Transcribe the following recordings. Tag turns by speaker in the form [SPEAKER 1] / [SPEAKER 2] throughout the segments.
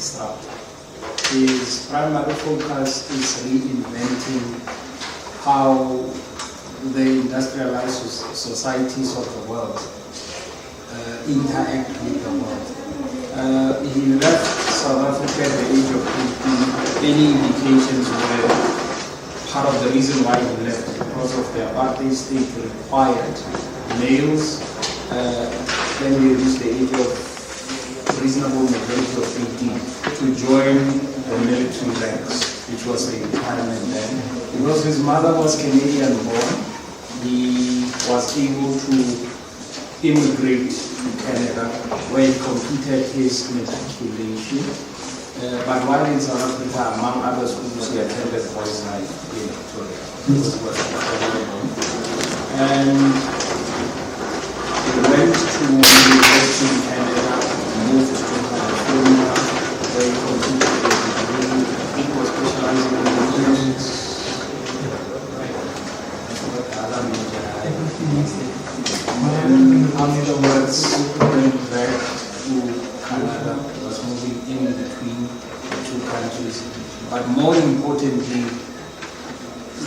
[SPEAKER 1] disrupt. His primary focus is reinventing how the industrialized societies of the world interact with the world. He left South Africa at the age of 18. Any indications were part of the reason why he left because of the apartheid state required males when they reached the age of reasonable majority of 18 to join the military ranks, which was a requirement then. Because his mother was Canadian born, he was able to immigrate to Canada where he completed his matriculation. But while in South Africa, among other schools, he attended Boys Life in Victoria. And he went to university in Canada, moved to California, where he completed his degree. He was specializing in economics. And afterwards, went back to Canada, was moving in between the two countries. But more importantly,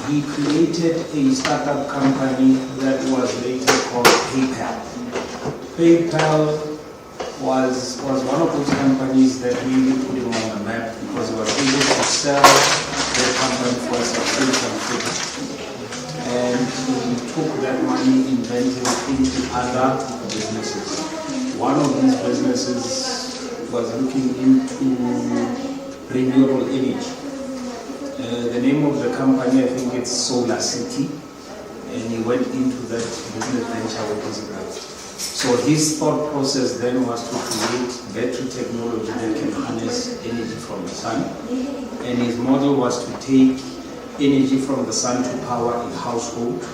[SPEAKER 1] he created a startup company that was later called PayPal. PayPal was one of those companies that really put him on the map because he was able to sell their company for a substantial fee. And he took that money, invented it into other businesses. One of these businesses was looking into renewable energy. The name of the company, I think it's Solar City, and he went into that business venture with his brother. So his thought process then was to create battery technology that can harness energy from the sun, and his model was to take energy from the sun to power a household,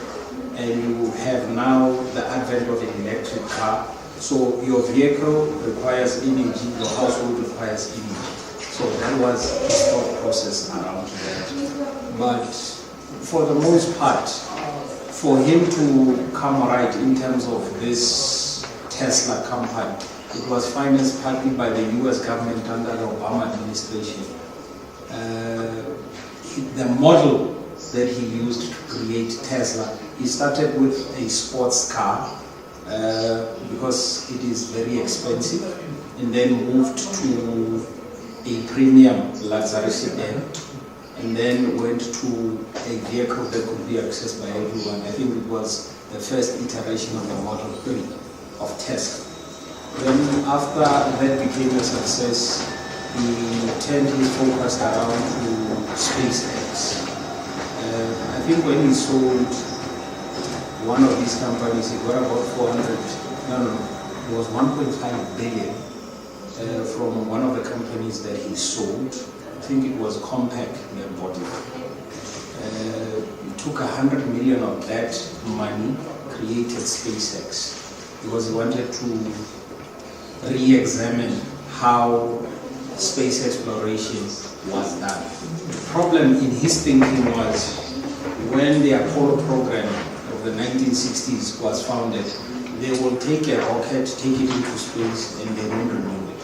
[SPEAKER 1] and you have now the advent of an electric car. So your vehicle requires energy, your household requires energy. So that was his thought process around that. But for the most part, for him to come right in terms of this Tesla company, it was financed partly by the US government under the Obama administration. The model that he used to create Tesla, he started with a sports car because it is very expensive, and then moved to a premium luxury sedan, and then went to a vehicle that could be accessed by everyone. I think it was the first iteration of the Model 3 of Tesla. Then after that became a success, he turned his focus around to SpaceX. I think when he sold one of these companies, he got about it was 1.5 billion from one of the companies that he sold. I think it was Compaq that bought it. He took 100 million of that money, created SpaceX, because he wanted to re-examine how space exploration was done. The problem in his thinking was when the Apollo program of the 1960s was founded, they will take a rocket, take it into space, and they won't renew it.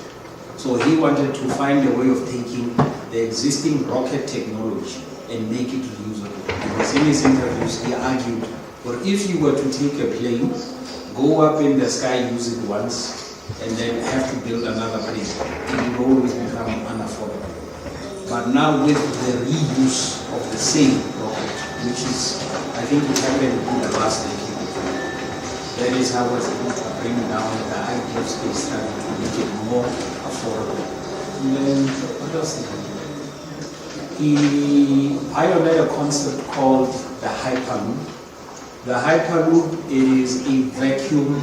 [SPEAKER 1] So he wanted to find a way of taking the existing rocket technology and make it reusable. Because in his interviews, he argued, well, if you were to take a plane, go up in the sky, use it once, and then have to build another plane, it will always become unaffordable. But now with the reuse of the same rocket, which is, I think it happened in the last decade, that is how I was able to bring down the idea of space travel to make it more affordable. And then, what else did he do? He pioneered a concept called the Hyperloop. The Hyperloop is a vacuum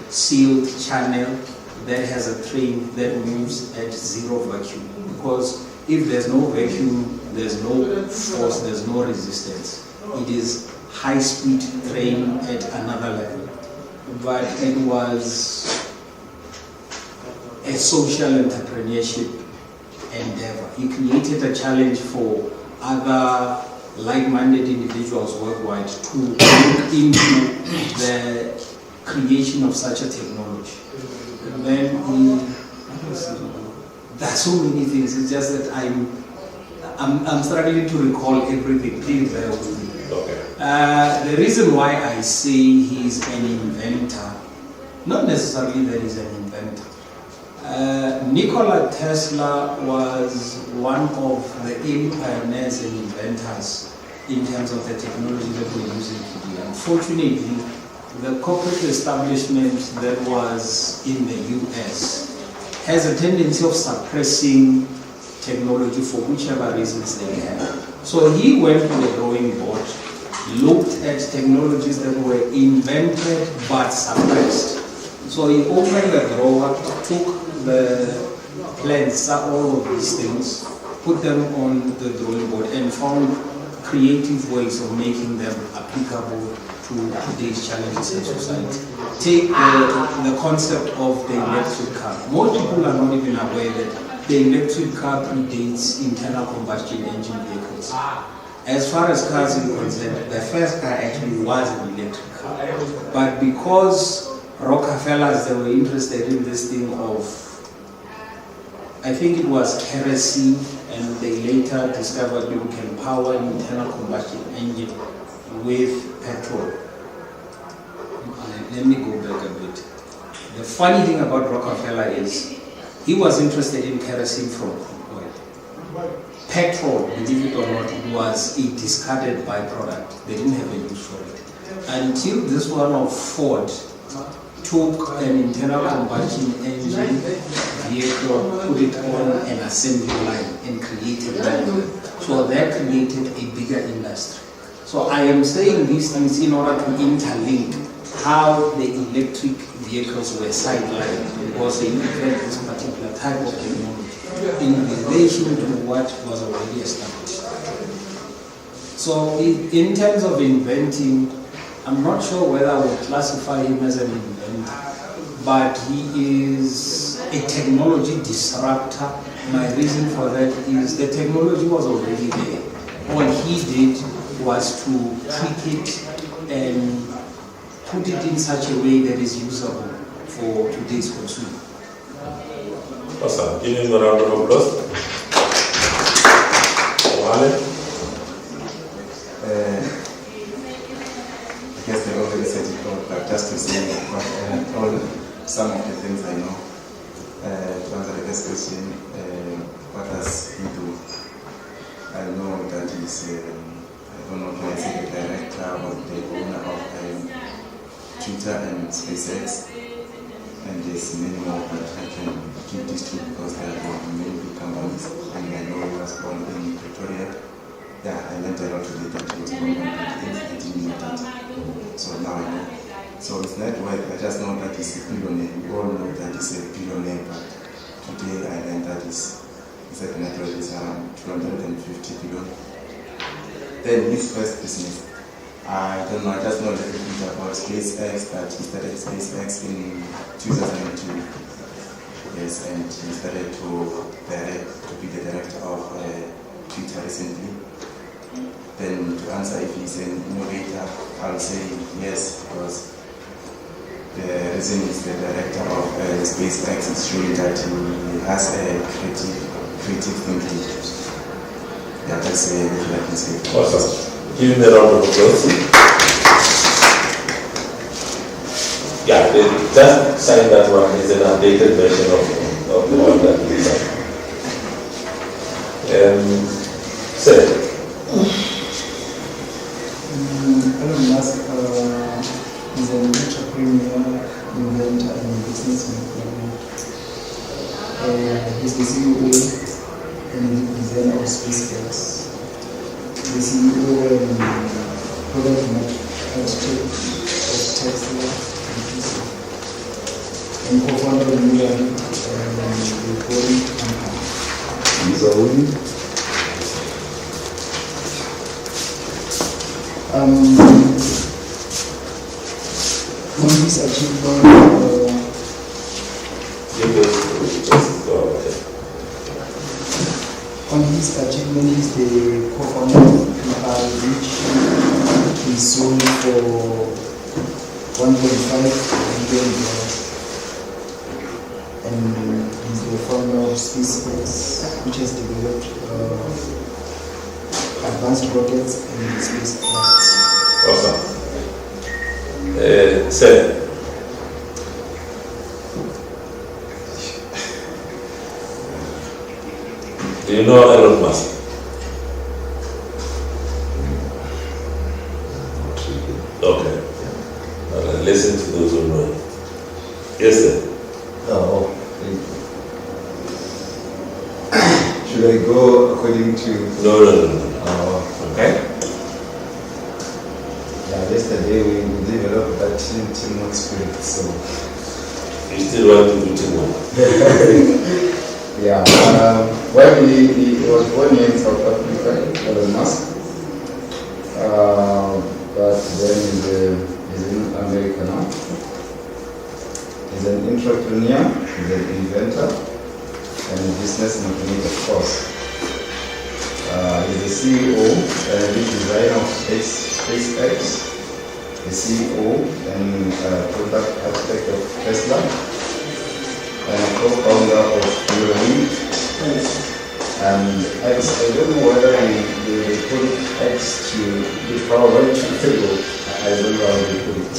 [SPEAKER 1] sealed channel that has a train that moves at zero vacuum. Because if there's no vacuum, there's no force, there's no resistance. It is high-speed train at another level. But it was a social entrepreneurship endeavor. He created a challenge for other like-minded individuals worldwide to look into the creation of such a technology. And then there are so many things. It's just that I'm struggling to recall everything. Please bear with me.
[SPEAKER 2] Okay.
[SPEAKER 1] The reason why I say he's an inventor, not necessarily that he's an inventor. Nikola Tesla was one of the early pioneers and inventors in terms of the technology that we're using today. Unfortunately, the corporate establishment that was in the US has a tendency of suppressing technology for whichever reasons they have. So he went to the drawing board, looked at technologies that were invented but suppressed. So he opened the drawer, took the plans, all of these things, put them on the drawing board and found creative ways of making them applicable to today's challenges in society. Take the concept of the electric car. Most people are not even aware that the electric car predates internal combustion engine vehicles. As far as cars are concerned, the first car actually was an electric car. But because Rockefellers, they were interested in this thing of, I think it was kerosene, and they later discovered you can power an internal combustion engine with petrol. Let me go back a bit. The funny thing about Rockefeller is he was interested in kerosene from oil. Petrol, believe it or not, was a discarded byproduct. They didn't have a use for it. Until this one of Ford took an internal combustion engine vehicle, put it on an assembly line and created that. So that created a bigger industry. So I am saying these things in order to interlink how the electric vehicles were sidelined because they needed this particular type of technology in relation to what was already established. So in terms of inventing, I'm not sure whether I would classify him as an inventor, but he is a technology disruptor. My reason for that is the technology was already there. All he did was to tweak it and put it in such a way that is usable for today's consumer.
[SPEAKER 2] Awesome. Give him a round of applause.
[SPEAKER 3] I guess they already said it all, but just to say all some of the things I know. To answer the first question, what does he do? I know that he's, I don't know if I say the director or the owner of Twitter and SpaceX, and there's many more, but I can keep these two because there are many big companies, and I know he was born in Pretoria. Yeah, I learned a lot today that he was born in 1998. So now I know. So it's not work, I just know that he's a billionaire. We all know that he's a billionaire, but today I learned that his net worth is around 250 billion. Then his first business. I don't know, I just know a little bit about SpaceX, that he started SpaceX in 2002. Yes, and he started to be the director of Twitter recently. Then to answer if he's an innovator, I'll say yes, because the reason he's the director of SpaceX is showing that he has a creative thinking. Yeah, that's a little I can say.
[SPEAKER 2] Awesome. Give him a round of applause. Yeah, just sign that one. It's an updated version of the one that we signed. Sir.
[SPEAKER 4] Elon Musk is an entrepreneur, inventor, and businessman. He's the CEO and designer of SpaceX. The CEO and product architect of Tesla and co-founder of Mulan the Boeing company. So on this achievement, he's the co-founder of PayPal, which he sold for $1.5 billion, and he's the founder co-founder of SpaceX, which has developed advanced rockets and spacecraft.
[SPEAKER 2] Awesome. Sir. Do you know Elon Musk? Okay. Listen to those who know. Yes, sir.
[SPEAKER 3] Oh, should I go according to?
[SPEAKER 2] No.
[SPEAKER 3] Okay. Yeah, yesterday we developed that teamwork spirit, so.
[SPEAKER 2] You still want to do teamwork?
[SPEAKER 3] Yeah. Well, he was born in South Africa, Elon Musk. But then he's in America now. He's an entrepreneur, he's an inventor, and business magnate, of course. He's the CEO and lead designer of SpaceX, the CEO and product architect of Tesla, and co-founder of Neuralink. And X, I don't know whether they put X to the power right to Table. I don't know how they put it.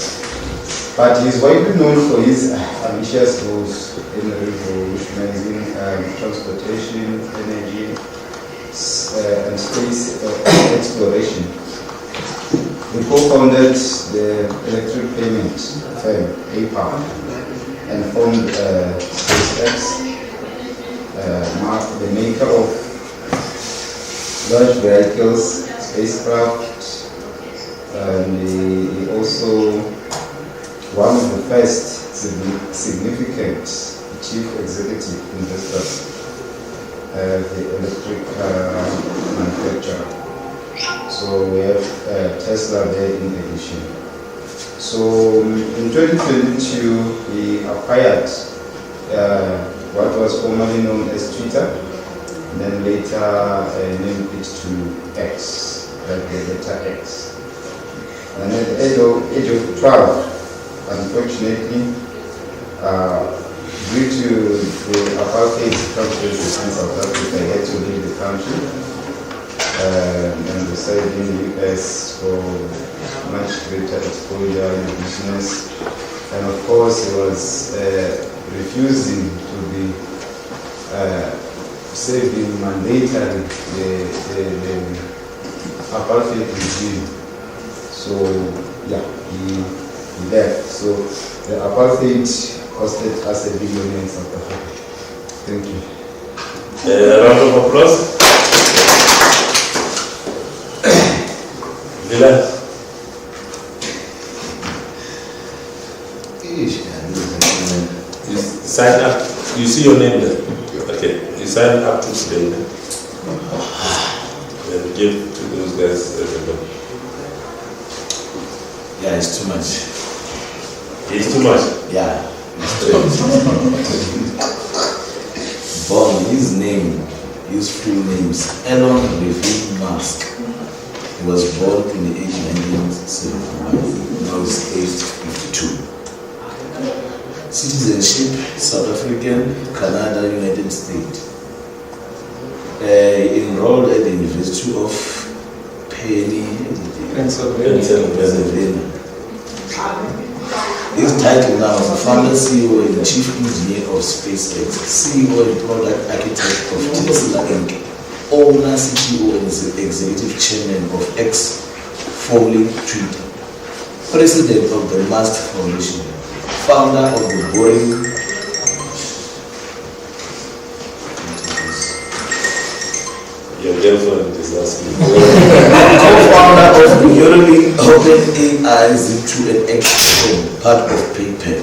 [SPEAKER 3] But he's widely known for his ambitious goals in revolutionizing transportation, energy, and space exploration. He co-founded the electric payment firm, APA, and formed SpaceX, the maker of large vehicles, spacecraft, and he also one of the first significant chief executive investors, the electric manufacturer. So we have Tesla there in addition. So in 2022, we acquired what was formerly known as Twitter, and then later named it to X, like the letter X. And at the age of 12, unfortunately, due to the apartheid practices in South Africa, I had to leave the country and reside in the US for much greater exposure in business. And of course, he was refusing to be saving mandatory the apartheid regime. So yeah, he left. So the apartheid costed us $1 billion in South Africa. Thank you.
[SPEAKER 2] A round of applause. Villa. You sign up. You see your name there. Okay. You sign up to stay there. And give to those guys everybody.
[SPEAKER 5] Yeah, it's too much.
[SPEAKER 2] It's too much.
[SPEAKER 5] Yeah, it's too much. Born, his name, his full name is Elon Musk. He was born in the age 1971. Now he's aged 52. Citizenship, South African, Canada, United States. He enrolled at the University of Pennsylvania. His title now is the founder, CEO, and chief engineer of SpaceX, CEO and product architect of Tesla Inc., owner, CTO, and executive chairman of X, formerly Twitter, president of the Musk Foundation, founder of the Boring.
[SPEAKER 2] Your girlfriend is asking.
[SPEAKER 5] Co-founder of Neuralink, OpenAI, Z2 and X, part of PayPal.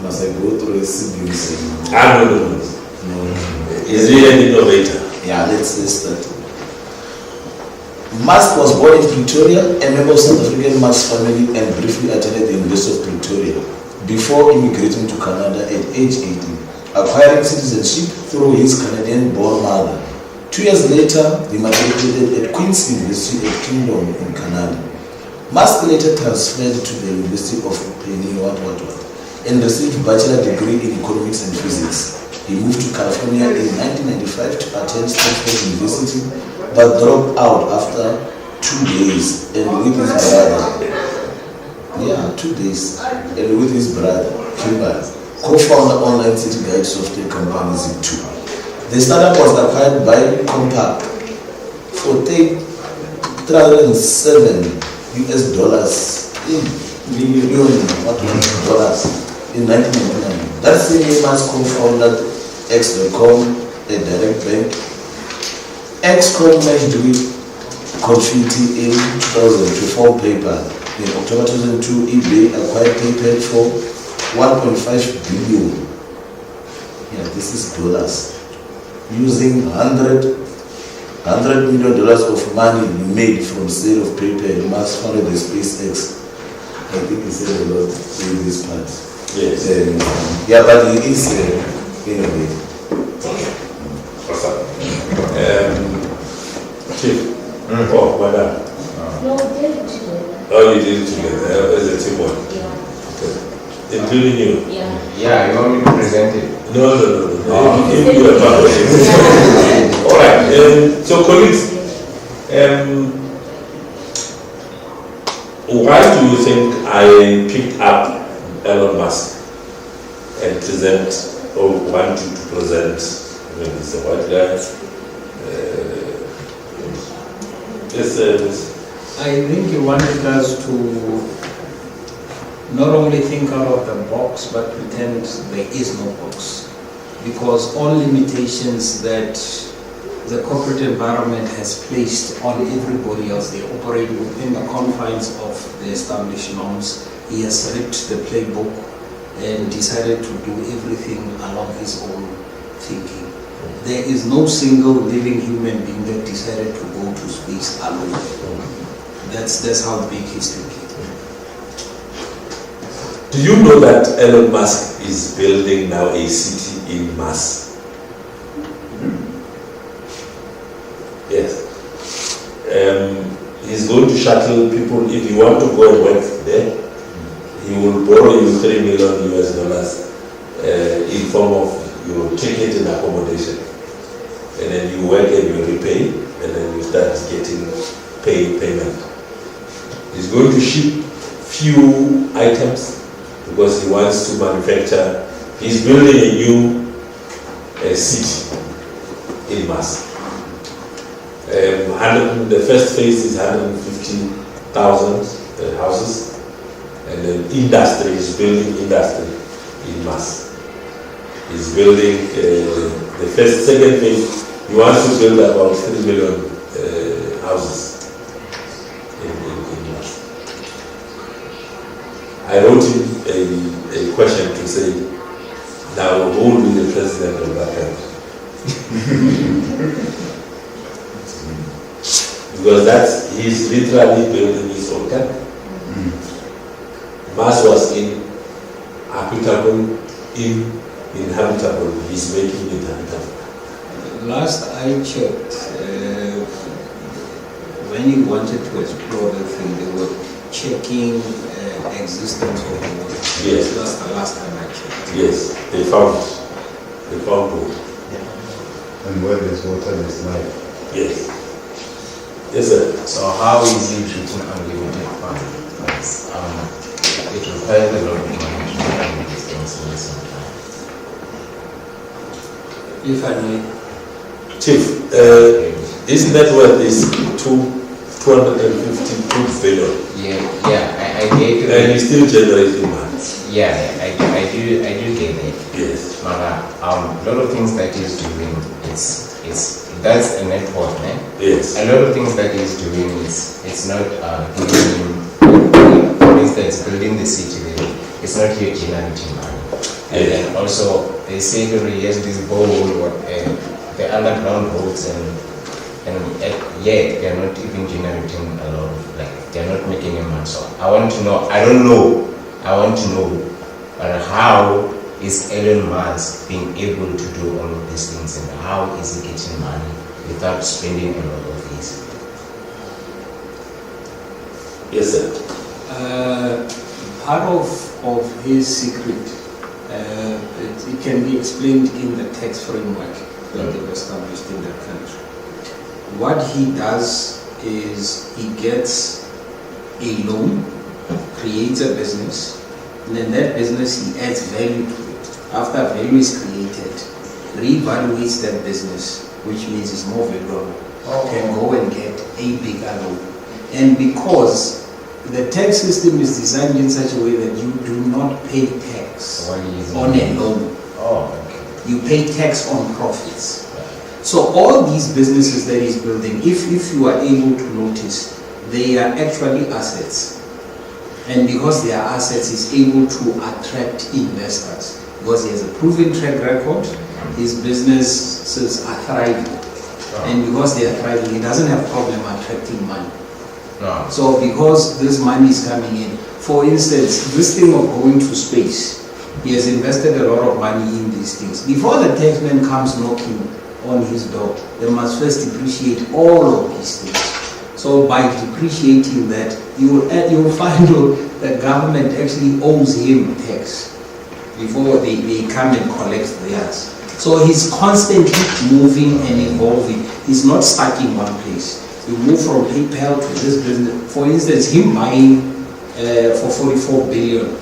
[SPEAKER 5] Must I go through a siblings?
[SPEAKER 2] No. Is he an innovator?
[SPEAKER 5] Yeah, let's start. Musk was born in Pretoria, a member of South African Musk family, and briefly attended the University of Pretoria before immigrating to Canada at age 18, acquiring citizenship through his Canadian-born mother. 2 years later, he matriculated at Queen's University at Kingdom in Canada. Musk later transferred to the University of Penny, and received a bachelor degree in economics and physics. He moved to California in 1995 to attend Stanford University, but dropped out after 2 days and with his brother. 2 days, and with his brother, Kimball, co-founder online city guide software company Zip2. The startup was acquired by Compaq for $307 million in 1999. That same year, Musk co-founded X.com, a direct bank. X.com merged with Confetti in 2000 to form PayPal. In October 2002, eBay acquired PayPal for $1.5 billion. This is dollars. Using $100 million of money made from sale of PayPal, Musk founded the SpaceX. I think he said a lot in this part.
[SPEAKER 2] Yes.
[SPEAKER 5] But he is innovative.
[SPEAKER 2] Awesome. Chief. Oh, madam.
[SPEAKER 6] No, we did it together.
[SPEAKER 2] Oh, you did it together as a teamwork.
[SPEAKER 6] Yeah.
[SPEAKER 2] Okay. Including you.
[SPEAKER 6] Yeah.
[SPEAKER 3] Yeah, you want me to present it?
[SPEAKER 2] No. You are part of it. All right. So, colleagues, why do you think I picked up Elon Musk and wanted to present? He's a white guy.
[SPEAKER 1] I think he wanted us to not only think out of the box, but pretend there is no box. Because all limitations that the corporate environment has placed on everybody else, they operate within the confines of the established norms. He has ripped the playbook and decided to do everything along his own thinking. There is no single living human being that decided to go to space alone. That's how big his thinking.
[SPEAKER 2] Do you know that Elon Musk is building now a city in Mars? Yes. He's going to shuttle people. If you want to go and work there, he will borrow you $3 million in form of your ticket and accommodation. And then you work and you repay, and then you start getting payment. He's going to ship few items because he wants to manufacture. He's building a new city in Mars. The first phase is 150,000 houses, and then industry is building industry in Mars. He's building the second phase. He wants to build about 3 million houses in Mars. I wrote him a question to say, now who will be the president of that country? Because he's literally building his own country. Mars was inhabitable, he's making it habitable.
[SPEAKER 1] Last I checked, when he wanted to explore the thing, they were checking existence of water.
[SPEAKER 2] Yes.
[SPEAKER 1] That's the last time I checked.
[SPEAKER 2] Yes, they found water.
[SPEAKER 3] And where there's water, there's life.
[SPEAKER 2] Yes. Yes, sir.
[SPEAKER 3] So how is it written unlimited fund? It requires a lot of money to do these things in some time.
[SPEAKER 1] If I may.
[SPEAKER 2] Chief, his net worth is 252 billion.
[SPEAKER 7] Yeah, I get it.
[SPEAKER 2] And he's still generating money.
[SPEAKER 7] Yeah, I do get it.
[SPEAKER 2] Yes.
[SPEAKER 7] But a lot of things that he's doing that's a network, man.
[SPEAKER 2] Yes.
[SPEAKER 7] A lot of things that he's doing it's not giving him, for instance, building the city there, it's not here generating money. And then also they say he has this borehole, the underground roads and yet they're not even generating a lot of, they're not making any money. So I want to know, I want to know how is Elon Musk being able to do all of these things, and how is he getting money without spending a lot of his?
[SPEAKER 2] Yes, sir.
[SPEAKER 1] Part of his secret, it can be explained in the tax framework that they've established in that country. What he does is he gets a loan, creates a business, and in that business he adds value to it. After value is created, reevaluates that business, which means it's more valuable, can go and get a bigger loan. And because the tax system is designed in such a way that you do not pay tax on a loan.
[SPEAKER 7] Oh, okay.
[SPEAKER 1] You pay tax on profits. So all these businesses that he's building, if you are able to notice, they are actually assets. And because they are assets, he's able to attract investors. Because he has a proven track record, his businesses are thriving. And because they are thriving, he doesn't have a problem attracting money.
[SPEAKER 7] No.
[SPEAKER 1] So because this money is coming in, for instance, this thing of going to space, he has invested a lot of money in these things. Before the taxman comes knocking on his door, they must first depreciate all of these things. So by depreciating that, you will find the government actually owes him tax before they come and collect theirs. So he's constantly moving and evolving. He's not stuck in one place. You move from PayPal to this business. For instance, him buying for 44 billion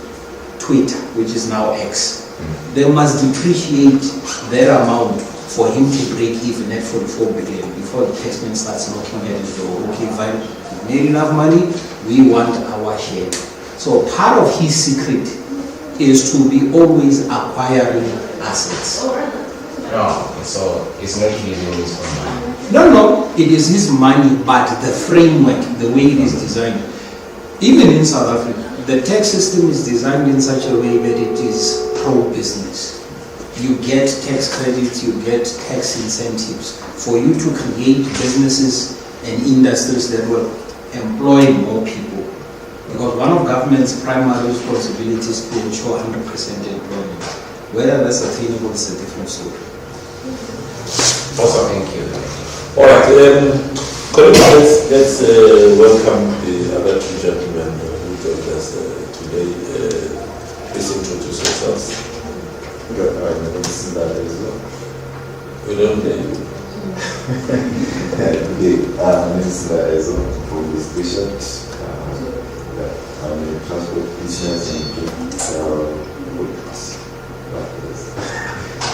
[SPEAKER 1] Twitter, which is now X. They must depreciate that amount for him to break even at 44 billion before the taxman starts knocking at his door. Okay, fine, we made enough money, we want our share. So part of his secret is to be always acquiring assets.
[SPEAKER 7] No, so it's not using this for money.
[SPEAKER 1] No, it is his money, but the framework, the way it is designed. Even in South Africa, the tax system is designed in such a way that it is pro-business. You get tax credits, you get tax incentives for you to create businesses and industries that will employ more people. Because one of government's primary responsibilities is to ensure 100% employment. Whether that's attainable is a different story.
[SPEAKER 2] Awesome.
[SPEAKER 7] Thank you.
[SPEAKER 2] All right, colleagues, let's welcome the other two gentlemen who joined us today. Please introduce yourselves.
[SPEAKER 3] Good, my name is Sindarezo.
[SPEAKER 2] We don't know you.
[SPEAKER 3] Good day, my name is Sindarezo from this Bishop. I'm in transport business and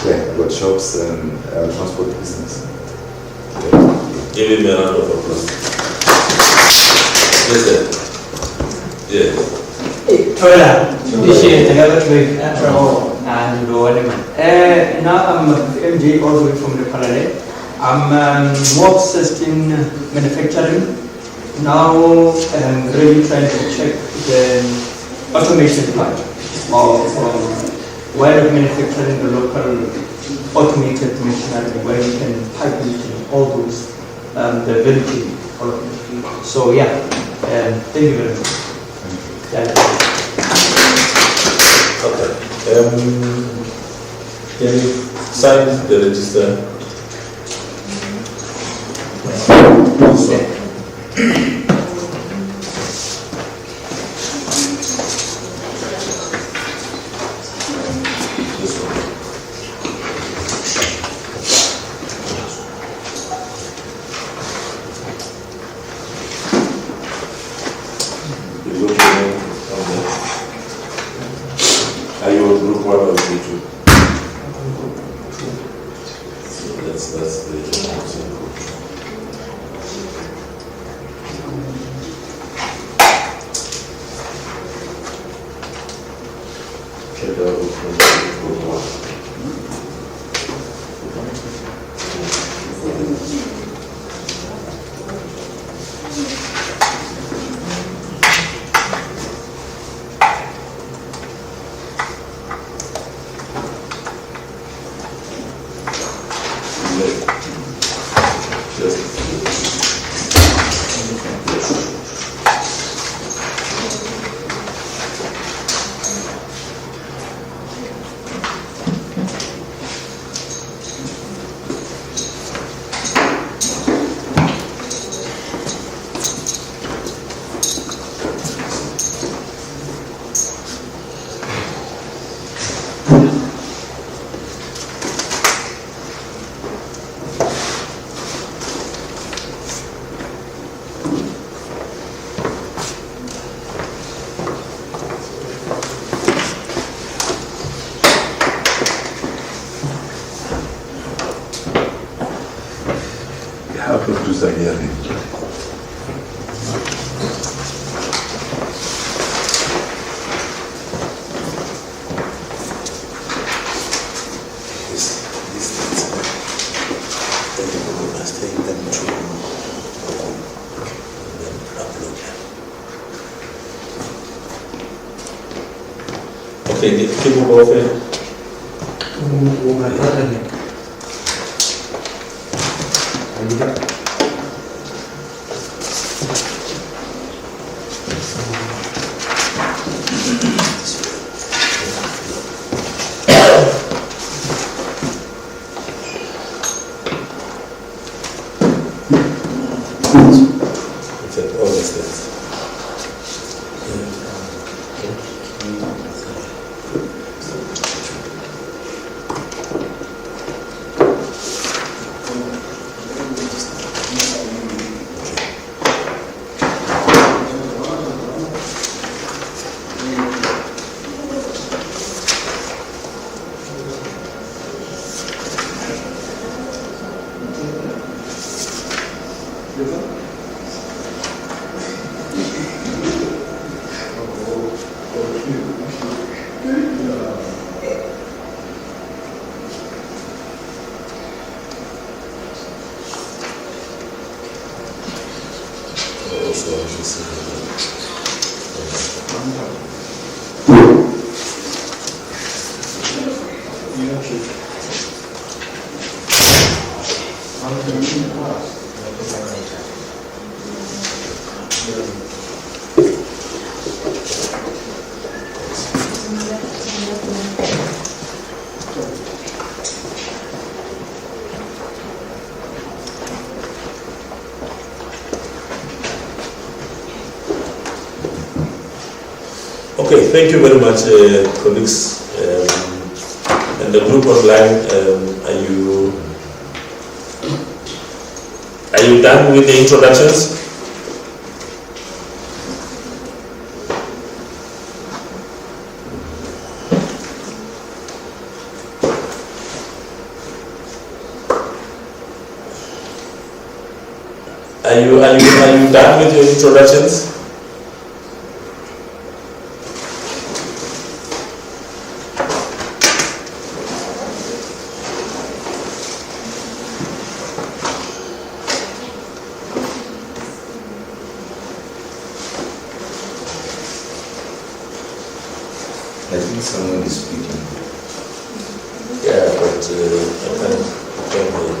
[SPEAKER 3] I've got shops and transport business.
[SPEAKER 2] Give him a round of applause. Yes, sir. Yes.
[SPEAKER 8] Hola, this is now I'm MJ all the way from the parallel. I'm more obsessed in manufacturing. Now I'm really trying to check the automation part of where of manufacturing the local automated machinery where you can pipe it in all those the ability all of it. So yeah, thank you very much.
[SPEAKER 2] Okay. Can you sign the register? This one. You look at it on there. Are you a group one or group two? So that's the group. Okay, that will from group one. Mr. Gary. Okay, the people of it. All the steps. Okay, thank you very much, colleagues. And the group online, are you done with the introductions? Are you done with your introductions?
[SPEAKER 5] I think someone is speaking.
[SPEAKER 2] Yeah, but I can't hear.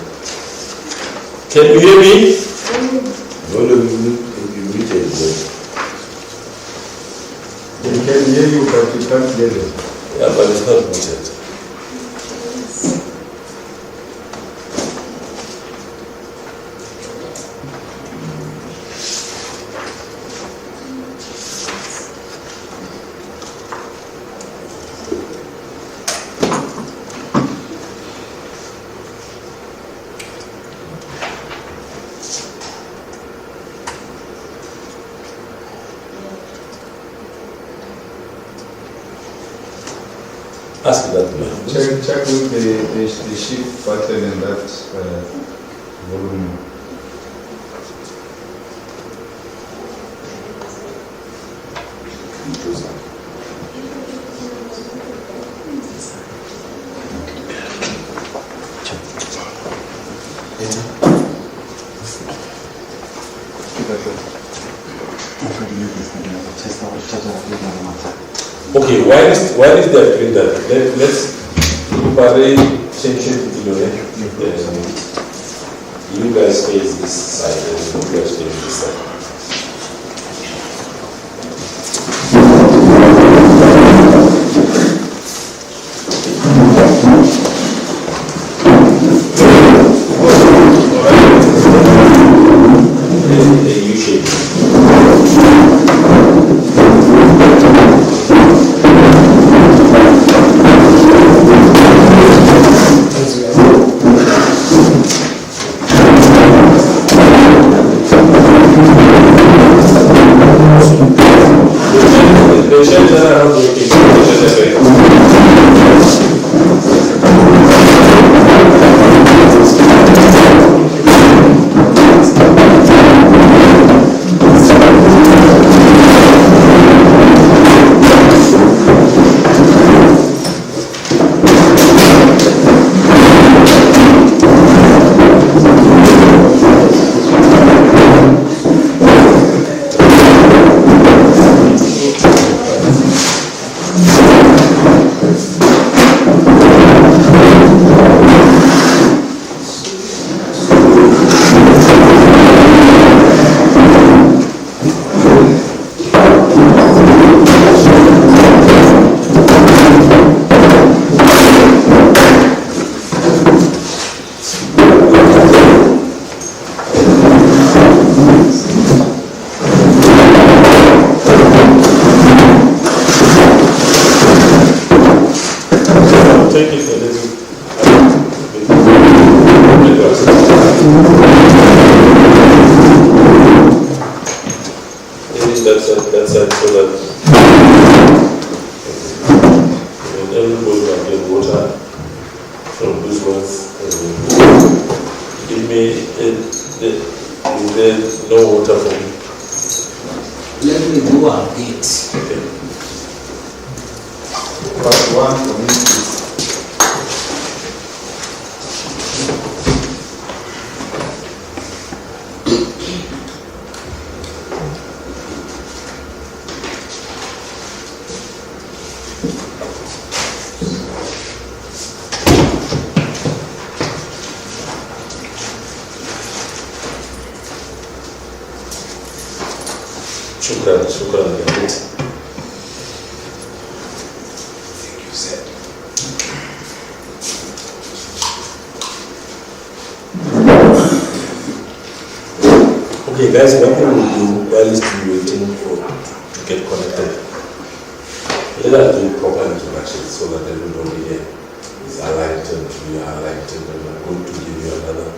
[SPEAKER 2] Can you hear me?
[SPEAKER 5] Volume you muted,
[SPEAKER 4] They can hear you, but you can't hear them.
[SPEAKER 2] Yeah, but it's not muted. Ask that man.
[SPEAKER 3] Check with the shift button and that volume.
[SPEAKER 2] Okay, why is that doing that? Let's change it to your you guys face this side and you guys face this side. A U shape. Take it a little. That's it, so that and everybody will get water from this ones. Give me, is there no water for me?
[SPEAKER 5] Let me go and get.
[SPEAKER 2] Okay.
[SPEAKER 3] Part one for me is
[SPEAKER 2] Shukran, shukran. Okay, guys, what we will do while still waiting to get connected, let us do proper introductions so that everybody here is aligned and we are aligned, and I'm going to give you another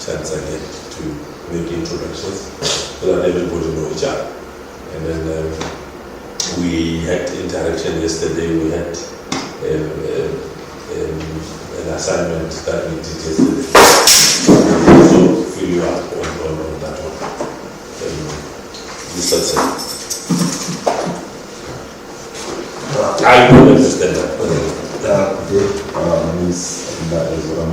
[SPEAKER 2] chance again to make introductions so that everybody knows each other. And then we had interaction yesterday, we had an assignment that we did yesterday. So fill you up on that one. Mr. Sen. I don't understand that.
[SPEAKER 9] My name is Abinda Ezra.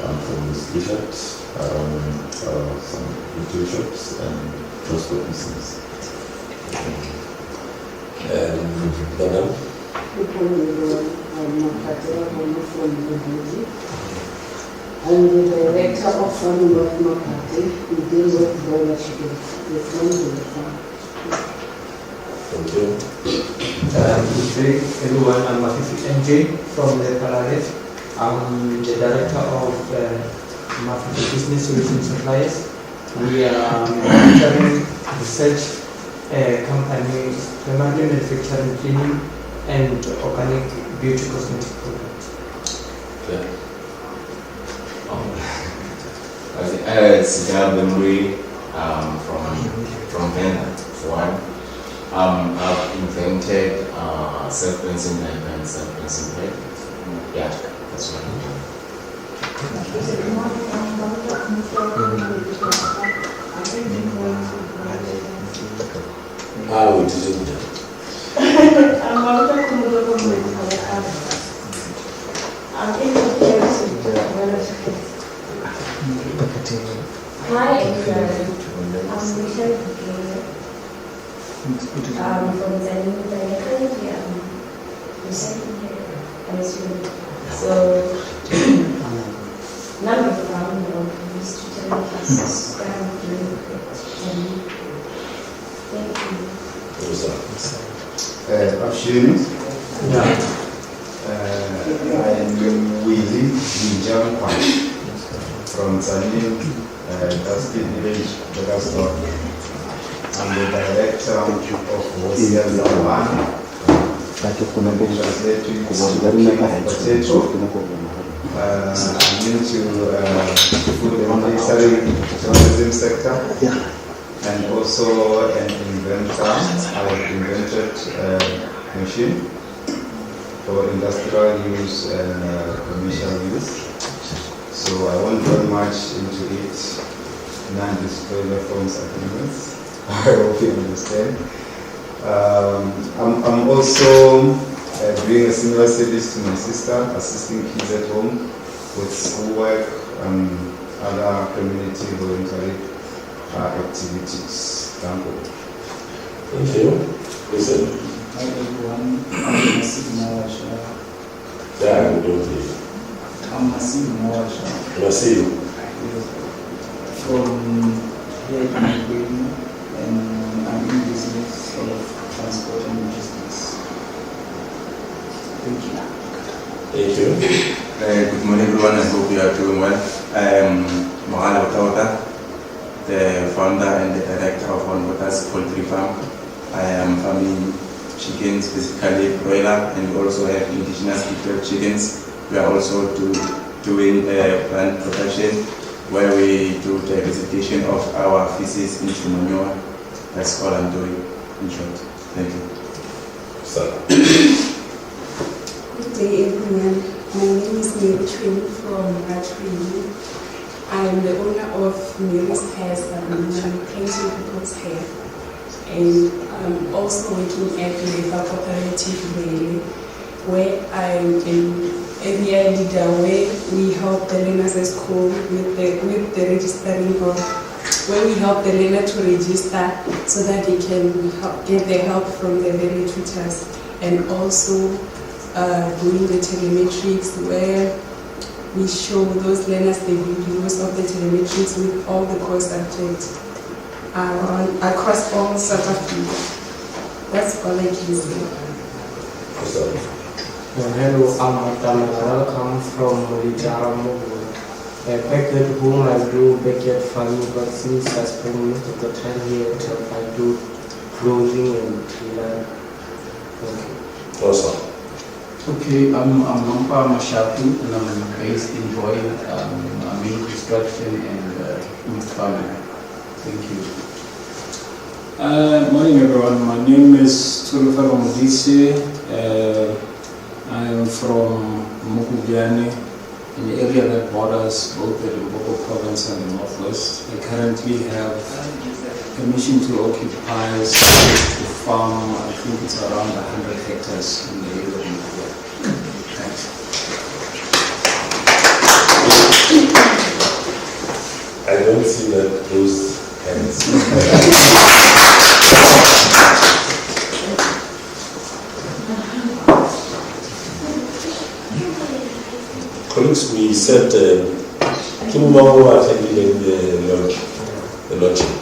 [SPEAKER 9] I'm from this Richard. I run some retail shops and transport business.
[SPEAKER 2] Madam?
[SPEAKER 6] I'm the director of Farming of Makati. We deal with broiler chicken.
[SPEAKER 2] Thank you.
[SPEAKER 8] Good day, everyone. I'm Mafifi MJ from the Parallel. I'm the director of Mafifi Business Solution Suppliers. We are manufacturing research company, primarily manufacturing cleaning and organic beauty cosmetic products.
[SPEAKER 2] Okay.
[SPEAKER 7] It's Jan Bemri from Ghana. One, I've invented self-cleansing lamp and self-cleansing plate. Yeah, that's one.
[SPEAKER 2] We didn't.
[SPEAKER 6] Hi, everyone. I'm Michelle from Zanzibar. Currently, I'm residing here as well. So, none of the family of these tutoring classes that I'm doing. Thank you.
[SPEAKER 3] Afshin.
[SPEAKER 8] Yeah.
[SPEAKER 3] And we live in Jampan from Zanin, that's the village, Bogastor. I'm the director of Wosia Zaman, translating to potato. I'm into food and tourism sector, and also an inventor. I've invented a machine for industrial use and commercial use. So I won't go much into it, non-disclosure forms agreements. I hope you understand. I'm also doing a similar service to my sister, assisting kids at home with schoolwork and other community voluntary activities. Thank you.
[SPEAKER 2] Thank you. Listen.
[SPEAKER 4] Hi everyone, I'm Masih Nawasha.
[SPEAKER 2] Yeah, we don't hear.
[SPEAKER 4] I'm Masih Nawasha.
[SPEAKER 2] Masih.
[SPEAKER 4] From here in Ukraine, and I'm in business of transport and logistics. Thank you.
[SPEAKER 2] Thank you.
[SPEAKER 10] Good morning everyone, I hope you are doing well. I am Mohal Otauta, the founder and the director of One Waters Poultry Farm. I am farming chickens, basically broiler, and we also have indigenous kept chickens. We are also doing plant protection, where we do diversification of our feces into manure. That's all I'm doing in short. Thank you.
[SPEAKER 11] Good day, everyone. My name is Mary Twin from Ratri. I am the owner of Mary's Hair Salon. I'm painting people's hair. And I'm also working at Labour Cooperative Daily, where I'm an area leader, where we help the learners at school with the registering of, where we help the learner to register so that they can get the help from the daily tutors, and also doing the telemetrics, where we show those learners the videos of the telemetrics with all the core subjects across all South Africa. That's all I can say.
[SPEAKER 4] Hello, I'm Adama. I come from Litaramogo. Back at home I do backyard farming, but since I spend most of the time here at home, I do clothing and learn. Okay.
[SPEAKER 2] Awesome.
[SPEAKER 1] Okay, I'm Mampa Mashapu, and I'm based in Joy. I'm in construction and in farming. Thank you. Morning, everyone. My name is Tulufaro Modise. I am from Mukubiani, in the area that borders both the Limpopo province and the Northwest. I currently have permission to occupy space to farm. I think it's around 100 hectares in the area of Mukubiani. Thanks.
[SPEAKER 2] I don't see that those hands. Colleagues, we said tomorrow attending the launching.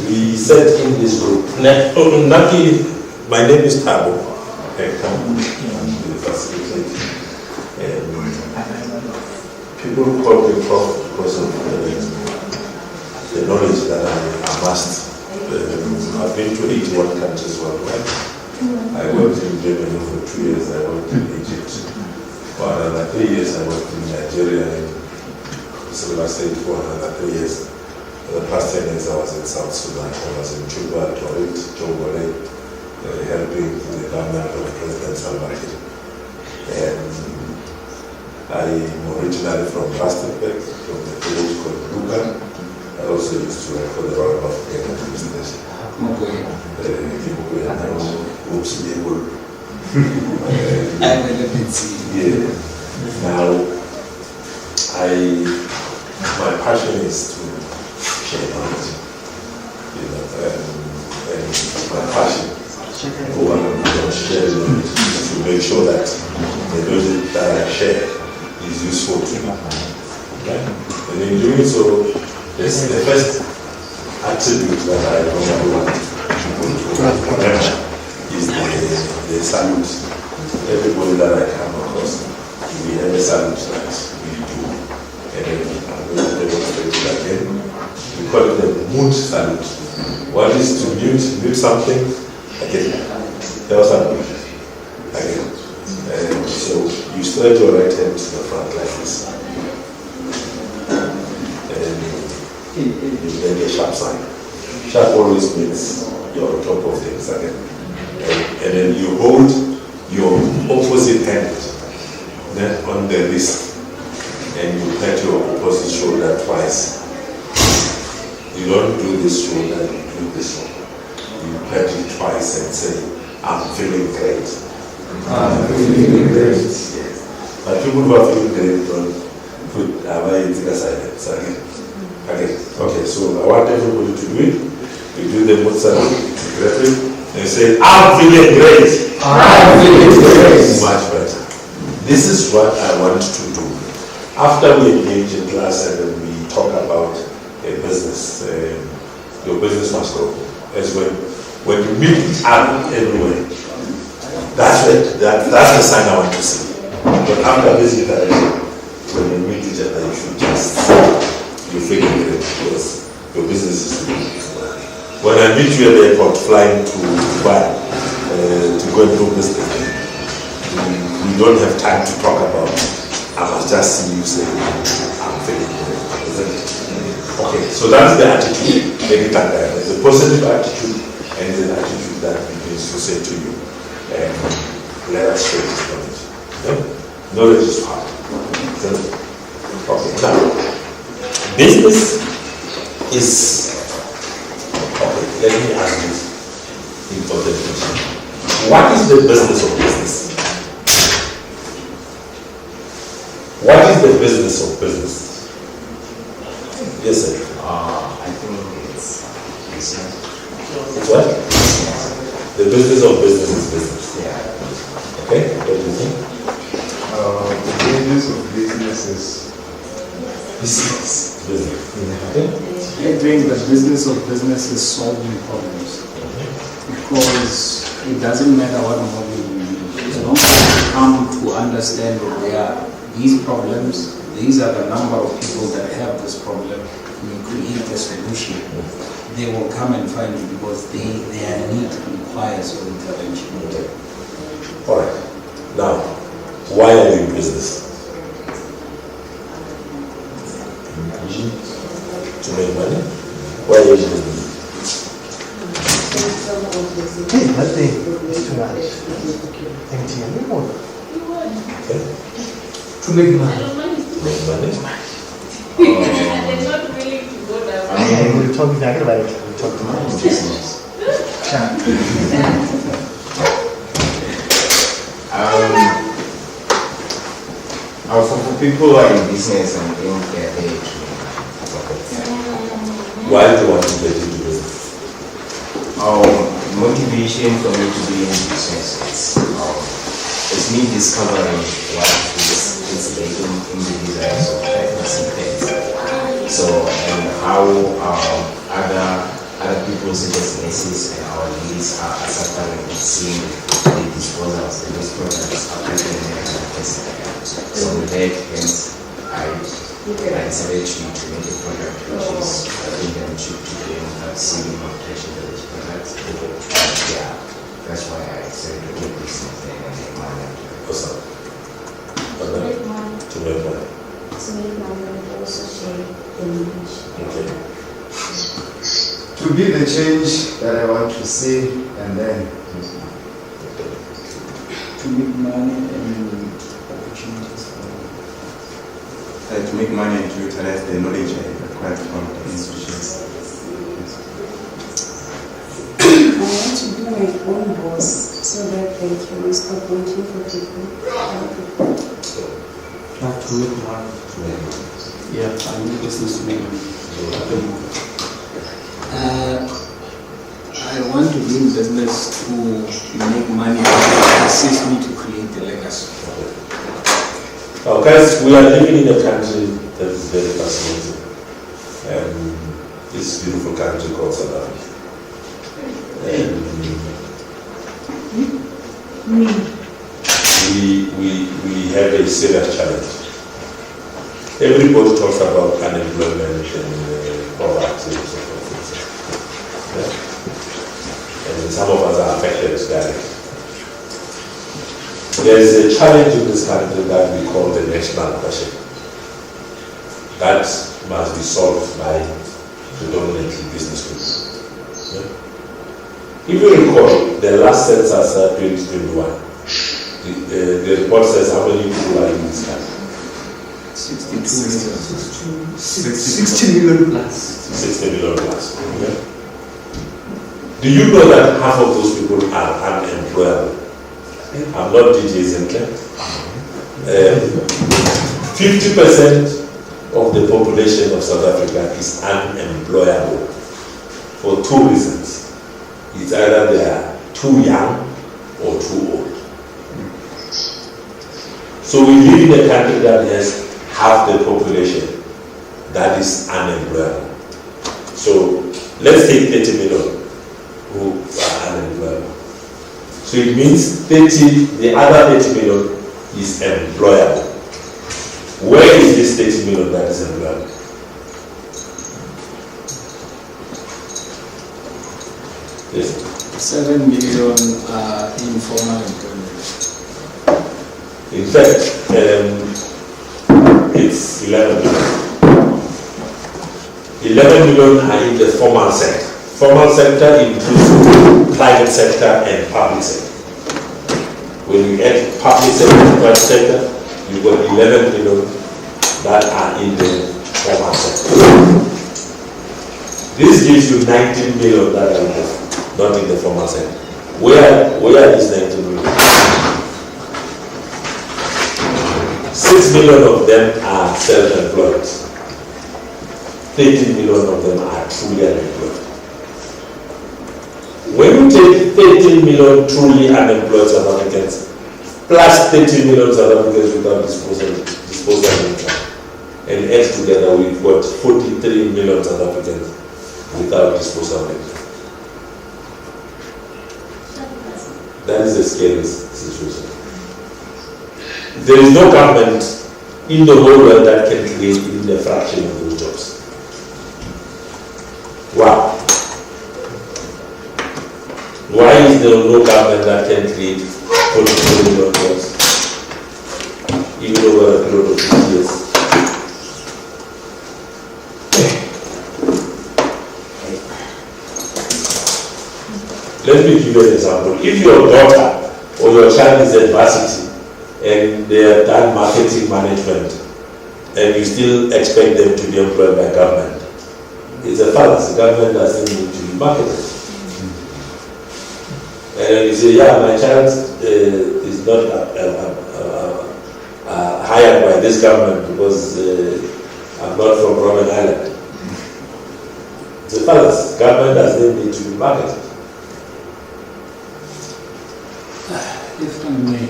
[SPEAKER 2] We said in this group, Naki, my name is Tabo. I come to the facility. People call me Prof because of the knowledge that I amassed. I've been to 81 countries worldwide. I worked in Germany for 2 years. I worked in Egypt for another 3 years. I worked in Nigeria in Silver State for another 3 years. For the past 10 years I was in South Sudan. I was in Juba, Torit, Jongole, helping the government of President Salva Kiir. And I'm originally from Rustenburg, from the village called Luka. I also used to work for the Royal African Administration. Yeah. Now, my passion is to share knowledge. And my passion for what I'm going to share is to make sure that the knowledge that I share is useful to me. Right? And in doing so, this is the first attribute that I normally want people to remember is the salute. Everybody that I come across, we have a salute that we do. And I'm going to demonstrate it again. We call it the mood salute. What is to mute something? Again. There was a again. So you stretch your right hand to the front like this. You get a sharp sign. Sharp always means you're on top of things again. And then you hold your opposite hand on the wrist and you pat your opposite shoulder twice. You don't do this shoulder, you do this one. You pat it twice and say, I'm feeling great. I'm feeling great. Yes. But people who are feeling great don't put silence again. Okay, so I want everybody to do it. We do the mood salute correctly and say, I'm feeling great. I'm feeling great. Much better. This is what I want to do. After we engage in class and then we talk about a business, your business must grow. As when you meet each other everywhere, that's it. That's the sign I want to see. But after this interaction, when you meet each teacher that you should just, you're failing it because your business is doing. When I meet you at the airport flying to Dubai to go and do business, we don't have time to talk about, I must just see you say, I'm failing it, isn't it? Okay, so that's the attitude. There's a positive attitude and the attitude that begins to say to you, let us share this knowledge. Yeah? Knowledge is power. Okay, now, business is, okay, let me ask this important question. What is the business of business? What is the business of business? Yes, sir.
[SPEAKER 7] I think it's business.
[SPEAKER 2] It's what? The business of business is business.
[SPEAKER 7] Yeah.
[SPEAKER 2] Okay, what do you think?
[SPEAKER 3] The business of business is
[SPEAKER 2] Business. Okay?
[SPEAKER 1] I think the business of business is solving problems. Because it doesn't matter what model you use. As long as you come to understand that there are these problems, these are the number of people that have this problem, and you create a solution, they will come and find you because their need requires your intervention.
[SPEAKER 2] Okay. All right. Now, why are you in business? To make money? Why are you in business?
[SPEAKER 12] Hey, nothing. It's too much. MTN.
[SPEAKER 2] Okay.
[SPEAKER 8] To make money.
[SPEAKER 2] Make money?
[SPEAKER 12] They're not willing to go down. We're talking about it. We talked about business.
[SPEAKER 7] For people who are in business and think they're there to
[SPEAKER 2] Why do you want to get into business?
[SPEAKER 7] motivation for me to be in business it's me discovering what is latent in the desires of pregnancy things. So and how other people's businesses and our needs are suffering and seeing the disposals, the waste products affecting their business. So with that, hence I decided to make a product which is even to gain seeing nutrition of these products. Yeah, that's why I decided to make this thing and make money.
[SPEAKER 2] Awesome.
[SPEAKER 6] To make money.
[SPEAKER 2] To make money.
[SPEAKER 6] To make money and also share the knowledge.
[SPEAKER 2] Okay.
[SPEAKER 3] to be the change that I want to see, and then
[SPEAKER 1] To make money and opportunities for
[SPEAKER 10] to make money and to utilize the knowledge I acquired from the institutions.
[SPEAKER 11] I want to be my own boss so that I can stop working for people.
[SPEAKER 4] Not to make money.
[SPEAKER 1] Yeah, I'm a businessman. I want to be in business to make money and assist me to create the legacy.
[SPEAKER 2] Now, guys, we are living in a country that is very fascinating. This beautiful country called South Africa. We have a serious challenge. Everybody talks about unemployment and poverty and so forth. Yeah? And some of us are affected directly. There is a challenge in this country that we call the national question. That must be solved by predominantly business people. Yeah? If you recall, the last census 2021, the report says how many people are in this country?
[SPEAKER 8] 60 million plus.
[SPEAKER 2] 60 million plus. Yeah? Do you know that half of those people are unemployable? I'm not DJ Sinclair. 50% of the population of South Africa is unemployable for two reasons. It's either they are too young or too old. So we live in a country that has half the population that is unemployable. So let's take 30 million who are unemployable. So it means the other 30 million is employable. Where is this 30 million that is employed? Yes.
[SPEAKER 1] 7 million informal employment.
[SPEAKER 2] In fact, it's 11 million. 11 million are in the formal sector. Formal sector includes private sector and public sector. When you add public sector and private sector, you've got 11 million that are in the formal sector. This gives you 19 million that are not in the formal sector. Where are these 19 million? 6 million of them are self-employed. 13 million of them are truly unemployed. When you take 13 million truly unemployed South Africans plus 30 million South Africans without disposal income and add together, we've got 43 million South Africans without disposal income. That is a scary situation. There is no government in the whole world that can create even a fraction of those jobs. Wow. Why is there no government that can create 44 million jobs even over a period of 2 years? Let me give you an example. If your daughter or your child is at varsity and they have done marketing management and you still expect them to be employed by government, it's a fallacy. Government doesn't need to be marketed. And you say, yeah, my child is not hired by this government because I'm not from Robben Island. It's a fallacy. Government doesn't need to be marketed.
[SPEAKER 1] If I may.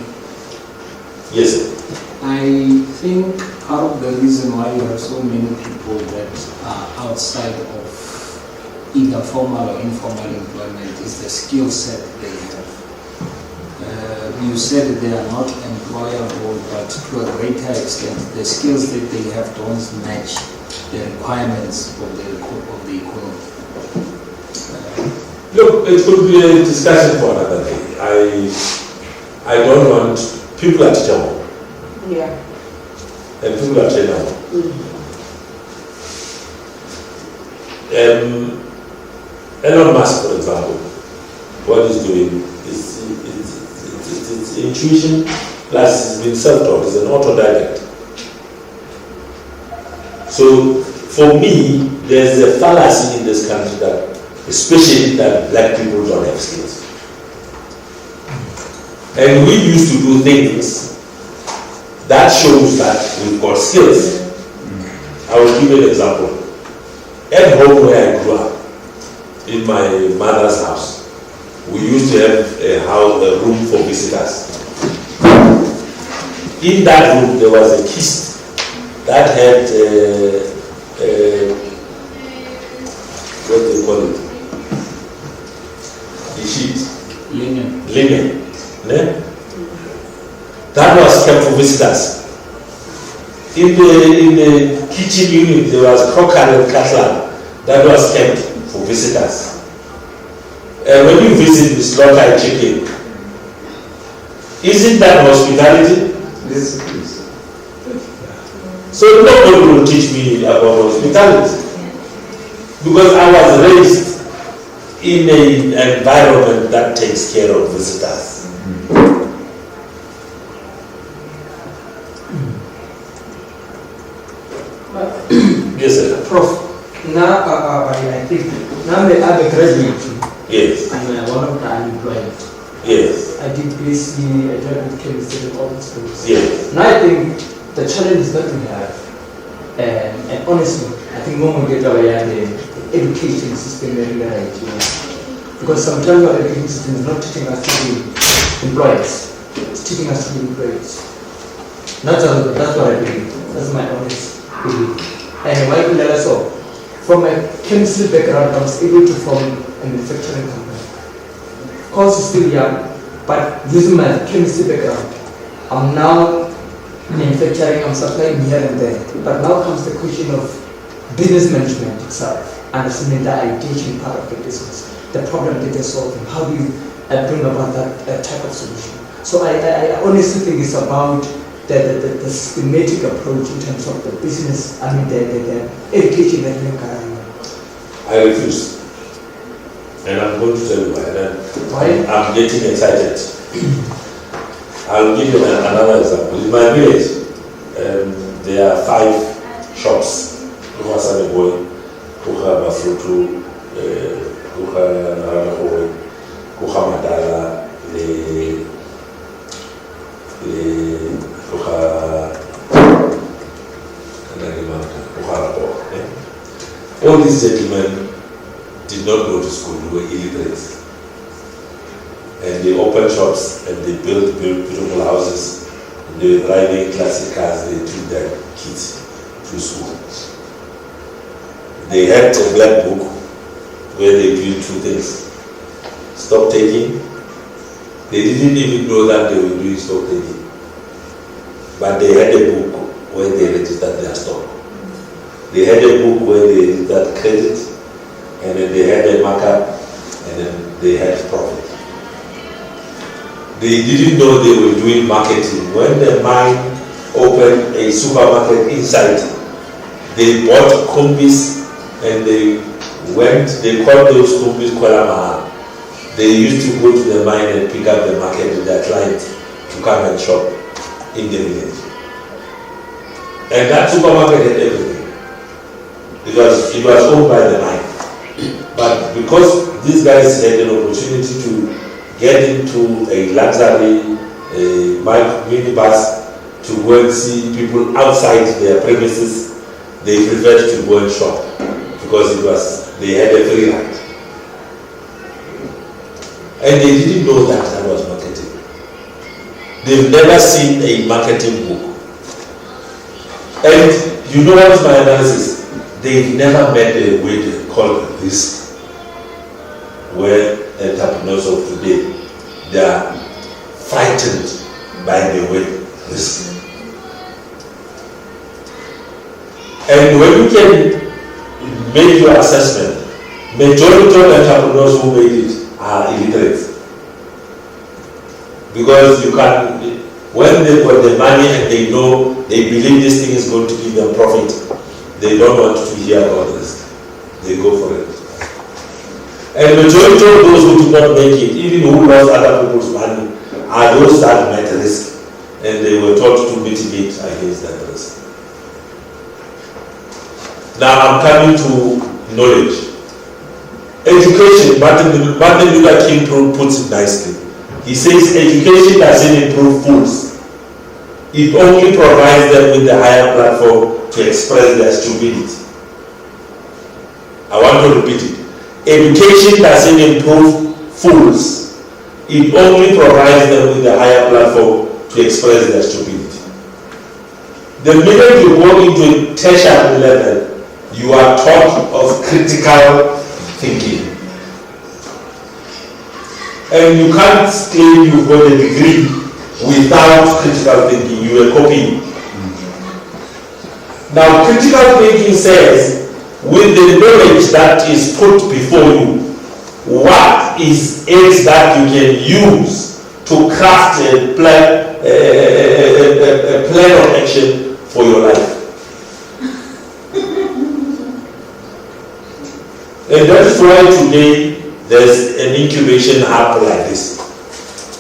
[SPEAKER 2] Yes, sir.
[SPEAKER 1] I think part of the reason why you have so many people that are outside of either formal or informal employment is the skill set they have. You said they are not employable, but to a greater extent, the skills that they have don't match the requirements of the economy.
[SPEAKER 2] Look, it could be a discussion for another day. I don't want people at job.
[SPEAKER 11] Yeah.
[SPEAKER 2] And people are trainable. Elon Musk, for example, what he's doing is it's intuition plus he's been self-taught. He's an autodidact. So for me, there's a fallacy in this country that, especially that black people don't have skills. And we used to do things that shows that we've got skills. I will give you an example. At home where I grew up, in my mother's house, we used to have a room for visitors. In that room there was a kist that had what do you call it? The sheet. Linen. Ne? That was kept for visitors. In the kitchen unit there was crockery and cutlery that was kept for visitors. And when you visit the slaughtered chicken, isn't that hospitality?
[SPEAKER 3] Yes, it is.
[SPEAKER 2] So nobody will teach me about hospitality. Because I was raised in an environment that takes care of visitors. Yes, sir.
[SPEAKER 8] Prof, now I think, now I'm a graduate.
[SPEAKER 2] Yes.
[SPEAKER 8] I'm one of the unemployed.
[SPEAKER 2] Yes.
[SPEAKER 8] I did BSc, I joined with chemistry and all these things.
[SPEAKER 2] Yes.
[SPEAKER 8] Now I think the challenge that we have, and honestly, I think when we get our the education system very right, because sometimes our education system is not teaching us to be employees, it's teaching us to be employees. That's what I believe. That's my honest belief. And why do I so? From my chemistry background, I was able to form a manufacturing company. Course is still young, but using my chemistry background, I'm now manufacturing, I'm supplying here and there. But now comes the question of business management itself, understanding the ideation part of the business, the problem that they're solving. How do you bring about that type of solution? So I honestly think it's about the systematic approach in terms of the business, the education that you're carrying.
[SPEAKER 2] I refuse. And I'm going to tell you why. I'm getting excited. I'll give you another example. In my village, there are 5 shops. Kuha boy, Kuha Bafrutu, Kuha Narahoy, Kuha Madala, all these gentlemen did not go to school, they were illiterate. And they opened shops and they built beautiful houses. And they were driving classic cars, they took their kids to school. They had a black book where they built 2 things. Stock taking. They didn't even know that they were doing stock taking. But they had a book where they registered their stock. They had a book where they registered credit, and then they had a markup, and then they had profit. They didn't know they were doing marketing. When the mine opened a supermarket inside, they bought combis and they called those combis Kwalamaha. They used to go to the mine and pick up the market with their clients to come and shop in the village. And that supermarket had everything. Because it was owned by the mine. But because these guys had an opportunity to get into a luxury minibus to go and see people outside their premises, they preferred to go and shop because they had a free ride. And they didn't know that was marketing. They've never seen a marketing book. And you know what is my analysis? They've never met a way called risk, where entrepreneurs of today, they are frightened by the word risk. And when you can make your assessment, majority of entrepreneurs who made it are illiterate. Because you can, when they've got the money and they know, they believe this thing is going to give them profit, they don't want to hear about risk. They go for it. And majority of those who do not make it, even who lost other people's money, are those that met risk. And they were taught to mitigate against that risk. Now I'm coming to knowledge. Education, Martin Luther King puts it nicely. He says education doesn't improve fools. It only provides them with the higher platform to express their stupidity. I want to repeat it. Education doesn't improve fools. It only provides them with the higher platform to express their stupidity. The minute you go into a tertiary level, you are taught of critical thinking. And you can't claim you've got a degree without critical thinking. You are copying. Now, critical thinking says, with the knowledge that is put before you, what is it that you can use to craft a plan of action for your life? And that is why today there's an incubation hub like this,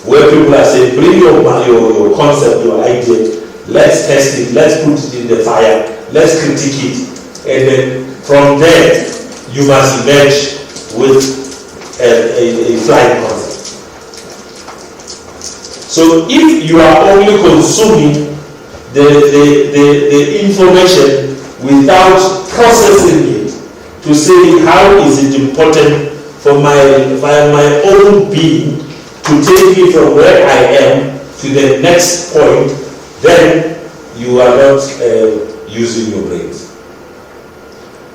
[SPEAKER 2] where people are saying, bring your concept, your idea, let's test it, let's put it in the fire, let's critique it, and then from there you must emerge with a flying concept. So if you are only consuming the information without processing it to say how is it important for my own being to take me from where I am to the next point, then you are not using your brains.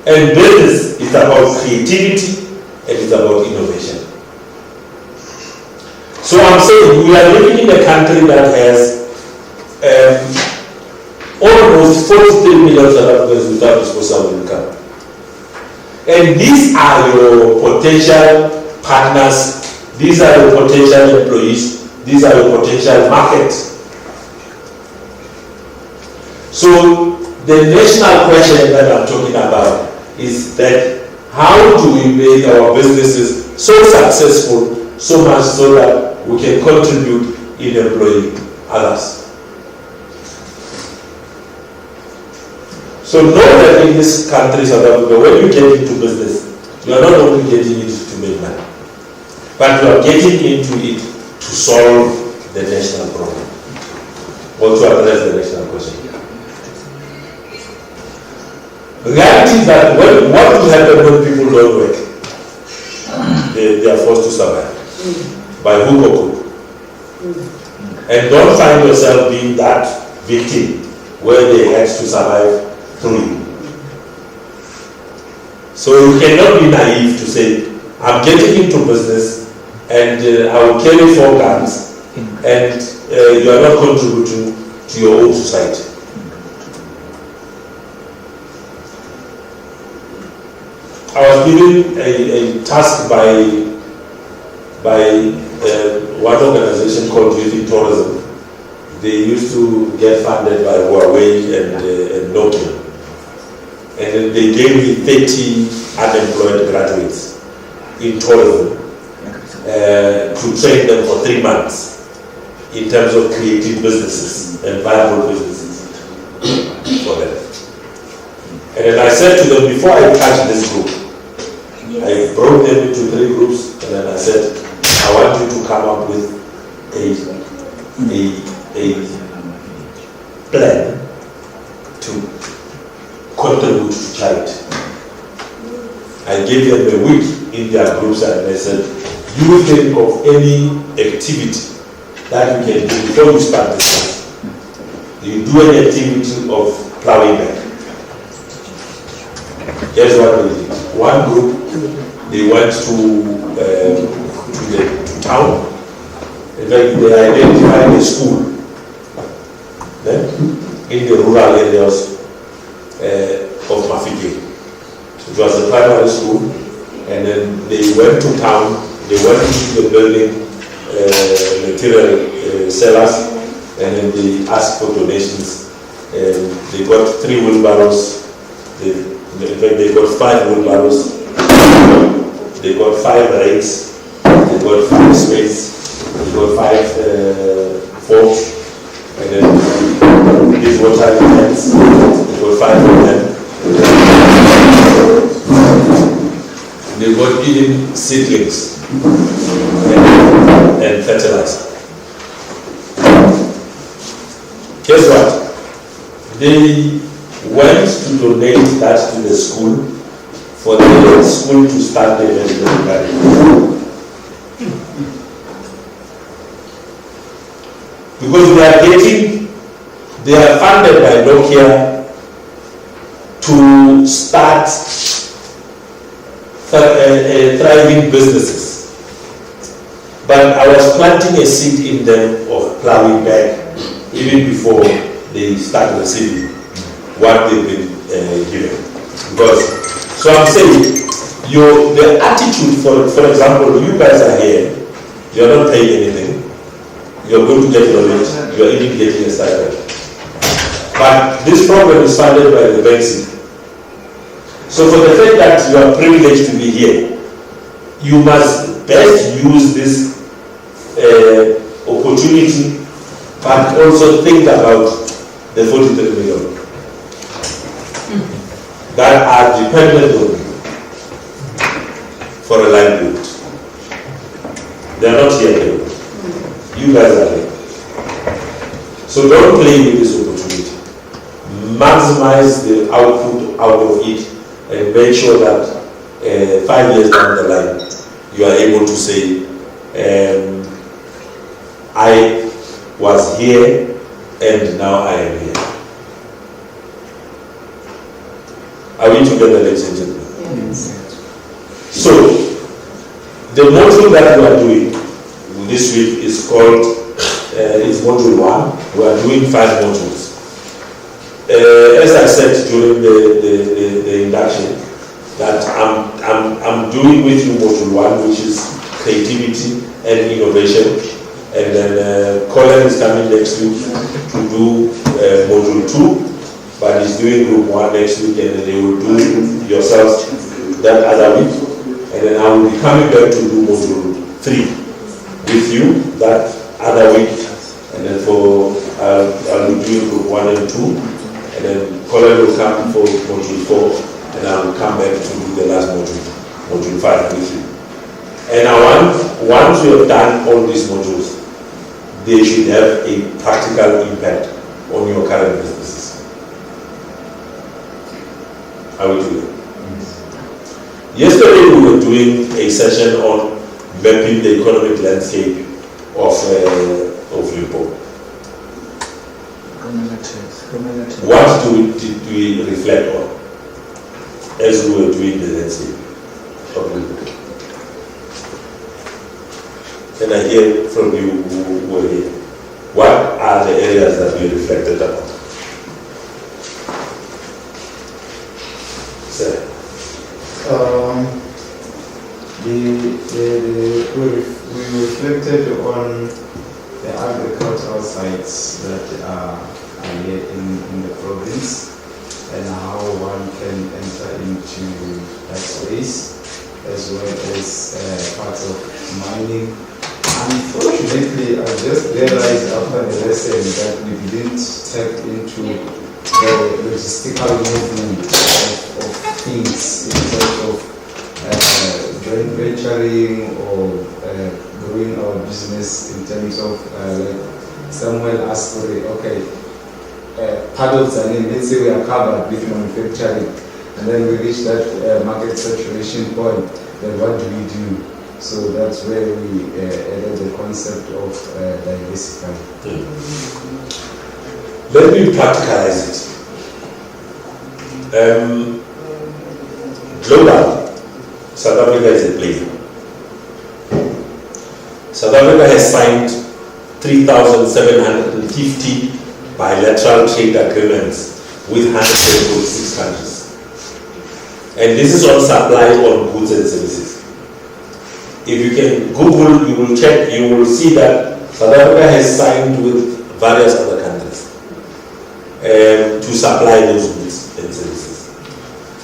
[SPEAKER 2] And business is about creativity and it's about innovation. So I'm saying we are living in a country that has almost 43 million South Africans without disposable income. And these are your potential partners, these are your potential employees, these are your potential markets. So the national question that I'm talking about is that how do we make our businesses so successful, so much so that we can contribute in employing others. So know that in this country, South Africa, when you get into business, you are not only getting into it to make money, but you are getting into it to solve the national problem or to address the national question. The reality is that what will happen when people don't work? They are forced to survive by hook or crook. And don't find yourself being that victim where they had to survive through you. So you cannot be naive to say, I'm getting into business and I will carry 4 guns and you are not contributing to your own society. I was given a task by one organization called Youth in Tourism. They used to get funded by Huawei and Nokia. And then they gave me 30 unemployed graduates in tourism to train them for 3 months in terms of creating businesses and viable businesses for them. And then I said to them, before I catch this group, I broke them into 3 groups, and then I said, I want you to come up with a plan to contribute to charity. I gave them a week in their groups, and I said, you think of any activity that you can do before you start this month. You do an activity of plowing back. Here's what they did. One group, they went to town. In fact, they identified a school in the rural areas of Mafike. It was a primary school, and then they went to town. They went into the building material sellers, and then they asked for donations. And they got 3 wheelbarrows. In fact, they got 5 wheelbarrows. They got 5 rakes. They got 5 spades. They got 5 forks. And then these water cans. They got 5 of them. They got even seedlings and fertilizer. Guess what? They went to donate that to the school for the school to start the vegetable garden. Because they are funded by Nokia to start thriving businesses. But I was planting a seed in them of plowing back even before they start receiving what they've been given. So I'm saying, the attitude, for example, you guys are here, you're not paying anything, you're going to get knowledge, you're even getting a stipend. But this program is funded by the bank. So for the fact that you are privileged to be here, you must best use this opportunity, but also think about the 43 million that are dependent on you for a livelihood. They are not here alone. You guys are here. So don't play with this opportunity. Maximize the output out of it and make sure that 5 years down the line, you are able to say, I was here and now I am here. Are we together, ladies and gentlemen? Yes. So, the module that we are doing this week is called, it's module 1. We are doing 5 modules. as I said during the induction, that I'm doing with you module 1, which is creativity and innovation, and then Colin is coming next week to do module 2, but he's doing group 1 next week, and then they will do yourselves that other week, and then I will be coming back to do module 3 with you that other week, and then for I'll be doing group 1 and 2, and then Colin will come for module 4, and I will come back to do the last module 5 with you. And I want, once you have done all these modules, they should have a practical impact on your current businesses. I will do that. Yesterday we were doing a session on mapping the economic landscape of Limpopo. What did we reflect on as we were doing the landscape of Limpopo? Can I hear from you who were here? What are the areas that we reflected upon? Sir.
[SPEAKER 3] We reflected on the agricultural sites that are here in the province and how one can enter into that space, as well as parts of mining. Unfortunately, I just realized after the lesson that we didn't tap into the logistical movement of things in terms of joint venturing or growing our business in terms of like someone asked for it, okay, part of Zanin, let's say we are covered with manufacturing, and then we reach that market saturation point, then what do we do? So that's where we added the concept of diversifying.
[SPEAKER 2] Let me practicalize it. Global, South Africa is a player. South Africa has signed 3,750 bilateral trade agreements with 146 countries. And this is on supply on goods and services. If you can Google, you will check, you will see that South Africa has signed with various other countries to supply those goods and services.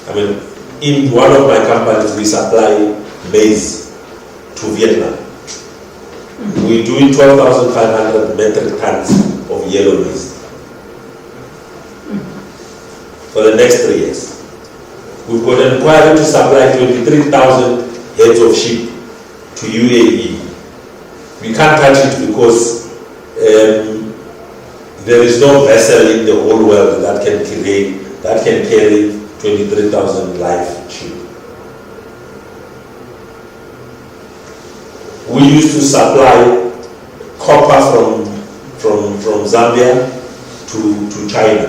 [SPEAKER 2] I mean, in one of my companies, we supply maize to Vietnam. We're doing 12,500 metric tons of yellow maize for the next 3 years. We've got an inquiry to supply 23,000 heads of sheep to UAE. We can't touch it because there is no vessel in the whole world that can carry 23,000 live sheep. We used to supply copper from Zambia to China.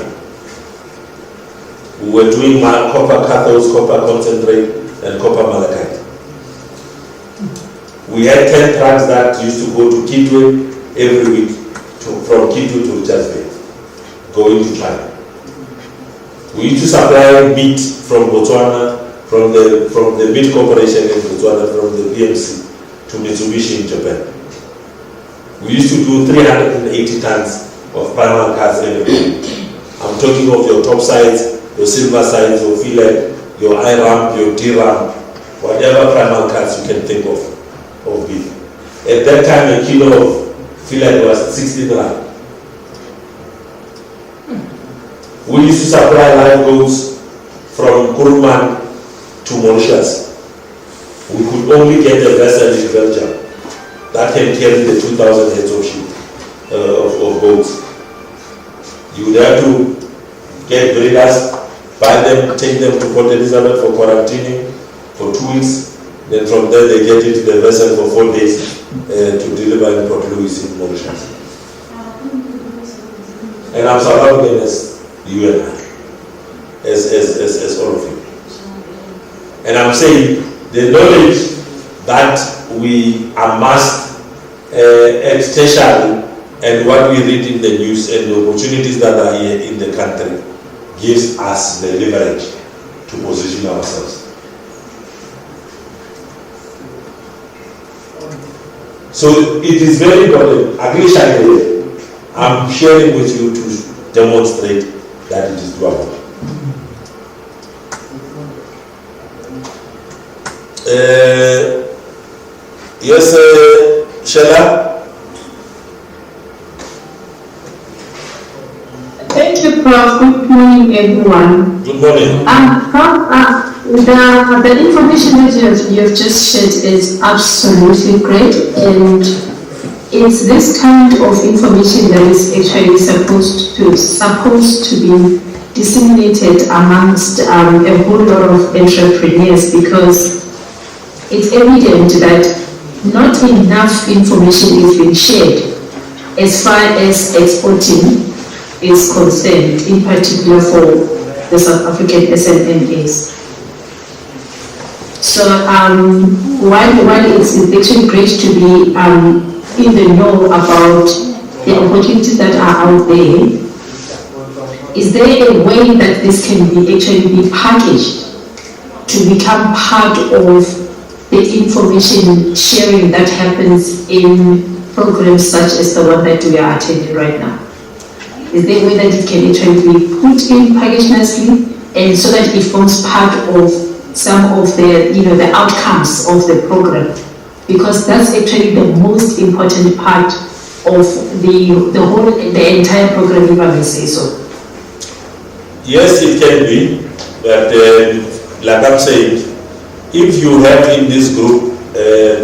[SPEAKER 2] We were doing copper cathodes, copper concentrate, and copper malachite. We had 10 trucks that used to go to Kitwe every week, from Kitwe to Richards Bay, going to China. We used to supply meat from Botswana, from the meat corporation in Botswana, from the BMC to Mitsubishi in Japan. We used to do 380 tons of primal cards every day. I'm talking of your top sides, your silver sides, your fillet, your I-ramp, your D-ramp, whatever primal cards you can think of beef. At that time, a kilo of fillet was 16 rand. We used to supply live goats from Kuruman to Mauritius. We could only get a vessel in Belgium that can carry the 2,000 heads of sheep, of goats. You would have to get breeders, buy them, take them to Port Elizabeth for quarantining for 2 weeks. Then from there they get into the vessel for 4 days to deliver in Port Louis in Mauritius. And I'm South African as you and I, as all of you. And I'm saying the knowledge that we amassed at tertiary and what we read in the news and the opportunities that are here in the country gives us the leverage to position ourselves. So it is very important. I'm sharing with you to demonstrate that it is doable. Yes, Sheila?
[SPEAKER 13] Thank you, Prof. Good morning, everyone.
[SPEAKER 2] Good morning.
[SPEAKER 13] Prof, the information that you have just shared is absolutely great, and it's this kind of information that is actually supposed to be disseminated amongst a whole lot of entrepreneurs, because it's evident that not enough information is being shared as far as exporting is concerned, in particular for the South African SMMEs. So while it's actually great to be in the know about the opportunities that are out there, is there a way that this can actually be packaged to become part of the information sharing that happens in programs such as the one that we are attending right now? Is there a way that it can actually be put in packaged nicely, and so that it forms part of some of the the outcomes of the program? Because that's actually the most important part of the entire program, if I may say so.
[SPEAKER 2] Yes, it can be, but like I'm saying, if you have in this group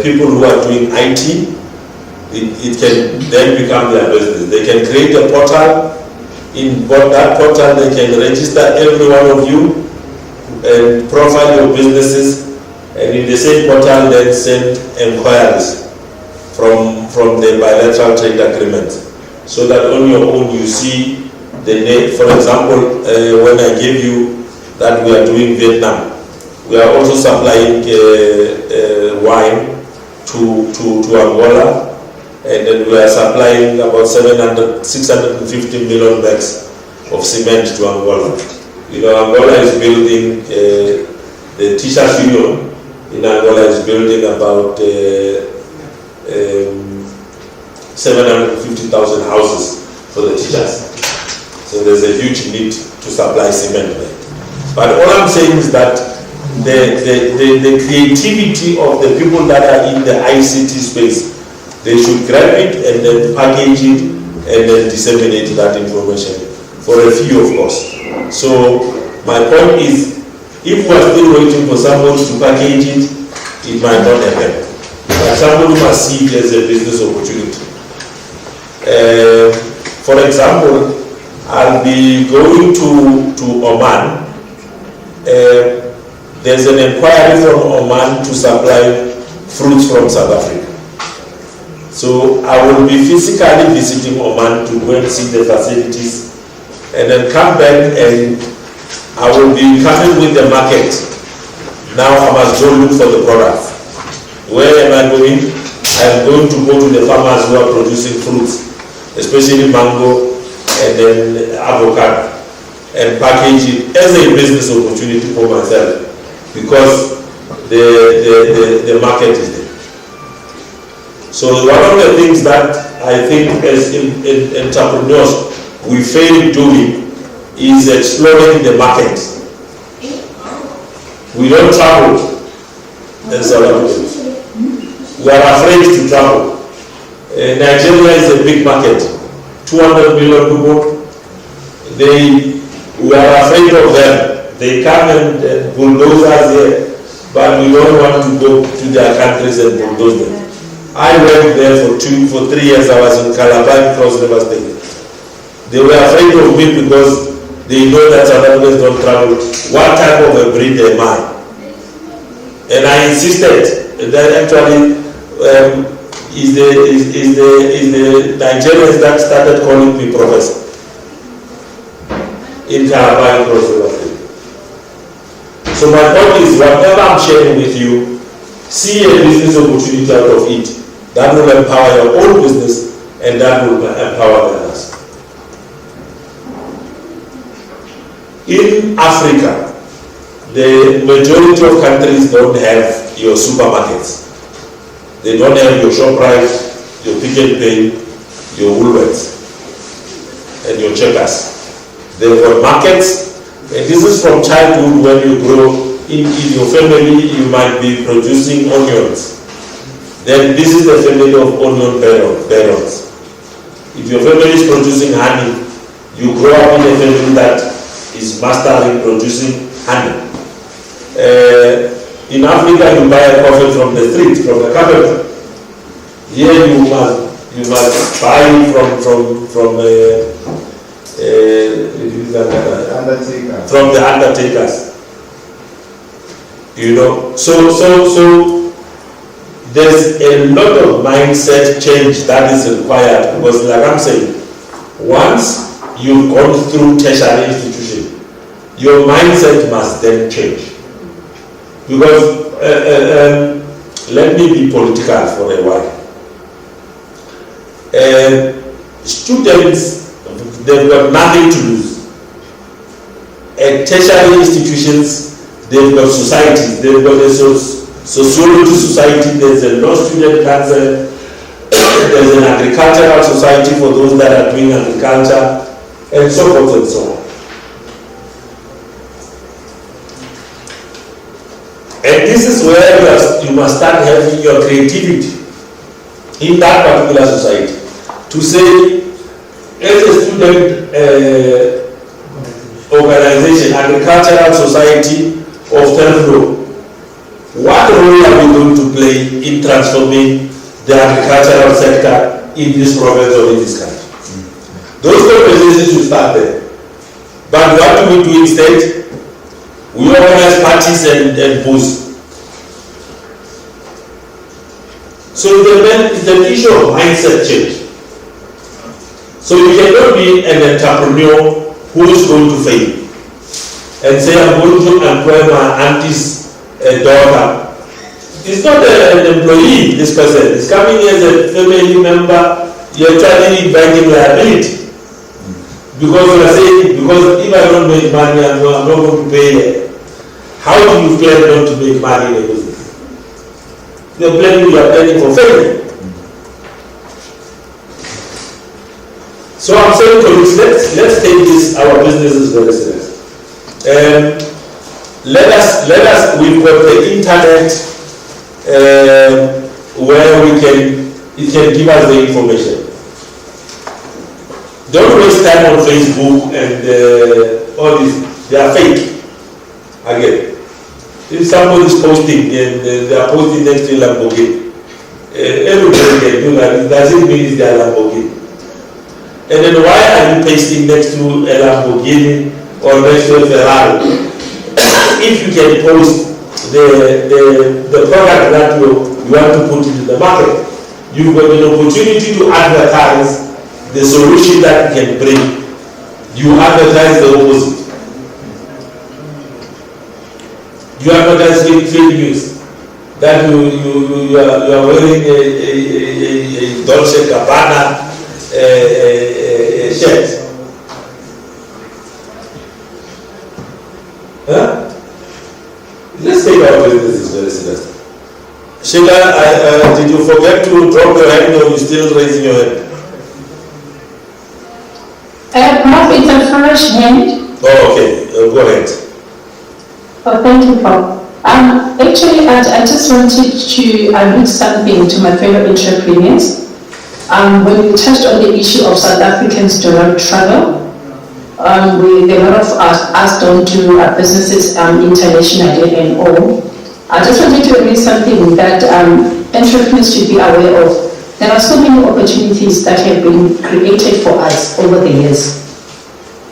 [SPEAKER 2] people who are doing IT, it can then become their business. They can create a portal. In that portal, they can register every one of you and profile your businesses, and in the same portal then send inquiries from the bilateral trade agreement, so that on your own you see the name. For example, when I gave you that we are doing Vietnam, we are also supplying wine to Angola, and then we are supplying about 650 million bags of cement to Angola. Angola is building, the Teachers Union in Angola is building about 750,000 houses for the teachers. So there's a huge need to supply cement there. But all I'm saying is that the creativity of the people that are in the ICT space, they should grab it and then package it and then disseminate that information, for a few, of course. So my point is, if we are still waiting for someone to package it, it might not happen. But someone must see it as a business opportunity. For example, I'll be going to Oman. There's an inquiry from Oman to supply fruits from South Africa. So I will be physically visiting Oman to go and see the facilities, and then come back, and I will be coming with the market. Now I must go look for the product. Where am I going? I am going to go to the farmers who are producing fruits, especially mango and then avocado, and package it as a business opportunity for myself, because the market is there. So one of the things that I think as entrepreneurs we fail doing is exploring the market. We don't travel as South Africans. We are afraid to travel. Nigeria is a big market, 200 million people. We are afraid of them. They come and bulldoze us here, but we don't want to go to their countries and bulldoze them. I went there for 3 years. I was in Calabar, Cross River State. They were afraid of me because they know that South Africans don't travel. What type of a breed am I? And I insisted that actually is the Nigerians that started calling me professor in Calabar, Cross River State. So my point is, whatever I'm sharing with you, see a business opportunity out of it. That will empower your own business, and that will empower others. In Africa, the majority of countries don't have your supermarkets. They don't have your ShopRite, your Pick and Pay, your Woolworths, and your Checkers. They've got markets, and this is from childhood. When you grow in your family, you might be producing onions. Then this is the family of onion barons. If your family is producing honey, you grow up in a family that is mastering producing honey. In Africa, you buy a coffee from the street, from the carpenter. Here you must buy it from the undertakers. You know, so there's a lot of mindset change that is required, because like I'm saying, once you've gone through tertiary institution, your mindset must then change. Because let me be political for a while. Students, they've got nothing to lose. At tertiary institutions, they've got societies, they've got a sociology society, there's a law student council, there's an agricultural society for those that are doing agriculture, and so forth and so on. And this is where you must start having your creativity in that particular society. To say, as a student organization, agricultural society of Telflow, what role are we going to play in transforming the agricultural sector in this province or in this country? Those conversations should start there. But what do we do instead? We organize parties and booze. So it's an issue of mindset change. So you cannot be an entrepreneur who is going to fail and say, I'm going to employ my auntie's daughter. It's not an employee, this person. It's coming as a family member. You're charging banking liability. Because you are saying, because if I don't make money, I'm not going to pay it. How do you plan not to make money in a business? You're planning for failure. So I'm saying, colleagues, let's take this, our businesses very serious. Let us, we've got the internet where it can give us the information. Don't waste time on Facebook and all this. They are fake. Again, if somebody is posting and they are posting next to Lamborghini, everybody can do that. It doesn't mean it's their Lamborghini. And then why are you pasting next to a Lamborghini or next to a Ferrari? If you can post the product that you want to put into the market, you've got an opportunity to advertise the solution that you can bring. You advertise the opposite. You advertise fake news that you are wearing a Dolce Gabbana shirt. Huh? Let's take our businesses very seriously. Sheila, did you forget to drop your hand or you still raising your hand?
[SPEAKER 13] Prof, it's a fresh hand.
[SPEAKER 2] Oh, okay. Go ahead.
[SPEAKER 13] Oh, thank you, Prof. Actually, I just wanted to read something to my fellow entrepreneurs. When you touched on the issue of South Africans do not travel, a lot of us don't do our businesses internationally and all. I just wanted to read something that entrepreneurs should be aware of. There are so many opportunities that have been created for us over the years,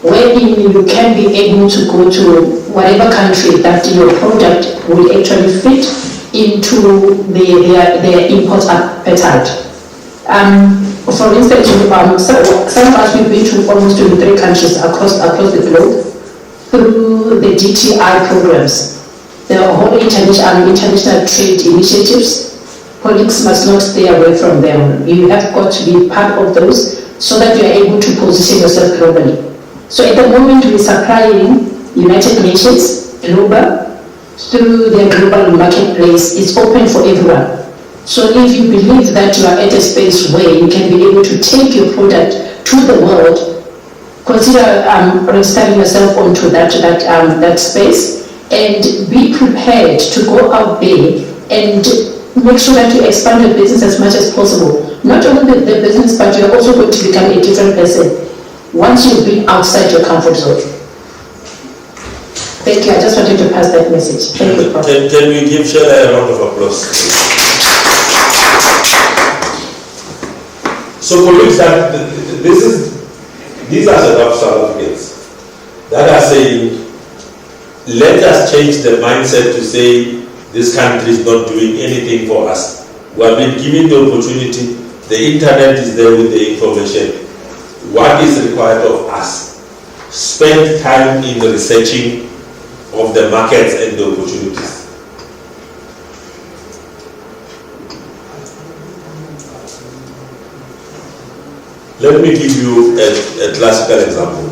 [SPEAKER 13] wherein you can be able to go to whatever country that your product will actually fit into their import appetite. For instance, some of us we've been to almost 23 countries across the globe through the DTI programs. There are whole international trade initiatives. Colleagues must not stay away from them. You have got to be part of those so that you are able to position yourself globally. So at the moment we're supplying United Nations, global, through their global marketplace, it's open for everyone. So if you believe that you are at a space where you can be able to take your product to the world, consider registering yourself onto that space and be prepared to go out there and make sure that you expand your business as much as possible. Not only the business, but you're also going to become a different person once you've been outside your comfort zone. Thank you. I just wanted to pass that message. Thank you, Prof.
[SPEAKER 2] Can we give Sheila a round of applause? So colleagues, these are South Africans that are saying, let us change the mindset to say this country is not doing anything for us. We have been given the opportunity. The internet is there with the information. What is required of us? Spend time in researching of the markets and the opportunities. Let me give you a classical example.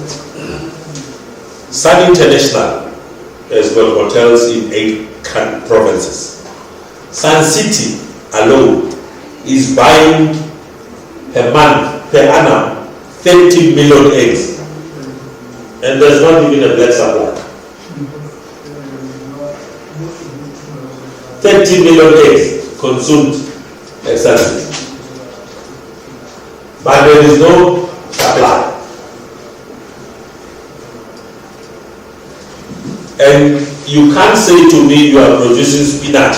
[SPEAKER 2] Sun International has got hotels in 8 provinces. Sun City alone is buying per month, per annum, 30 million eggs. And there's not even a black supply. 30 million eggs consumed externally. But there is no supply. And you can't say to me you are producing spinach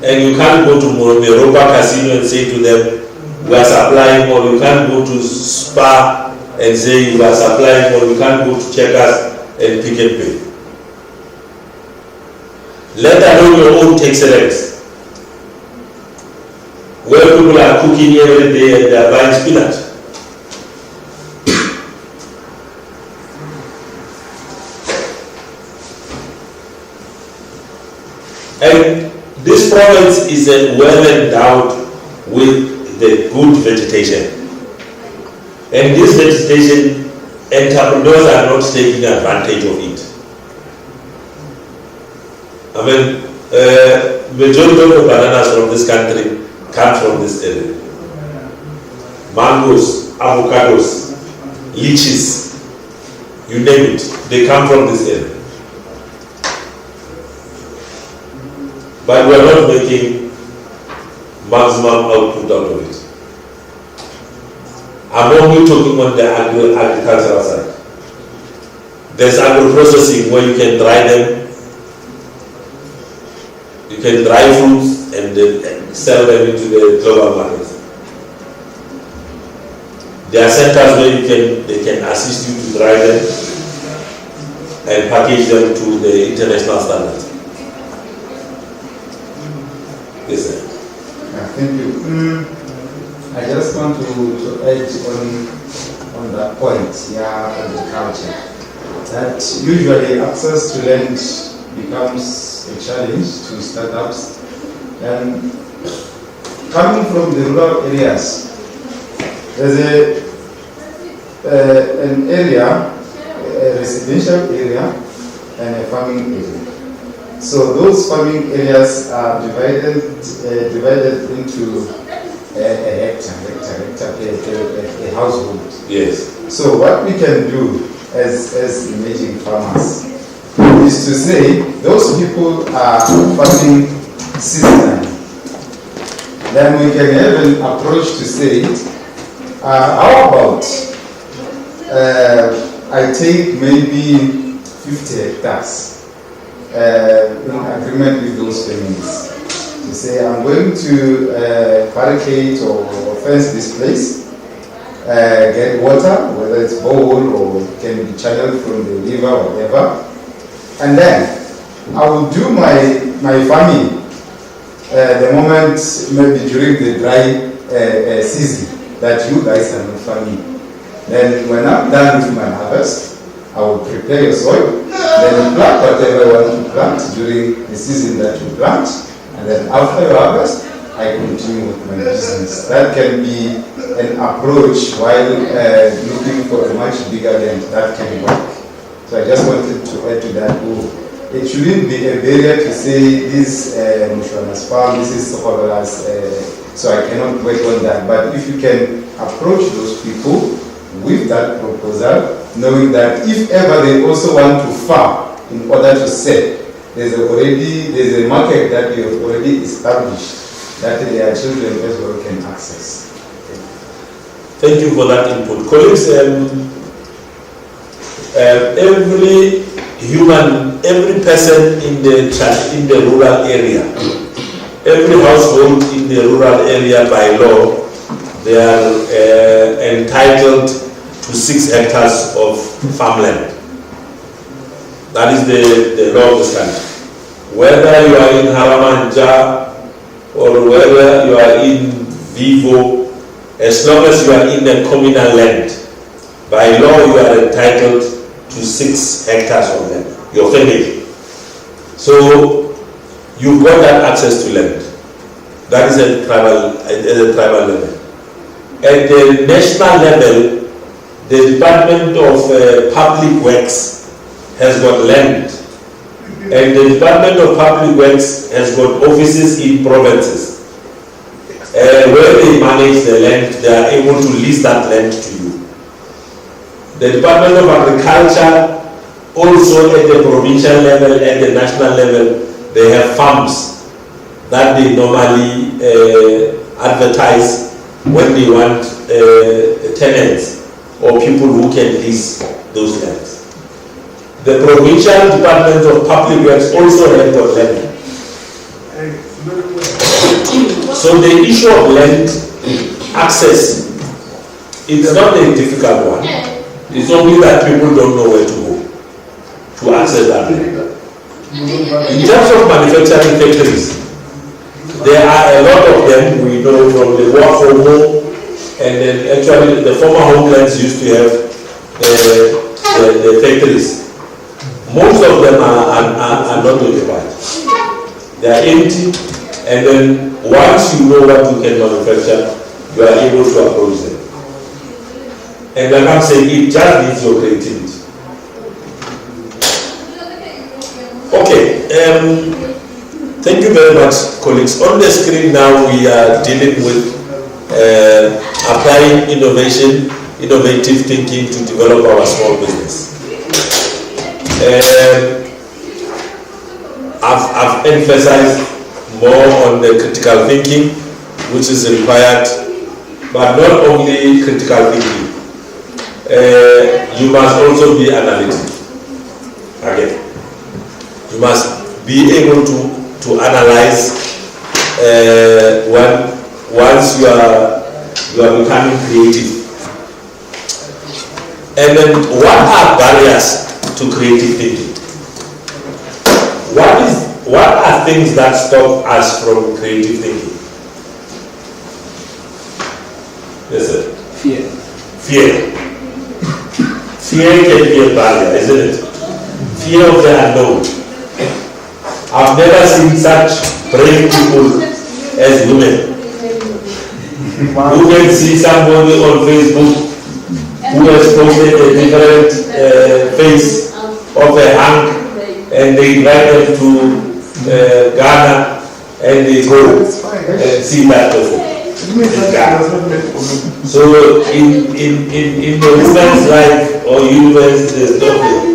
[SPEAKER 2] and you can't go to Meropa Casino and say to them we are supplying, or you can't go to Spa and say you are supplying, or you can't go to Checkers and Pick and Pay. Let alone your own excellence, where people are cooking every day and they are buying spinach. And this province is well endowed with the good vegetation. And this vegetation, entrepreneurs are not taking advantage of it. I mean, majority of the bananas from this country come from this area. Mangoes, avocados, lychees, you name it, they come from this area. But we are not making maximum output out of it. I'm only talking on the agricultural side. There's agro-processing where you can dry them. You can dry fruits and then sell them into the global market. There are centers where they can assist you to dry them and package them to the international standards. Yes, sir.
[SPEAKER 14] Thank you. I just want to add on that point, agriculture. That usually access to land becomes a challenge to startups. And coming from the rural areas, there's an area, a residential area, and a farming area. So those farming areas are divided into a household.
[SPEAKER 2] Yes.
[SPEAKER 14] So what we can do as emerging farmers is to say those people are farming seasonally. Then we can have an approach to say, how about I take maybe 50 hectares in agreement with those families to say I'm going to barricade or fence this place, get water, whether it's borehole or can be channeled from the river, whatever, and then I will do my farming the moment maybe during the dry season that you guys are not farming. Then when I'm done with my harvest, I will prepare your soil, then you plant whatever you want to plant during the season that you plant, and then after your harvest, I continue with my business. That can be an approach while looking for a much bigger land. That can work. So I just wanted to add to that. It shouldn't be a barrier to say this Mushona's farm, this is Sokolas, so I cannot work on that. But if you can approach those people with that proposal, knowing that if ever they also want to farm in order to sell, there's a market that we have already established that their children as well can access.
[SPEAKER 2] Thank you for that input. Colleagues, every person in the rural area, every household in the rural area by law, they are entitled to 6 hectares of farmland. That is the law of the country. Whether you are in Haramanja or whether you are in Vivo, as long as you are in the communal land, by law you are entitled to 6 hectares of land, your family. So you've got that access to land. That is a tribal level. At the national level, the Department of Public Works has got land, and the Department of Public Works has got offices in provinces. Where they manage the land, they are able to lease that land to you. The Department of Agriculture also at the provincial level, at the national level, they have farms that they normally advertise when they want tenants or people who can lease those lands. The provincial Department of Public Works also have got land. So the issue of land access, it's not a difficult one. It's only that people don't know where to go to access that land. In terms of manufacturing factories, there are a lot of them. We know from the Wafomo, and then actually the former homelands used to have the factories. Most of them are not occupied. They are empty, and then once you know what you can manufacture, you are able to approach them. And like I'm saying, it just needs your creativity. Okay, thank you very much, colleagues. On the screen now we are dealing with applying innovative thinking to develop our small business. I've emphasized more on the critical thinking, which is required, but not only critical thinking. You must also be analytic. Again, you must be able to analyze once you are becoming creative. And then, what are barriers to creative thinking? What are things that stop us from creative thinking? Yes, sir. Fear. Fear can be a barrier, isn't it? Fear of the unknown. I've never seen such brave people as women. Who can see somebody on Facebook who has posted a different face of a hunk, and they invite them to Ghana, and they go and see that person. So in the woman's life or universe, there's nothing.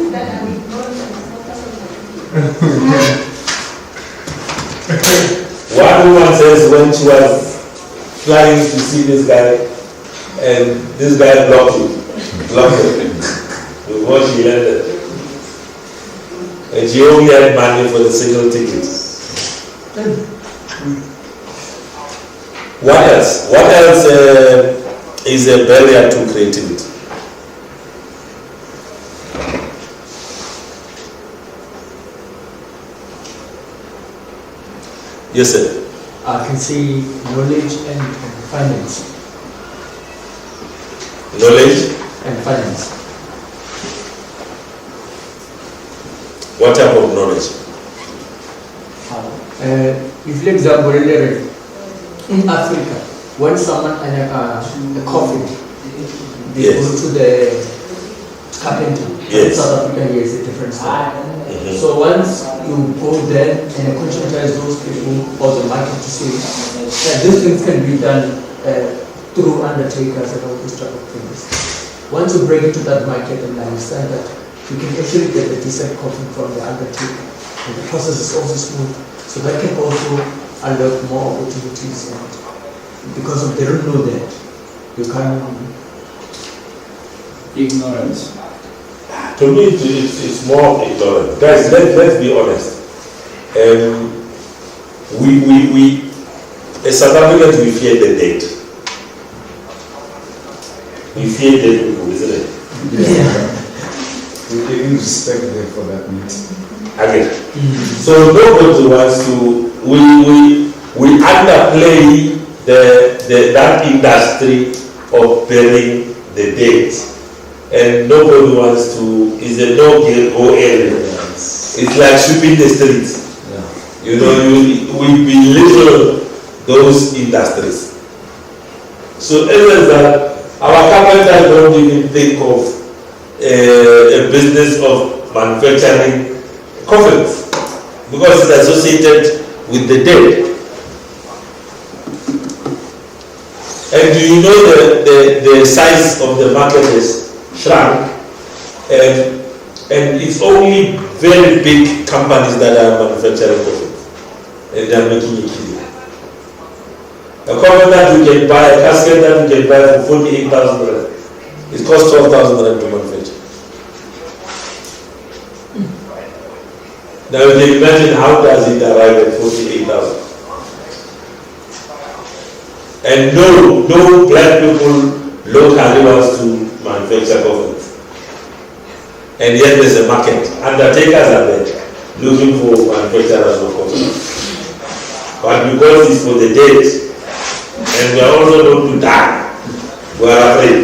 [SPEAKER 2] One woman says when she was flying to see this guy, and this guy blocked her before she landed. And she only had money for the single ticket. What else? What else is a barrier to creativity? Yes, sir.
[SPEAKER 8] I can see knowledge and finance.
[SPEAKER 2] Knowledge
[SPEAKER 8] and finance.
[SPEAKER 2] What type of knowledge?
[SPEAKER 8] If you example, in Africa, when someone a coffin, they go to carpentry.
[SPEAKER 2] Yes.
[SPEAKER 8] South Africa here is a different style.
[SPEAKER 2] Mhm.
[SPEAKER 8] So once you go there and you conscientize those people or the market to say that these things can be done through undertakers and all these type of things. Once you bring it to that market and understand that you can actually get a decent coffee from the undertaker, and the process is also smooth, so that can also unlock more opportunities. And because of they don't know that, you can't.
[SPEAKER 1] Ignorance.
[SPEAKER 2] To me, it's more ignorant. Guys, let's be honest. We as South Africans, we fear the dead. We fear dead people, isn't it?
[SPEAKER 14] Yeah. We even respect them for that meat.
[SPEAKER 2] Again. So nobody wants to. We underplay that industry of burying the dead. And nobody wants to, it's a no-go area. It's like sweeping the streets. You know, we belittle those industries. So as that, our carpenters don't even think of a business of manufacturing coffins because it's associated with the dead. And do you know the size of the market is shrunk, and it's only very big companies that are manufacturing coffins, and they are making it easy. A coffin that you can buy, a casket that you can buy for 48,000 rand, it costs 12,000 rand to manufacture. Now you can imagine how does it arrive at 48,000. And no black people locally wants to manufacture coffins. And yet there's a market. Undertakers are there looking for manufacturers of coffins. But because it's for the dead, and we are also going to die, we are afraid.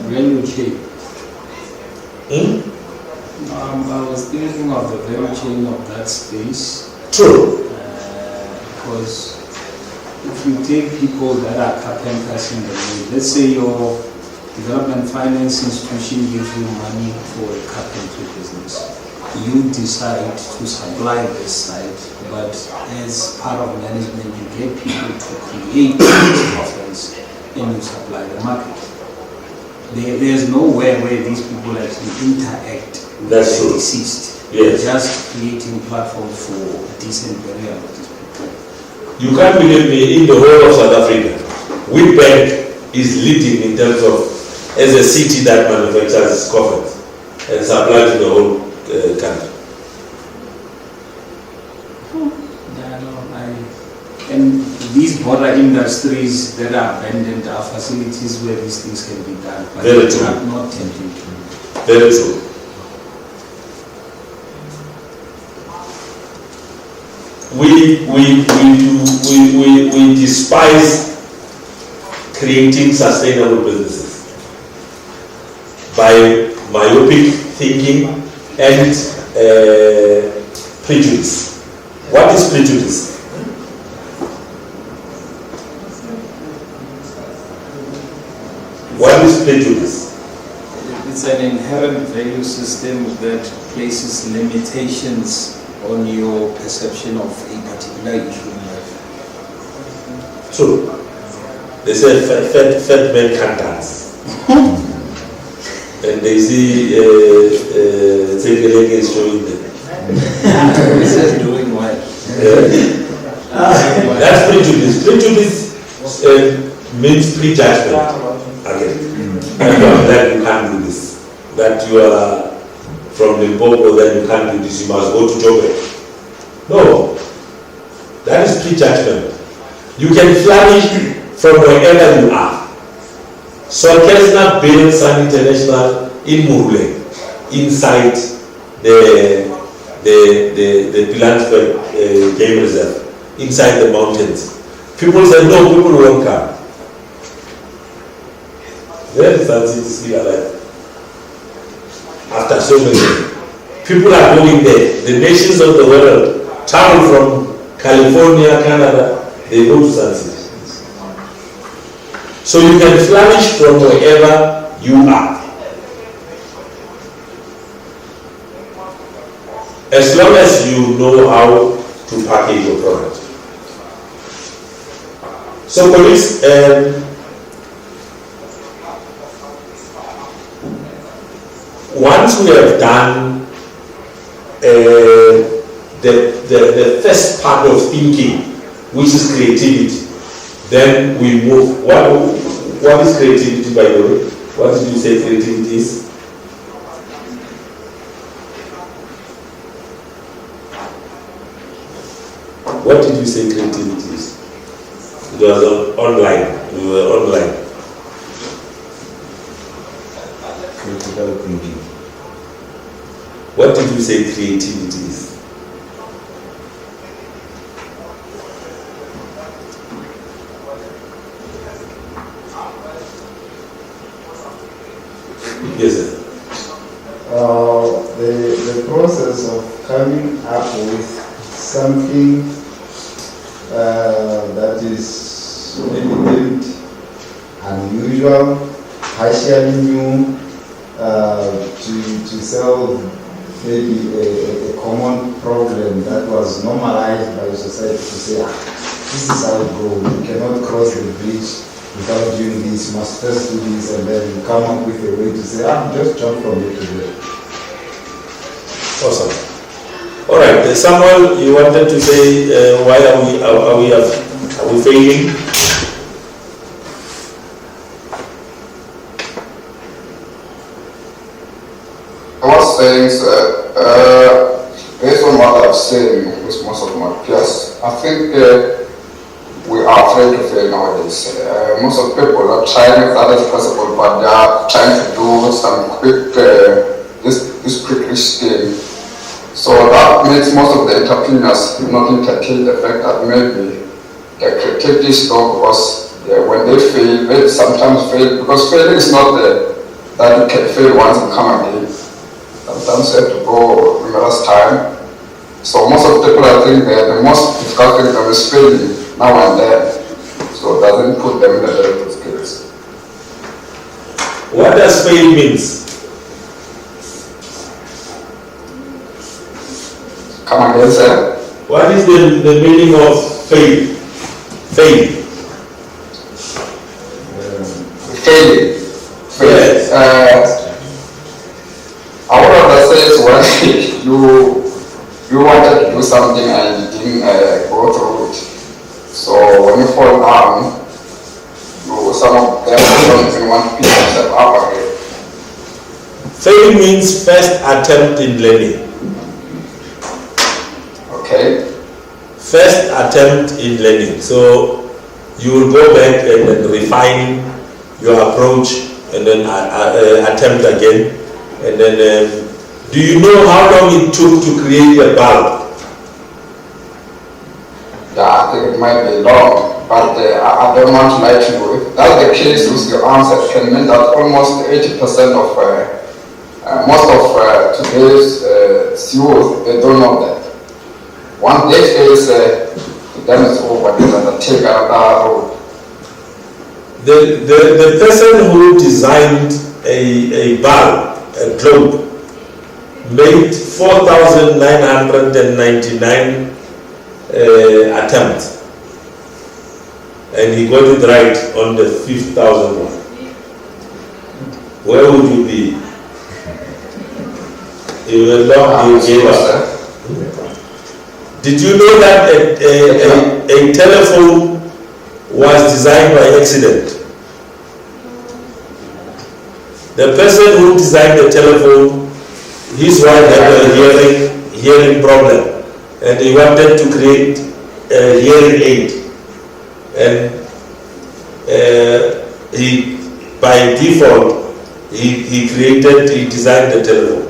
[SPEAKER 1] Value chain. I was thinking of the value chain of that space.
[SPEAKER 2] True.
[SPEAKER 1] Because if you take people that are carpenters in the way, let's say your development finance institution gives you money for a carpentry business. You decide to supply this site, but as part of management, you get people to create offers and you supply the market. There's nowhere where these people actually interact with the deceased.
[SPEAKER 2] Yes.
[SPEAKER 1] Just creating platforms for decent burial of these people.
[SPEAKER 2] You can't believe me, in the whole of South Africa, Witbank is leading in terms of, as a city that manufactures coffins and supply to the whole country.
[SPEAKER 1] Yeah, no, and these border industries that are abandoned are facilities where these things can be done, but
[SPEAKER 2] Very
[SPEAKER 1] they
[SPEAKER 2] true.
[SPEAKER 1] are not tempting to.
[SPEAKER 2] Very true. We despise creating sustainable businesses by myopic thinking and prejudice. What is prejudice? What is prejudice?
[SPEAKER 1] It's an inherent value system that places limitations on your perception of a particular issue in life.
[SPEAKER 2] True. They say fat men can't dance. And they see Zekeleke is showing them.
[SPEAKER 1] He says doing well.
[SPEAKER 2] That's prejudice. Prejudice means prejudgment. Again. That you are black, you can't do this. That you are from Limpopo, then you can't do this, you must go to Joburg. No. That is prejudgment. You can flourish from wherever you are. So Kesna built Sun International in Murule, inside the Pilansberg Game Reserve, inside the mountains. People said, no, people won't come. Where is that city still alive? After so many. People are going there. The nations of the world travel from California, Canada, they go to Sun City. So you can flourish from wherever you are. As long as you know how to package your product. So colleagues, once we have done the first part of thinking, which is creativity, then we move. What is creativity, by the way? What did you say creativity is? What did you say creativity is? It was online. We were online.
[SPEAKER 5] Critical thinking.
[SPEAKER 2] What did you say creativity is? Yes, sir.
[SPEAKER 14] The process of coming up with something that is maybe unusual, partially new, to solve maybe a common problem that was normalized by society, to say, this is how it goes. You cannot cross the bridge without doing this. You must first do this, and then you come up with a way to say, just jump from here to there.
[SPEAKER 2] Awesome. All right, Samuel, you wanted to say why are we failing?
[SPEAKER 15] I was saying, based on what I've seen with most of my peers, I think we are afraid to fail nowadays. Most of the people are trying as hard as possible, but they are trying to do some quick, this quick rich thing. So that makes most of the entrepreneurs not entertain the fact that maybe the creativity is low, because when they fail, they sometimes fail, because failing is not that you can fail once and come again. Sometimes you have to go numerous times. So most of the people, I think the most difficult thing them is failing now and then. So it doesn't put them in the very good skills.
[SPEAKER 2] What does fail means?
[SPEAKER 15] Come again, sir?
[SPEAKER 2] What is the meaning of fail? Fail.
[SPEAKER 15] Failing.
[SPEAKER 2] Yes.
[SPEAKER 15] I would rather say is when you wanted to do something and you didn't go through it. So when you fall down, some of them don't even want to pick themselves up again.
[SPEAKER 2] Fail means first attempt in learning.
[SPEAKER 15] Okay.
[SPEAKER 2] First attempt in learning. So you will go back and then refine your approach and then attempt again. And then, do you know how long it took to create a bulb?
[SPEAKER 15] Yeah, I think it might be long, but I don't want to lie to you. If that's the case with your answer, it can mean that almost 80% of most of today's youth, they don't know that. Once they face, then it's over, they take another road.
[SPEAKER 2] The person who designed a bulb, a globe, made 4,999 attempts, and he got it right on the 5,000 one. Where would you be? You will not give up. Did you know that a telephone was designed by accident? The person who designed the telephone, his wife had a hearing problem, and he wanted to create a hearing aid, and he, by default, he designed the telephone.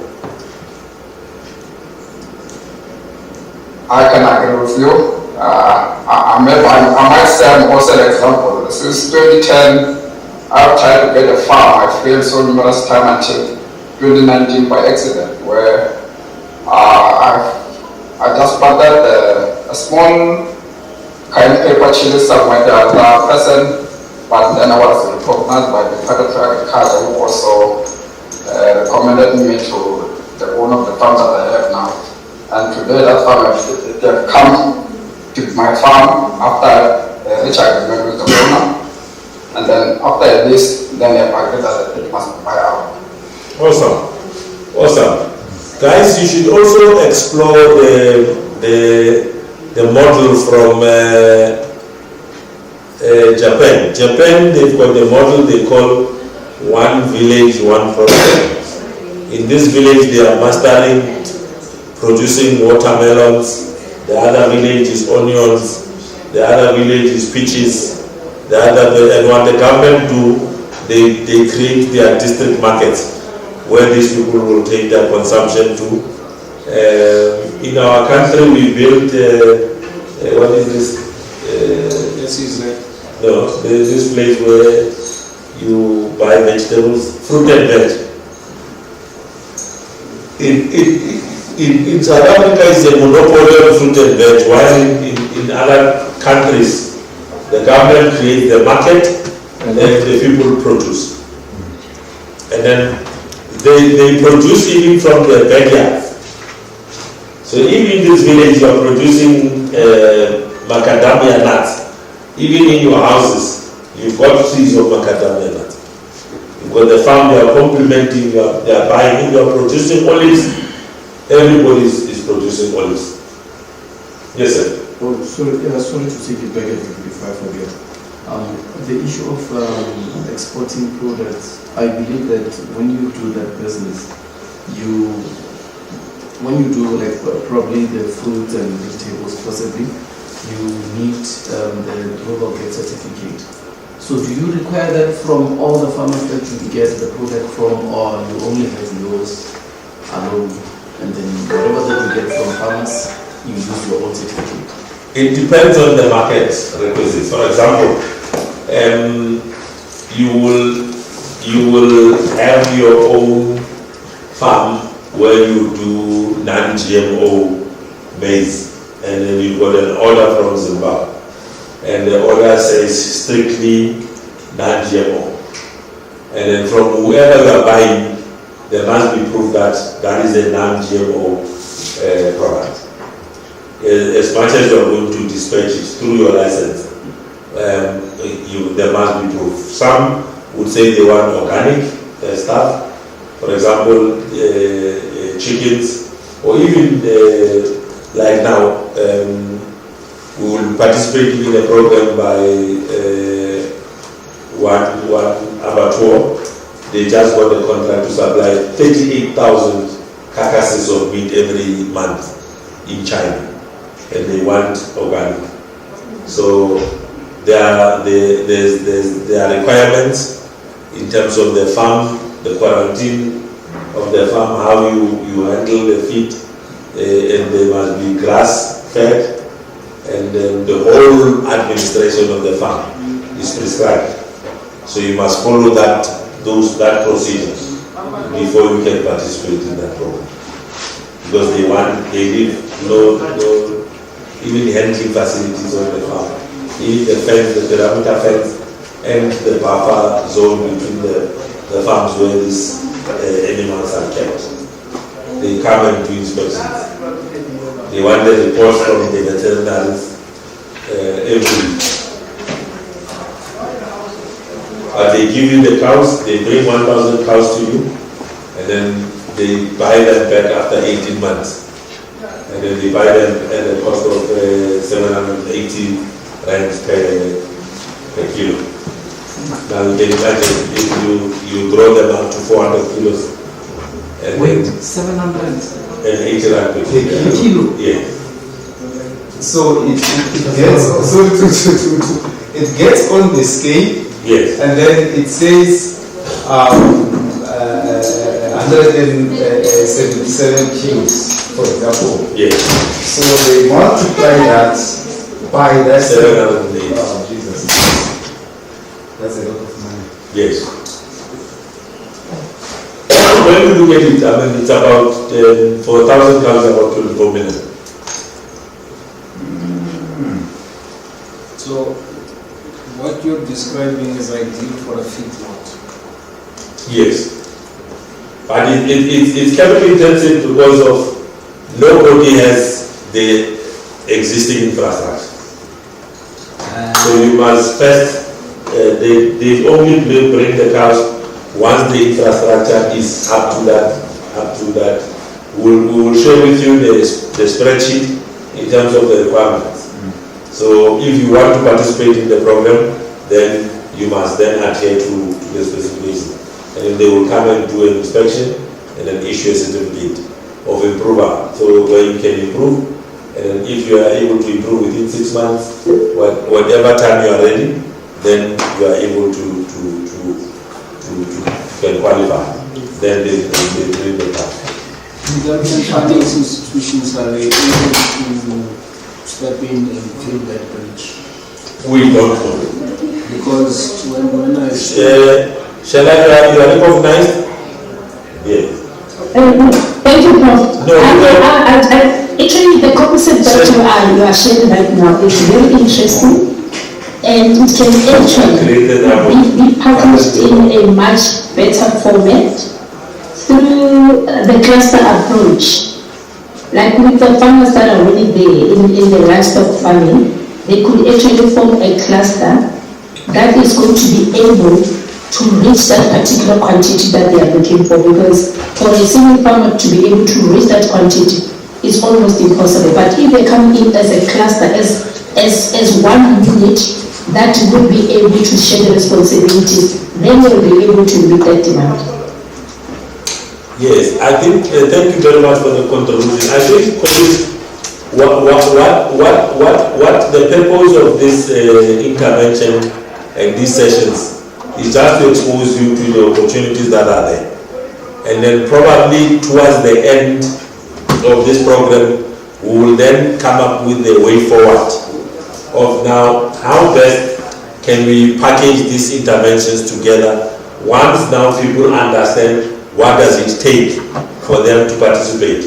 [SPEAKER 15] I can agree with you. I might say I'm also an example. Since 2010, I've tried to get a farm. I failed so numerous times until 2019 by accident, where I just planted a small kind of paper chili somewhere. The other person But then I was recognized by the Federal Agriculture, who also recommended me to the owner of the farm that I have now. And today that farm, they have come to my farm after a rich agreement with the owner. And then after this, then they have agreed that it must buy out.
[SPEAKER 2] Awesome. Awesome. Guys, you should also explore the model from Japan. Japan, they've got the model they call one village, one product. In this village, they are mastering producing watermelons. The other village is onions. The other village is peaches. And what the government do, they create their district markets where these people will take their consumption to. In our country, we built, what is this? No, there's this place where you buy vegetables, fruit and veg. In South Africa, it's a monopoly on fruit and veg, while in other countries, the government creates the market and then the people produce. And then they produce even from their backyards. So even in this village, you are producing macadamia nuts. Even in your houses, you've got trees of macadamia nuts. You've got the farm, you are complementing, they are buying, you are producing olives. Everybody is producing olives. Yes, sir.
[SPEAKER 16] Oh, sorry to take it back before I forget. The issue of exporting products, I believe that when you do that business, when you do like probably the fruits and vegetables possibly, you need the global gate certificate. So do you require that from all the farmers that you get the product from, or you only have yours alone, and then whatever that you get from farmers, you use your own certificate?
[SPEAKER 2] It depends on the market requisites. For example, you will have your own farm where you do non-GMO maize, and then you got an order from Zimbabwe, and the order says strictly non-GMO, and then from whoever you are buying, there must be proof that that is a non-GMO product. As much as you are going to dispatch it through your license, there must be proof. Some would say they want organic stuff, for example, chickens, or even like now, we will participate in a program by one abattoir. They just got a contract to supply 38,000 carcasses of meat every month in China. And they want organic. So there are requirements in terms of the farm, the quarantine of the farm, how you handle the feed, and they must be grass fed, and then the whole administration of the farm is prescribed. So you must follow that procedure before you can participate in that program. Because they need no even handling facilities on the farm, even the fence, the perimeter fence, and the buffer zone between the farms where these animals are kept. They come and do inspections. They want the reports from the veterinaries every week. But they give you the cows, they bring 1,000 cows to you, and then they buy them back after 18 months. And then they buy them at the cost of 780 rand per kilo. Now you can imagine if you grow them up to 400 kilos. And
[SPEAKER 16] wait, 780
[SPEAKER 2] rand per kilo? Yeah.
[SPEAKER 14] So it gets on the scale.
[SPEAKER 2] Yes.
[SPEAKER 14] And then it says 177 kilos, for example.
[SPEAKER 2] Yes.
[SPEAKER 14] So they multiply that by that
[SPEAKER 2] 780.
[SPEAKER 14] Oh, Jesus. That's a lot of money.
[SPEAKER 2] Yes. When we look at it, I mean, it's about, for 1,000 cows, about 24 million.
[SPEAKER 1] So, what you're describing is ideal for a feedlot.
[SPEAKER 2] Yes. But it's capital intensive because of nobody has the existing infrastructure. So you must first, they only bring the cows once the infrastructure is up to that. We will share with you the spreadsheet in terms of the requirements. So if you want to participate in the program, then you must then adhere to the specification. And then they will come and do an inspection and then issue a certificate of improver. So where you can improve, and if you are able to improve within 6 months, whatever time you are ready, then you are able to can qualify. Then they bring the car.
[SPEAKER 1] Development finance institutions are able to step in and fill that bridge.
[SPEAKER 2] We don't know.
[SPEAKER 1] Because when I
[SPEAKER 2] shall I you are recognized? Yes.
[SPEAKER 13] Thank you, Prof. Actually, the concept that you are sharing right now is very interesting, and it can actually be packaged in a much better format through the cluster approach. Like with the farmers that are already there in the livestock farming, they could actually form a cluster that is going to be able to reach that particular quantity that they are looking for, because for a single farmer to be able to reach that quantity is almost impossible. But if they come in as a cluster, as one unit that will be able to share the responsibilities, then they will be able to meet that demand.
[SPEAKER 2] Yes, I think, thank you very much for the contribution. I think what the purpose of this intervention and these sessions is just to expose you to the opportunities that are there. And then probably towards the end of this program, we will then come up with the way forward of now how best can we package these interventions together once now people understand what does it take for them to participate.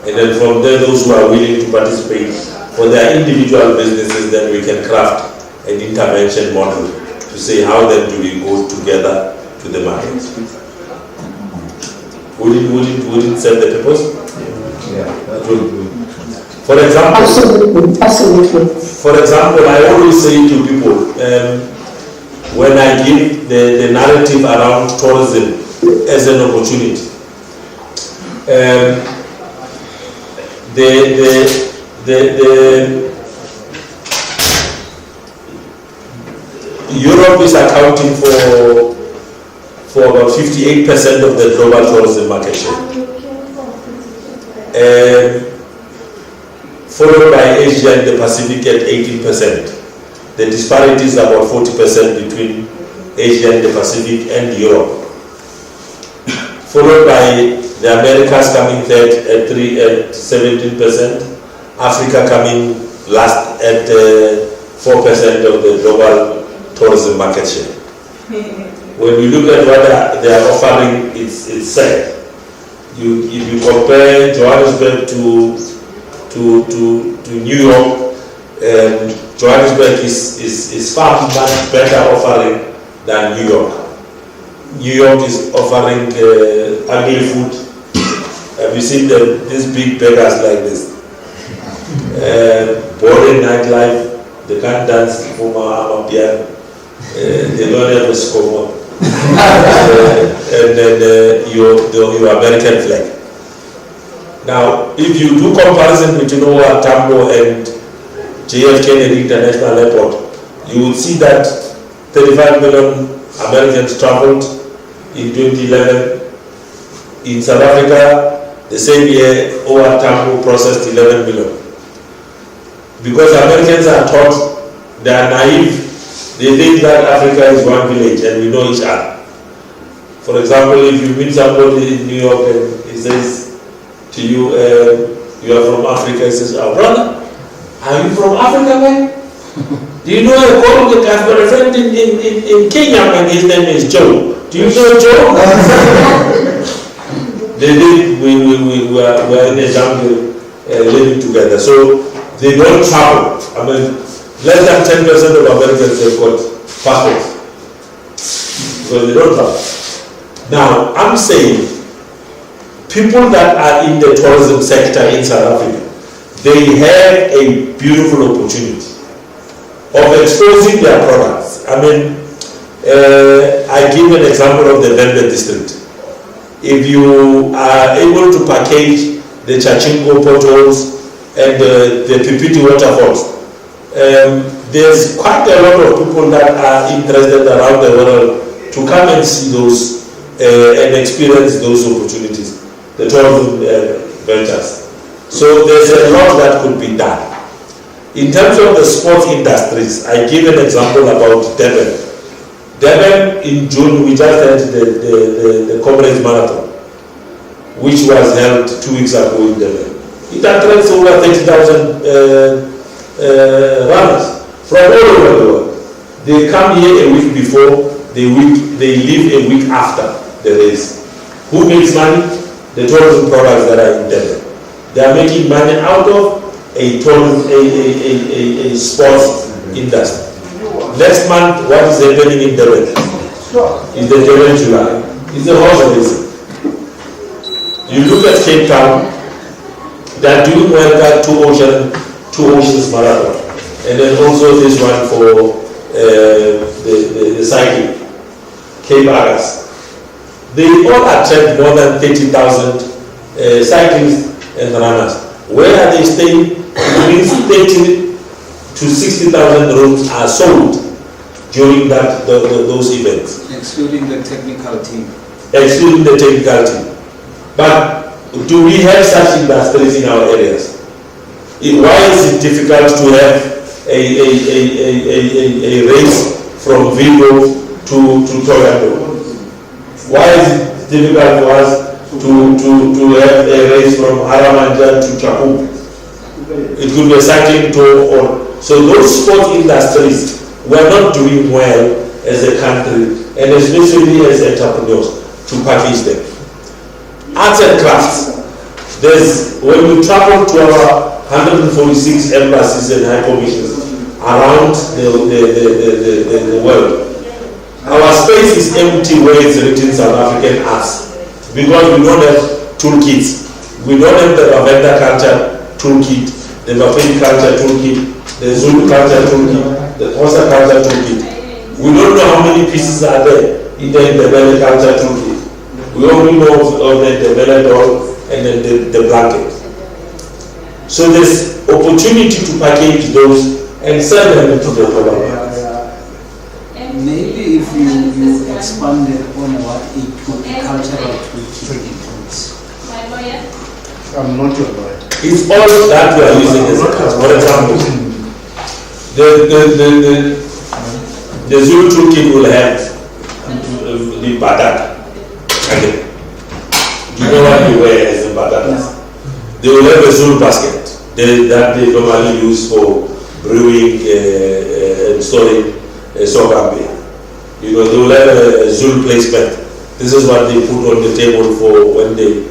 [SPEAKER 2] And then from there, those who are willing to participate for their individual businesses, then we can craft an intervention model to say how then do we go together to the market. Would it serve the purpose?
[SPEAKER 9] Yeah.
[SPEAKER 2] For example,
[SPEAKER 13] Absolutely.
[SPEAKER 2] For example, I always say to people, when I give the narrative around tourism as an opportunity, Europe is accounting for about 58% of the global tourism market share, followed by Asia and the Pacific at 18%. The disparity is about 40% between Asia and the Pacific and Europe, followed by the Americas coming third at 17%, Africa coming last at 4% of the global tourism market share. When you look at what they are offering, it's sad. If you compare Johannesburg to New York, Johannesburg is far much better offering than New York. New York is offering ugly food. Have you seen these big beggars like this? Boring nightlife, they can't dance for my piano. They don't have a score. And then your American flag. Now, if you do comparison between OR Tambo and JF Kennedy International Airport, you will see that 35 million Americans traveled in 2011. In South Africa, the same year, OR Tambo processed 11 million. Because Americans are taught, they are naive, they think that Africa is one village and we know each other. For example, if you meet somebody in New York and he says to you, you are from Africa, he says, oh brother, are you from Africa, man? Do you know I've got a friend in Kenya and his name is Joe. Do you know Joe? we were in a jungle living together. So they don't travel. I mean, less than 10% of Americans have got passports because they don't travel. Now, I'm saying people that are in the tourism sector in South Africa, they have a beautiful opportunity of exposing their products. I mean, I give an example of the Venda district. If you are able to package the Chachingo potholes and the Pipiti waterfalls, there's quite a lot of people that are interested around the world to come and see those and experience those opportunities, the tourism ventures. So there's a lot that could be done. In terms of the sports industries, I give an example about Durban. Durban, in June, we just had the Comrades Marathon, which was held 2 weeks ago in Durban. It attracts over 30,000 runners from all over the world. They come here a week before, they leave a week after the race. Who makes money? The tourism products that are in Durban. They are making money out of a sports industry. Next month, what is happening in Durban? In the Durban July, it's a horse racing. You look at Cape Town, they are doing well that two oceans marathon, and then also this one for the cycling, Cape Agas. They all attract more than 30,000 cyclists and runners. Where are they staying? It means 30 to 60,000 rooms are sold during those events.
[SPEAKER 1] Excluding the technical team.
[SPEAKER 2] Excluding the technical team. But do we have such industries in our areas? Why is it difficult to have a race from Vigo to Toronto? Why is it difficult for us to have a race from Aramanja to Chapu? It could be a cycling tour. So those sports industries were not doing well as a country and especially as entrepreneurs to package them. Arts and crafts. When you travel to our 146 embassies and high commissions around the world, our space is empty where it's written South African arts because we don't have toolkits. We don't have the Ravenda culture toolkit, the Bapedi culture toolkit, the Zulu culture toolkit, the Xhosa culture toolkit. We don't know how many pieces are there in the Ndebele culture toolkit. We only know of the Ndebele doll and then the blanket. So there's opportunity to package those and sell them into the global market.
[SPEAKER 1] Maybe if you expanded on what a cultural toolkit includes.
[SPEAKER 12] I'm not your lawyer.
[SPEAKER 2] It's all that we are using as a culture. For example, the Zulu toolkit will have the batak. You know what you wear as a batatas? They will have a Zulu basket that they normally use for brewing and storing sorghum beer. You know, they will have a Zulu placement. This is what they put on the table for when they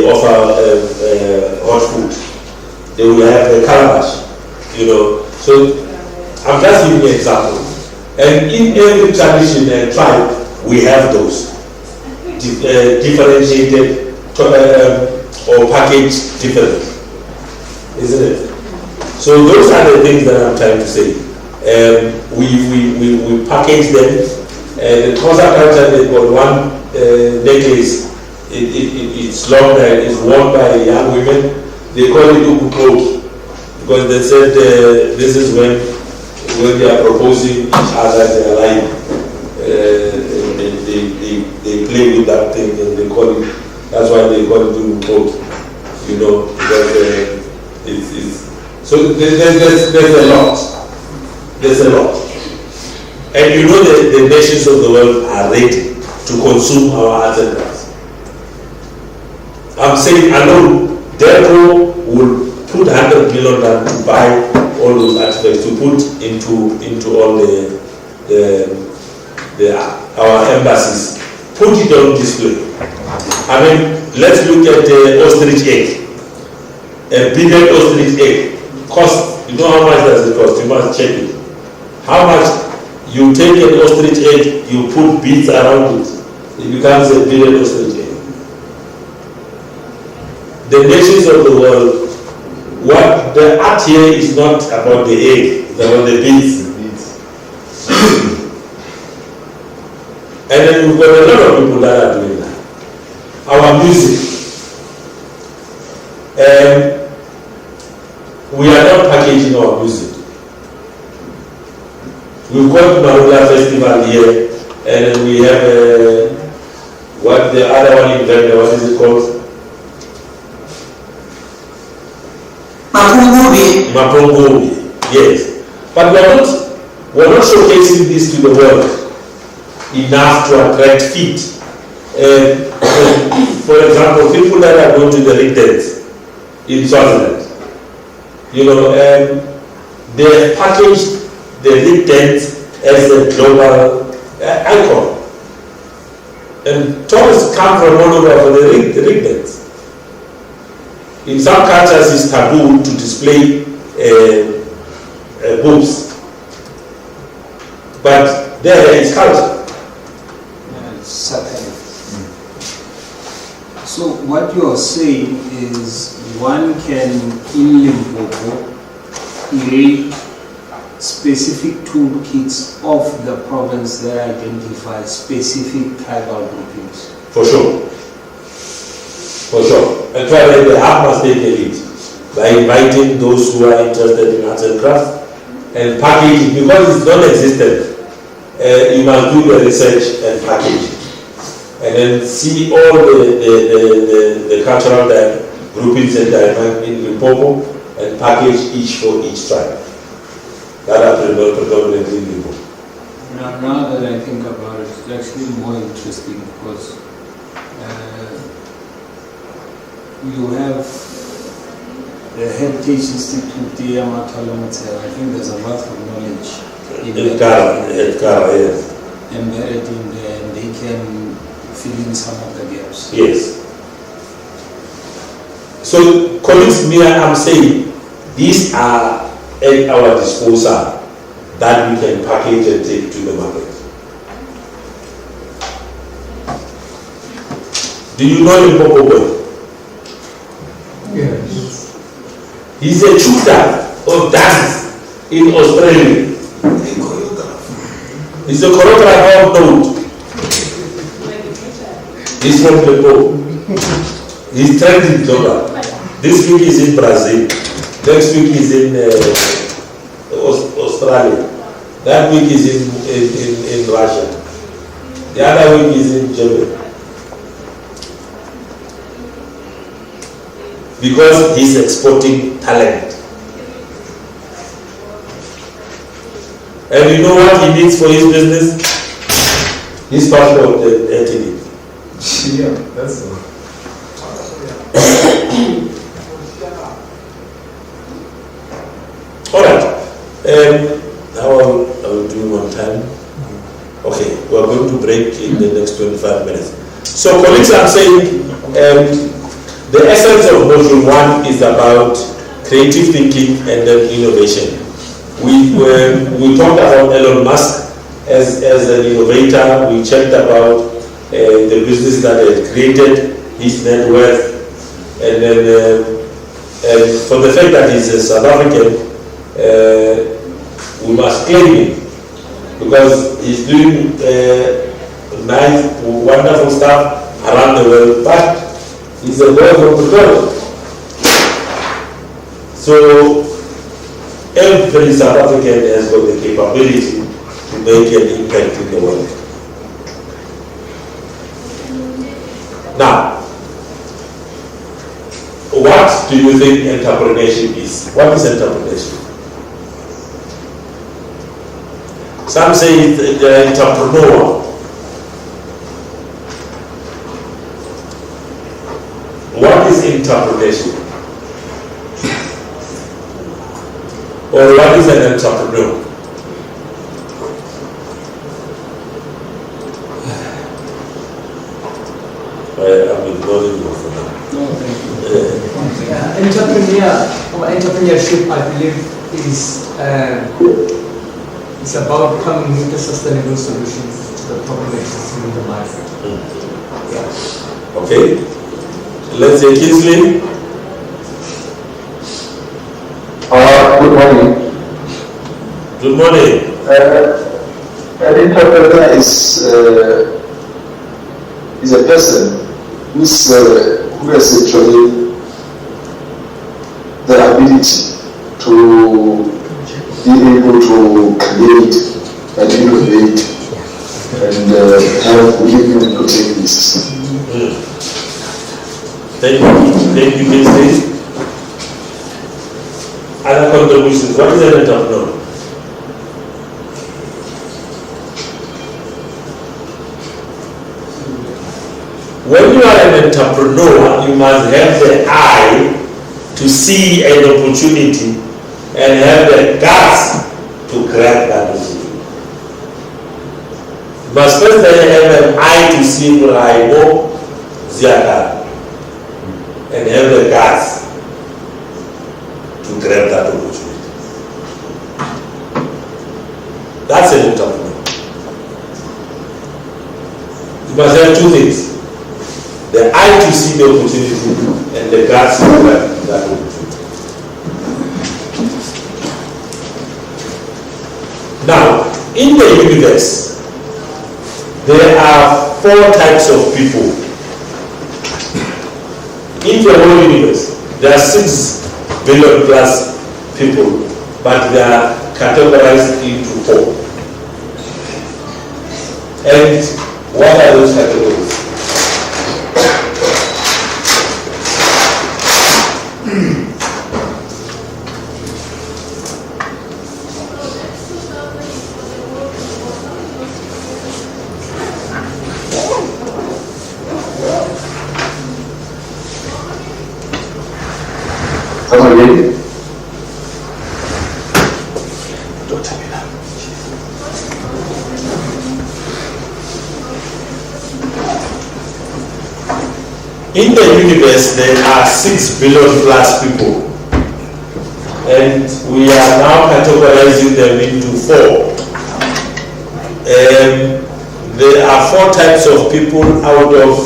[SPEAKER 2] offer hot food. They will have a calabash. You know, so I'm just giving an example. And in every tradition and tribe, we have those differentiated or packaged differently, isn't it? So those are the things that I'm trying to say. We package them. The Xhosa culture, they've got one necklace. It's long, it's worn by young women. They call it ukukoki because they said this is when they are proposing each other their life. They play with that thing and they call it. That's why they call it ukukoki. You know, because so there's a lot. There's a lot. And you know that the nations of the world are ready to consume our arts and crafts. I'm saying alone, Delco will put 100 million to buy all those artifacts to put into all our embassies. Put it on display. I mean, let's look at the ostrich egg. A bigger ostrich egg costs. You know how much does it cost? You must check it. How much You take an ostrich egg, you put beads around it, it becomes a billion ostrich egg. The nations of the world, what the art here is not about the egg, it's about the beads. And then we've got a lot of people that are doing that. Our music. We are not packaging our music. We've got Marula Festival here, and then we have what the other one in Venda, what is it called? Mapungubi, yes. But we're not showcasing this to the world enough to attract feet. For example, people that are going to the Rig Dance in Swaziland, they have packaged the Rig Dance as a global icon. And tourists come from all over for the Rig Dance. In some cultures, it's taboo to display boobs, but there is culture.
[SPEAKER 1] So what you are saying is one can in Limpopo create specific toolkits of the province that identify specific tribal groupings.
[SPEAKER 2] For sure. For sure. And try the art must take a lead by inviting those who are interested in arts and crafts and package it, because it's non-existent. You must do the research and package it. And then see all the cultural groupings and dynamics in Limpopo and package each for each tribe. That are predominantly in Limpopo.
[SPEAKER 1] Now that I think about it, it's actually more interesting because you have the Heritage Institute there, I think there's a wealth of knowledge embedded in there, and they can fill in some of the gaps.
[SPEAKER 2] Yes. So, colleagues, I'm saying these are at our disposal that we can package and take to the market. Do you know Limpopo well?
[SPEAKER 8] Yes.
[SPEAKER 2] He's a tutor of dance in Australia. He's a choreographer of note. He's from Limpopo. He's trending global. This week is in Brazil. Next week is in Australia. That week is in Russia. The other week is in Germany. Because he's exporting talent. And you know what he needs for his business? His passport and entity.
[SPEAKER 14] Yeah, that's all.
[SPEAKER 2] Alright. Now I will do one time. Okay, we are going to break in the next 25 minutes. So colleagues, I'm saying the essence of module 1 is about creative thinking and then innovation. We talked about Elon Musk as an innovator. We checked about the business that he created, his net worth, and then for the fact that he's a South African, we must claim him because he's doing nice, wonderful stuff around the world, but he's a boy from Pretoria. So every South African has got the capability to make an impact in the world. Now, what do you think entrepreneurship is? What is entrepreneurship? Some say the entrepreneur. What is entrepreneurship? Or what is an entrepreneur? I'm ignoring you for now.
[SPEAKER 1] No, thank you.
[SPEAKER 8] Entrepreneurship, I believe, is It's about coming with a sustainable solution to the problem existing in the market. Yeah.
[SPEAKER 2] Okay. Let's say Kingsley.
[SPEAKER 15] Good morning.
[SPEAKER 2] Good morning.
[SPEAKER 15] An interpreter is a person who has actually the ability to be able to create and innovate and help living and protect this.
[SPEAKER 2] Thank you, Kingsley. Other contributions. What is an entrepreneur? When you are an entrepreneur, you must have the eye to see an opportunity and have the guts to grab that opportunity. You must first have an eye to see what I know, and have the guts to grab that opportunity. That's an entrepreneur. You must have two things: the eye to see the opportunity and the guts to grab that opportunity. Now, in the universe, there are 4 types of people. In the whole universe, there are 6 billion plus people, but they are categorized into 4. And what are those categories? In the universe, there are 6 billion plus people, and we are now categorizing them into 4. There are 4 types of people out of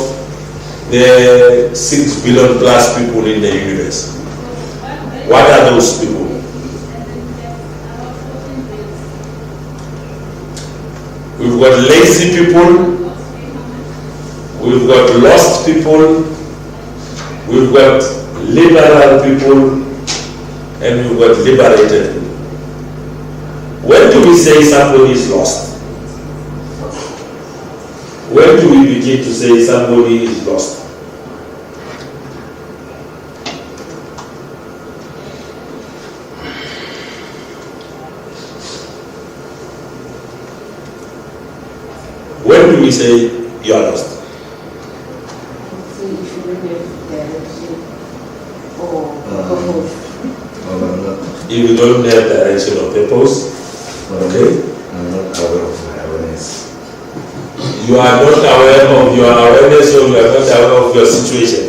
[SPEAKER 2] the 6 billion plus people in the universe. What are those people? We've got lazy people, we've got lost people, we've got liberal people, and we've got liberated people. When do we say somebody is lost? When do we begin to say somebody is lost? When do we say you are lost? If you don't have direction or purpose, okay?
[SPEAKER 5] I'm not aware of my awareness.
[SPEAKER 2] You are not aware of your awareness, or you are not aware of your situation.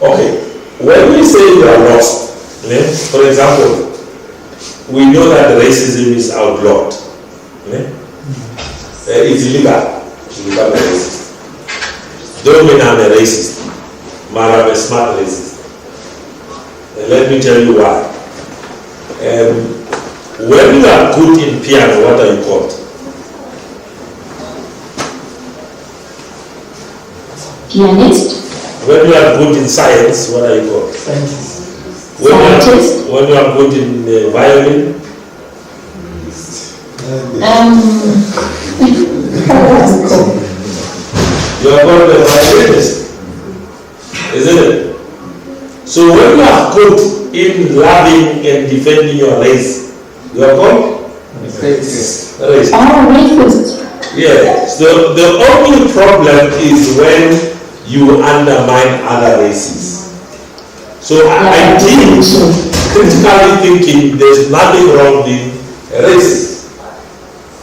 [SPEAKER 2] Okay, when we say you are lost, for example, we know that racism is outlawed. It's illegal to become a racist. Don't mean I'm a racist, but I'm a smart racist. And let me tell you why. When you are good in piano, what are you called?
[SPEAKER 13] Pianist.
[SPEAKER 2] When you are good in science, what are you called?
[SPEAKER 8] Scientist.
[SPEAKER 2] When you are good in violin? You are called a violinist, isn't it? So when you are good in loving and defending your race, you are called racist. Yes. So the only problem is when you undermine other races. So I think, critically thinking, there's nothing wrong with race.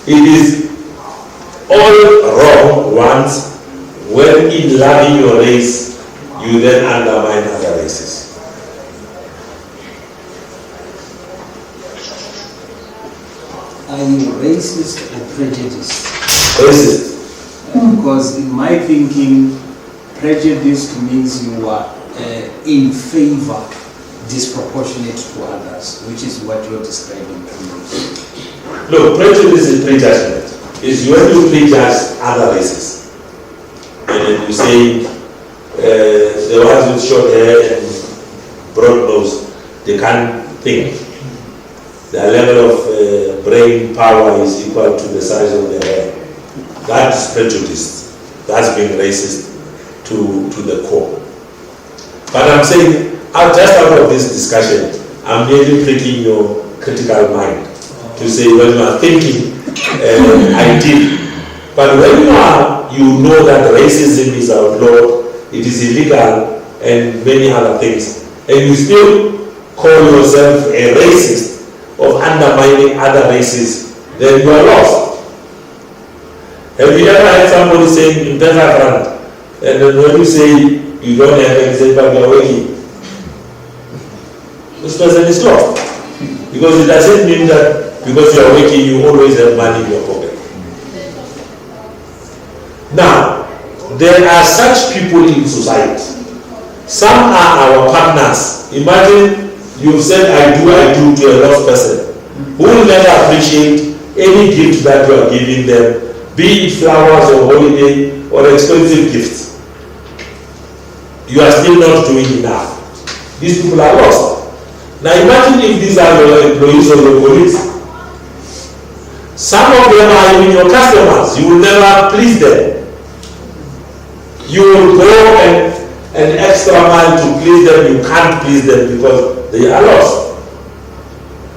[SPEAKER 2] It is all wrong once when in loving your race you then undermine other races.
[SPEAKER 1] Are you racist or prejudiced?
[SPEAKER 2] Racist.
[SPEAKER 1] Because in my thinking, prejudiced means you are in favor, disproportionate to others, which is what you're describing.
[SPEAKER 2] Look, prejudice is prejudgment. It's when you prejudge other races. And then you say, the ones with short hair and broad nose, they can't think. Their level of brain power is equal to the size of their hair. That is prejudice. That's being racist to the core. But I'm saying, just out of this discussion, I'm merely pricking your critical mind to say when you are thinking, I did. But when you know that racism is outlawed, it is illegal, and many other things, and you still call yourself a racist of undermining other races, then you are lost. Have you ever had somebody saying in Pentagram, and then when you say you don't have any, say, but you are working? This person is lost. Because it doesn't mean that because you are working, you always have money in your pocket. Now, there are such people in society. Some are our partners. Imagine you've said I do to a lost person who will never appreciate any gift that you are giving them, be it flowers or holiday or expensive gifts. You are still not doing enough. These people are lost. Now imagine if these are your employees or your colleagues. Some of them are even your customers. You will never please them. You will go an extra mile to please them. You can't please them because they are lost.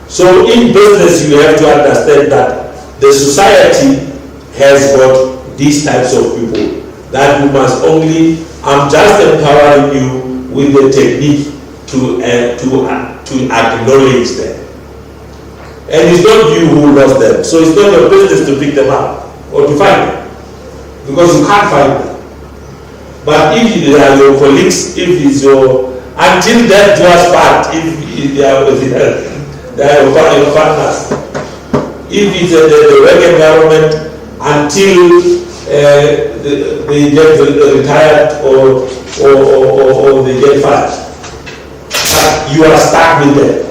[SPEAKER 2] So in business, you have to understand that the society has got these types of people that you must only, I'm just empowering you with the technique to acknowledge them. And it's not you who lost them. So it's not your business to pick them up or to find them, because you can't find them. But if they are your colleagues, if it's your, until that do us part, if they are your partners, if it's the work environment, until they get retired or they get fired, but you are stuck with them.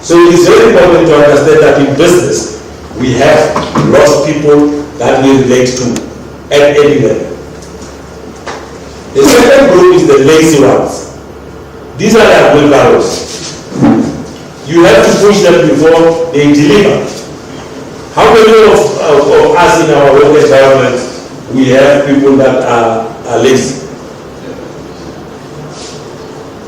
[SPEAKER 2] So it is very important to understand that in business, we have lost people that we relate to at any level. The second group is the lazy ones. These are like wheelbarrows. You have to push them before they deliver. How many of us in our work environment, we have people that are lazy?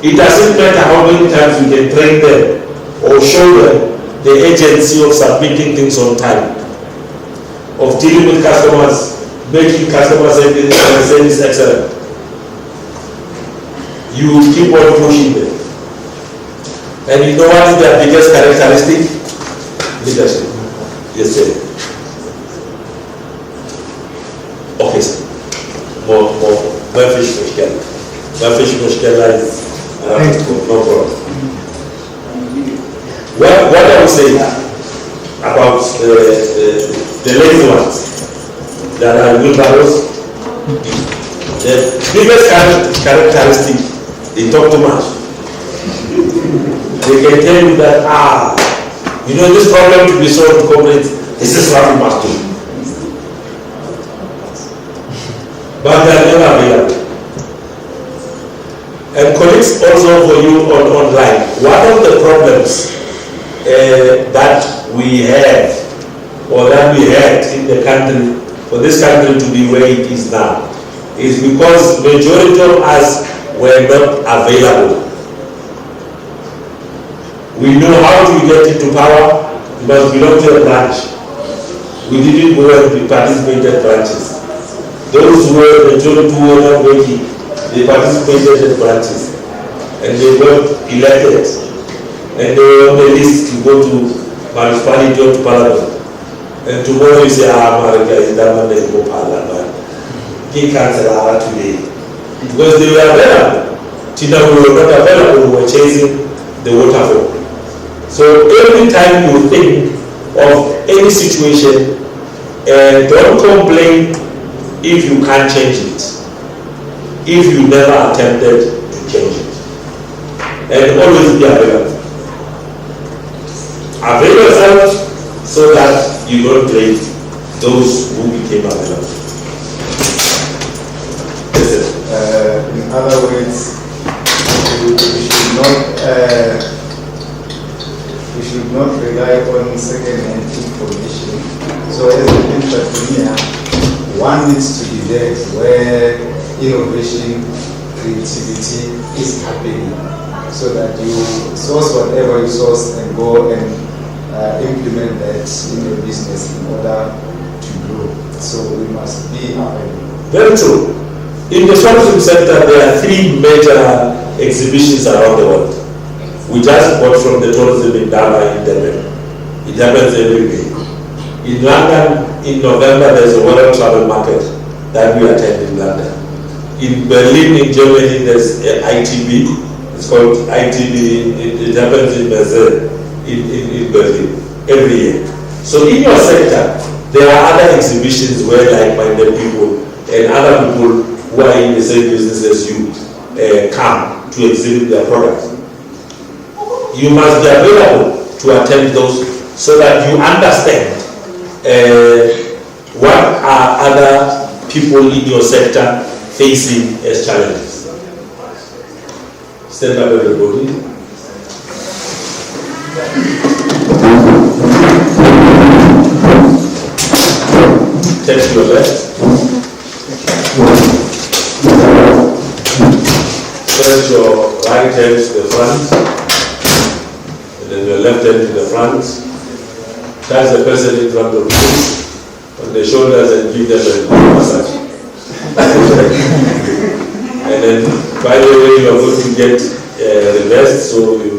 [SPEAKER 2] It doesn't matter how many times we can train them or show them the agency of submitting things on time, of dealing with customers, making customer service excellent. You keep on pushing them. And you know what is their biggest characteristic? Leadership. Yes, sir. Okay, sir. More fish mushkela. More fish mushkela is no problem. What I would say about the lazy ones that are wheelbarrows, the biggest characteristic, they talk too much. They can tell you that, you know, this problem to be solved corporate, this is what we must do. But they are never available. And colleagues, also for you online, one of the problems that we have, or that we had in the country, for this country to be where it is now, is because majority of us were not available. We know how to get into power, we must belong to a branch. We didn't go and participate in branches. Those who were majority who were not working, they participated in branches. And they got elected. And they were on the list to go to municipality or to parliament. And tomorrow you say, America is done and they go parliament. ke cancel today because they were available. Tina, we were not available, we were chasing the waterfall. So every time you think of any situation, don't complain if you can't change it, if you never attempted to change it. And always be available. Avail yourself so that you don't blame those who became available.
[SPEAKER 14] In other words, we should not rely on second-hand information. So as an entrepreneur, one needs to be there where innovation, creativity is happening, so that you source whatever you source and go and implement that in your business in order to grow. So we must be available.
[SPEAKER 2] Very true. In the tourism sector, there are 3 major exhibitions around the world. We just bought from the tourism in Dhaka in Durban. It happens every week. In London, in November, there's a world travel market that we attend in London. In Berlin, in Germany, there's ITB. It's called ITB. It happens in Basel, in Berlin, every year. So in your sector, there are other exhibitions where like-minded people and other people who are in the same business as you come to exhibit their products. You must be available to attend those so that you understand what are other people in your sector facing as challenges. Stand up, everybody. Turn to your left. Turn your right hand to the front. And then your left hand to the front. Touch the person in front of you on the shoulders and give them a massage. And then, by the way, you are going to get reversed, so you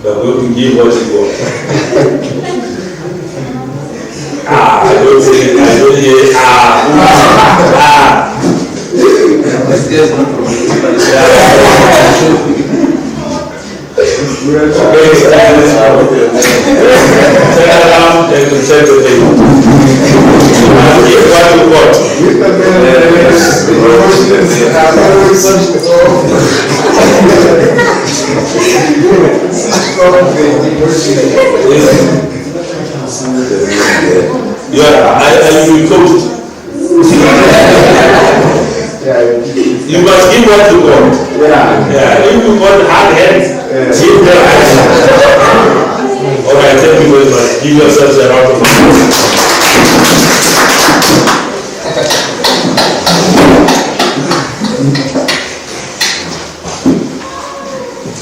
[SPEAKER 2] are going to give what you want. I don't say, I don't hear, turn around and check the table. Give what you want. You will coach. You must give what you want. If you want hard hands, give them hands. Alright, thank you very much. Give yourselves a round of applause.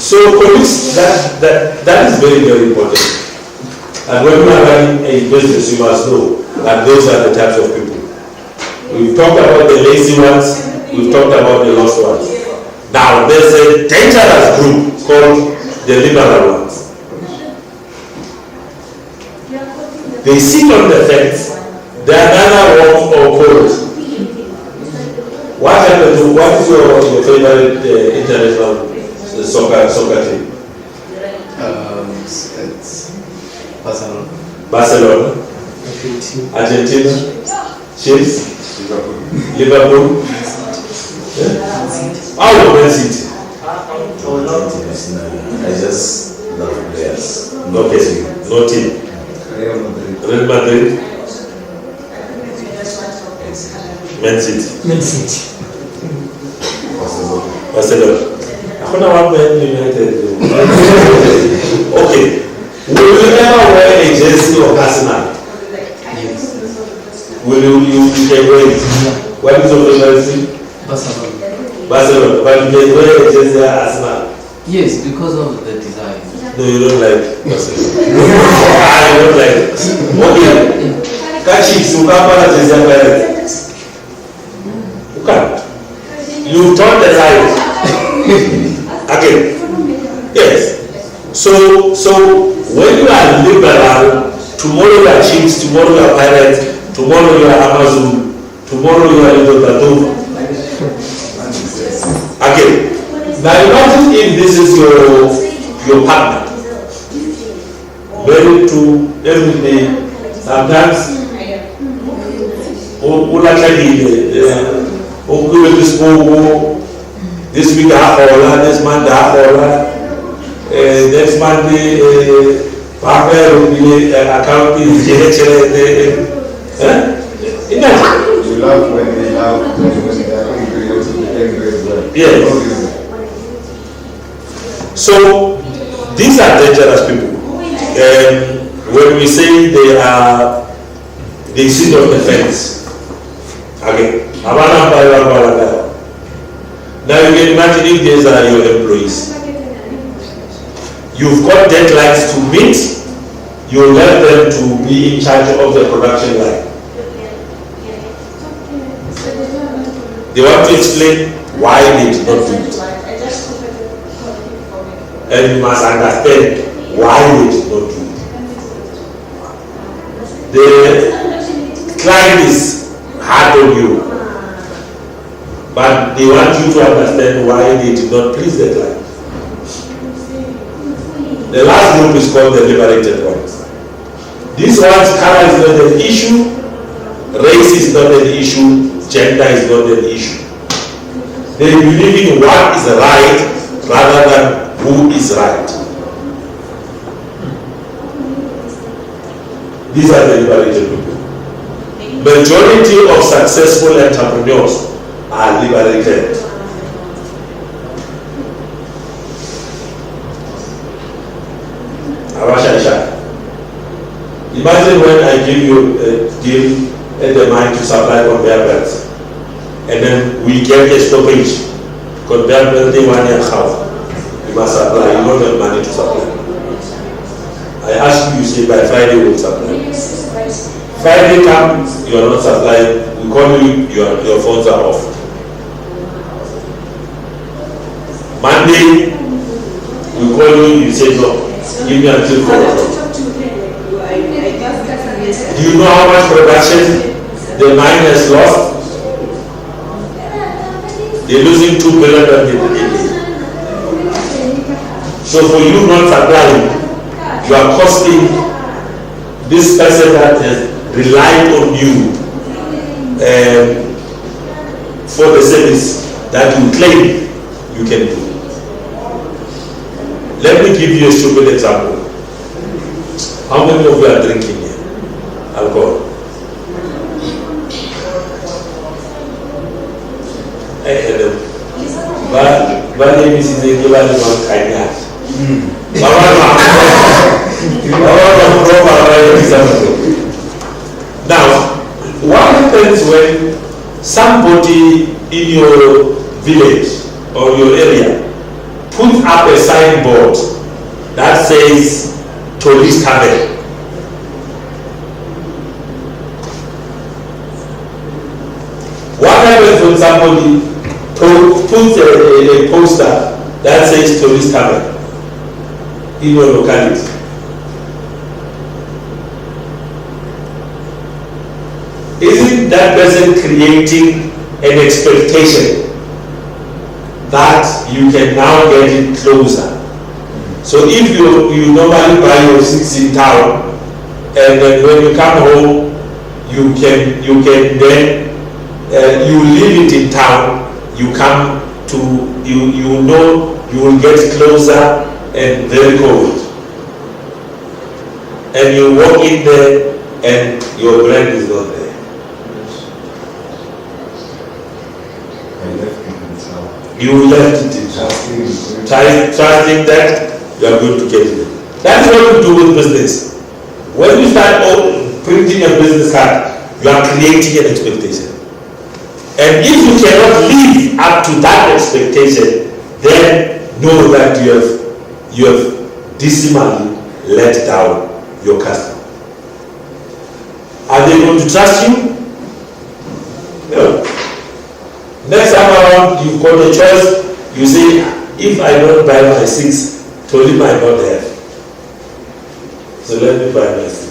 [SPEAKER 2] So colleagues, that is very, very important. And when you are running a business, you must know that those are the types of people. We've talked about the lazy ones, we've talked about the lost ones. Now there's a dangerous group called the liberal ones. They sit on the fence, they are neither warm or cold. What is your favorite international soccer team?
[SPEAKER 4] It's Barcelona.
[SPEAKER 2] Barcelona. Argentina. Chelsea. Liverpool. Out of Man City.
[SPEAKER 5] I just love players.
[SPEAKER 2] Okay, no team. Real Madrid. Man City.
[SPEAKER 8] Man City.
[SPEAKER 2] Barcelona. Hakuna one Man United. Okay. Will you ever wear a jersey of Arsenal?
[SPEAKER 4] Yes.
[SPEAKER 2] Will you can wear it? What is your favorite team?
[SPEAKER 4] Barcelona.
[SPEAKER 2] Barcelona. But you can wear a jersey of Arsenal?
[SPEAKER 4] Yes, because of the design.
[SPEAKER 2] No, you don't like Barcelona. I don't like it. Okay. Catch you can't wear a jersey of Pirates. You can't. You turn the side. Again. Yes. So when you are liberal, tomorrow you are Chiefs, tomorrow you are Pirates, tomorrow you are Amazon, tomorrow you are Little Tattoo. Again, now imagine if this is your partner, married to every day, sometimes this week this month next Monday account is imagine.
[SPEAKER 14] You love when they love, when they are angry, also be angry as well.
[SPEAKER 2] Yes. So these are dangerous people. When we say they sit on the fence, again, now you can imagine if these are your employees. You've got deadlines to meet, you let them to be in charge of the production line. They want to explain why they did not do it. And you must understand why they did not do it. The client is hard on you, but they want you to understand why they did not please the client. The last group is called the liberated ones. These ones, color is not an issue, race is not an issue, gender is not an issue. They believe in what is right rather than who is right. These are the liberated people. Majority of successful entrepreneurs are liberated. Imagine when I give you a deal at the mine to supply conveyor belts, and then we get a stoppage. Conveyor belt they 1 year half. You must supply. You don't have money to supply. I ask you, you say by Friday we'll supply. Friday comes, you are not supplying. We call you, your phones are off. Monday, we call you, you say no. Give me until 4 o'clock. Do you know how much production the mine has lost? They're losing 2 billion a day. So for you not supplying, you are costing this person that has relied on you for the service that you claim you can do. Let me give you a stupid example. How many of you are drinking here? Alcohol. Now, what happens when somebody in your village or your area puts up a signboard that says tourist cabin? What happens when somebody puts a poster that says tourist cabin in your locality? Isn't that person creating an expectation that you can now get it closer? So if you normally buy your seats in town, and then when you come home, you can then you leave it in town, you come to, you know you will get closer and very cold. And you walk in there and your brand is not there. You left it in town. Trusting that you are going to get it. That's what we do with business. When you start printing a business card, you are creating an expectation. And if you cannot live up to that expectation, then know that you have decimally let down your customer. Are they going to trust you? No. Next time around, you've got a choice. You say, if I don't buy my 6, Toli might not have. So let me buy my 6.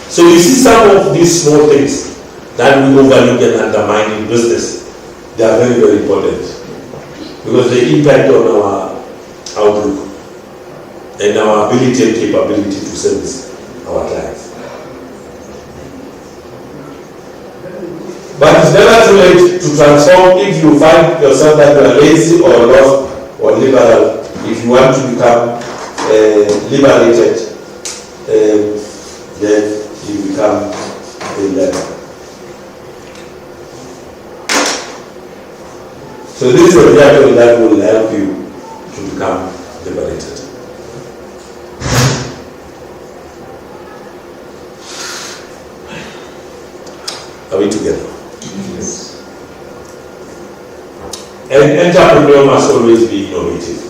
[SPEAKER 2] So you see some of these small things that we overlook and undermine in business. They are very, very important because they impact on our outlook and our ability and capability to service our clients. But it's never too late to transform. If you find yourself that you are lazy or lost or liberal, if you want to become liberated, then you become a leader. So this is a vehicle that will help you to become liberated. Are we together? Yes. An entrepreneur must always be innovative.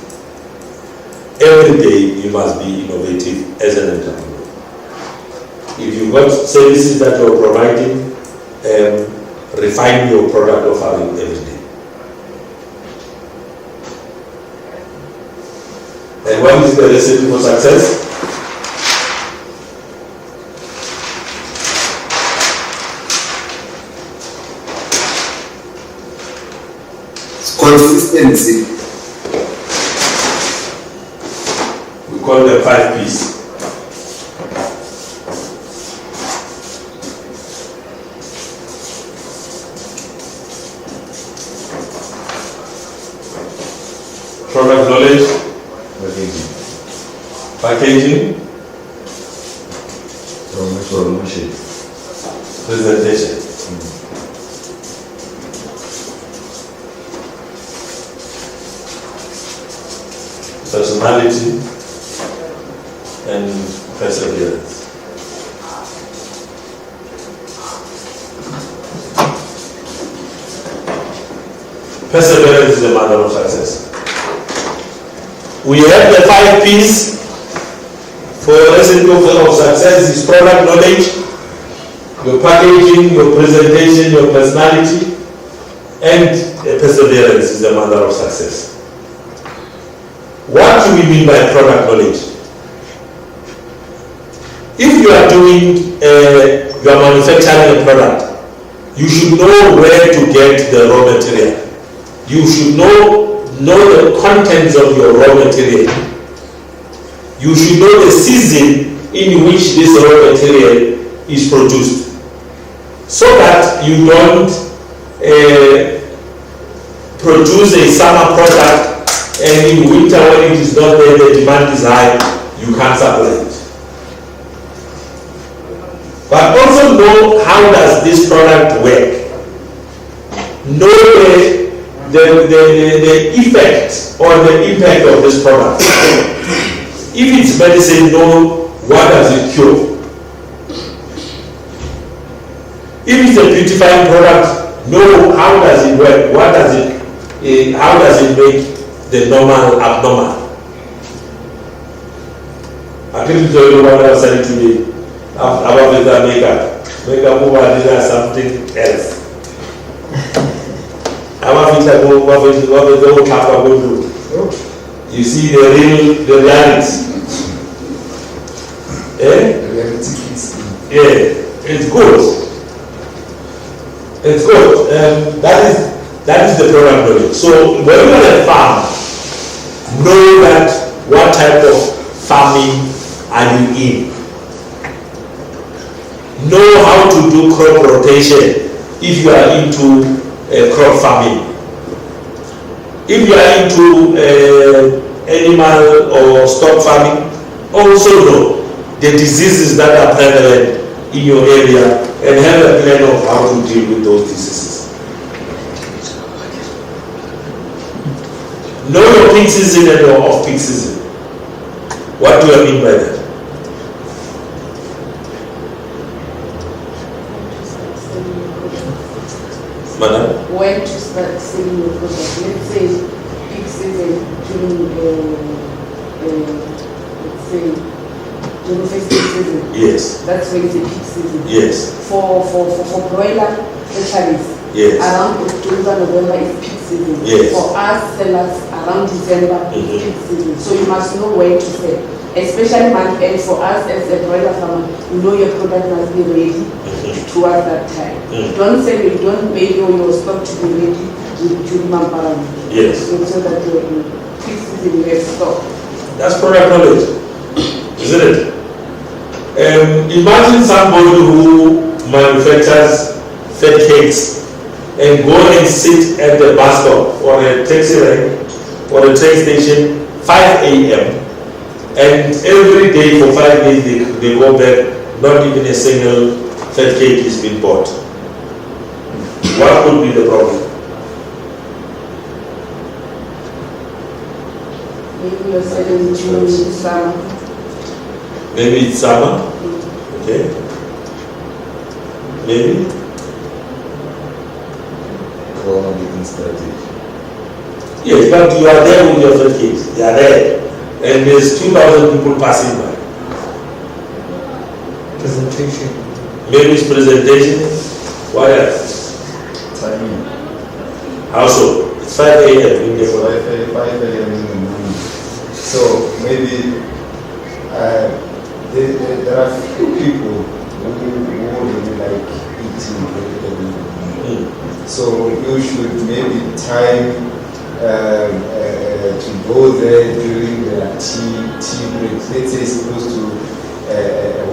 [SPEAKER 2] Every day you must be innovative as an entrepreneur. If you've got services that you're providing, refine your product offering every day. And what is the recipe for success?
[SPEAKER 15] Consistency.
[SPEAKER 2] We call them 5 P's. Product knowledge, packaging, presentation. Personality and perseverance. Perseverance is the mother of success. We have the 5 P's for a recipe of success is product knowledge, your packaging, your presentation, your personality, and perseverance is the mother of success. What do we mean by product knowledge? If you are doing, you are manufacturing a product, you should know where to get the raw material. You should know the contents of your raw material. You should know the season in which this raw material is produced, so that you don't produce a summer product and in winter when it is not there, the demand is high, you can't supply it. But also know how does this product work. Know the effect or the impact of this product. If it's medicine, know what does it cure. If it's a beautifying product, know how does it work, what does it, how does it make the normal abnormal. I couldn't tell you what I was saying today about the makeup. Makeup over there something else. You see the reality. Yeah, it's good. It's good. That is the product knowledge. So when you are a farmer, know that what type of farming are you in. Know how to do crop rotation if you are into crop farming. If you are into animal or stock farming, also know the diseases that are prevalent in your area and have a plan of how to deal with those diseases. Know your peak season and your off-peak season. What do I mean by that? Madam?
[SPEAKER 17] When to start selling your product? Let's say peak season during let's say during festive season.
[SPEAKER 2] Yes.
[SPEAKER 17] That's when it's a peak season.
[SPEAKER 2] Yes.
[SPEAKER 17] For broiler fisheries.
[SPEAKER 2] Yes.
[SPEAKER 17] Around October, November is peak season.
[SPEAKER 2] Yes.
[SPEAKER 17] For us sellers, around December is peak season. So you must know where to sell. especially month end for us as a broiler farmer, you know your product must be ready towards that time. Don't say you don't make your stock to be ready during Mamparam.
[SPEAKER 2] Yes.
[SPEAKER 17] So that your peak season you have stock.
[SPEAKER 2] That's product knowledge, isn't it? Imagine somebody who manufactures fat cakes and go and sit at the bus stop or a taxi rank or a train station 5 a.m. and every day for 5 days they go back, not even a single fat cake is being bought. What could be the problem?
[SPEAKER 17] Maybe you're selling June, summer.
[SPEAKER 2] Maybe it's summer. Okay. Maybe.
[SPEAKER 3] Strategy.
[SPEAKER 2] Yes, but you are there with your fat cakes. They are there. And there's 2,000 people passing by.
[SPEAKER 1] Presentation.
[SPEAKER 2] Maybe it's presentation. What else?
[SPEAKER 14] Timing.
[SPEAKER 2] How so? It's 5 a.m. in the morning.
[SPEAKER 14] 5 a.m. in the morning. So maybe there are few people who really like eating vegetable in the morning. So you should maybe time to go there during the tea break. Let's say it's close to a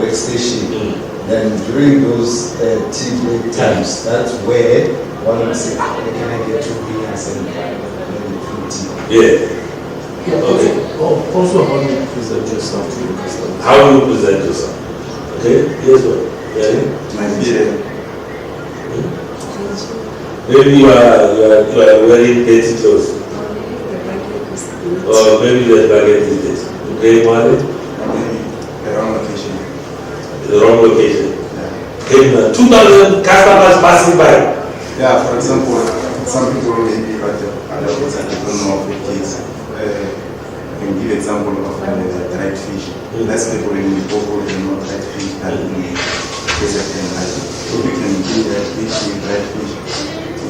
[SPEAKER 14] workstation. Then during those tea break times, that's where one will say, can I get 2 beers and tea?
[SPEAKER 2] Yeah.
[SPEAKER 16] Okay. Also, how do you present yourself to your customers?
[SPEAKER 2] How do you present yourself? Okay. Yes, sir. Yeah.
[SPEAKER 10] My beer.
[SPEAKER 2] Maybe you are wearing dirty clothes. Or maybe the baguette is this. Okay, Mali?
[SPEAKER 10] The wrong location.
[SPEAKER 2] The wrong location. Yeah. 2,000 customers passing by.
[SPEAKER 10] Yeah, for example, some people maybe got other things that don't know of the kids. I can give example of dried fish. Less people in the Pogo they know dried fish than in desert and rice. So we can do that fish with dried fish.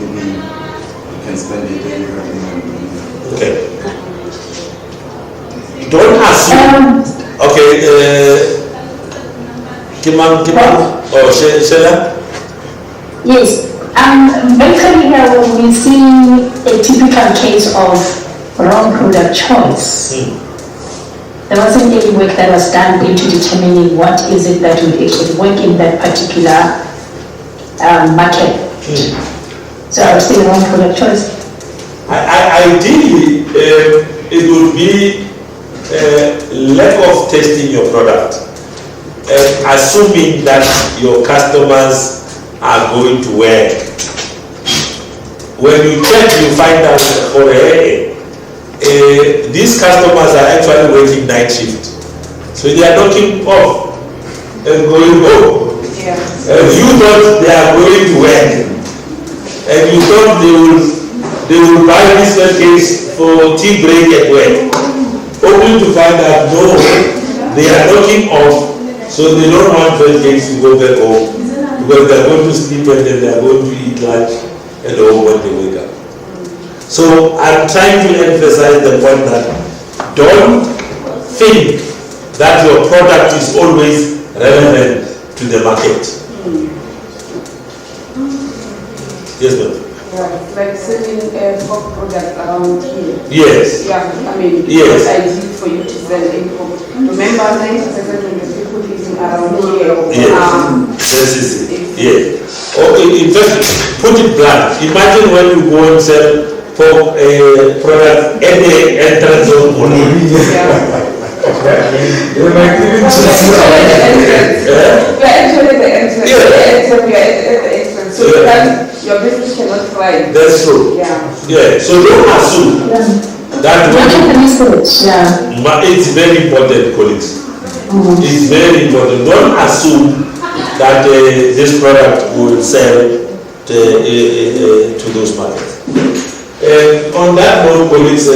[SPEAKER 10] Maybe you can spend a day with
[SPEAKER 2] Okay. Don't assume. Okay. Kimam. Oh, Sheila?
[SPEAKER 13] Yes. Basically here we see a typical case of wrong product choice. There wasn't any work that was done into determining what is it that would actually work in that particular market. So I would say wrong product choice.
[SPEAKER 2] Ideally, it would be lack of testing your product and assuming that your customers are going to wear. When you check, you find out for these customers are actually working night shift, so they are knocking off and going home.
[SPEAKER 17] Yeah.
[SPEAKER 2] And you thought they are going to work, and you thought they will buy this case for tea break at work, only to find out no, they are knocking off, so they don't want their cakes to go back home because they are going to sleep and then they are going to eat lunch at home when they wake up. So I'm trying to emphasize the point that don't think that your product is always relevant to the market. Yes, ma'am.
[SPEAKER 17] Yeah, like selling pork products around here.
[SPEAKER 2] Yes.
[SPEAKER 17] Yeah, I mean,
[SPEAKER 2] yes.
[SPEAKER 17] It's ideal for you to sell in pork. Remember, 90% of the people living around here.
[SPEAKER 2] Yes. This is it. Yes. Or in fact, put it blunt. Imagine when you go and sell pork product at the entrance of Moni.
[SPEAKER 17] We're actually the entrance. Yeah. So your business cannot thrive.
[SPEAKER 2] That's true.
[SPEAKER 17] Yeah.
[SPEAKER 2] Yeah. So don't assume that it's very important, colleagues. It's very important. Don't assume that this product will sell to those markets. On that note, colleagues,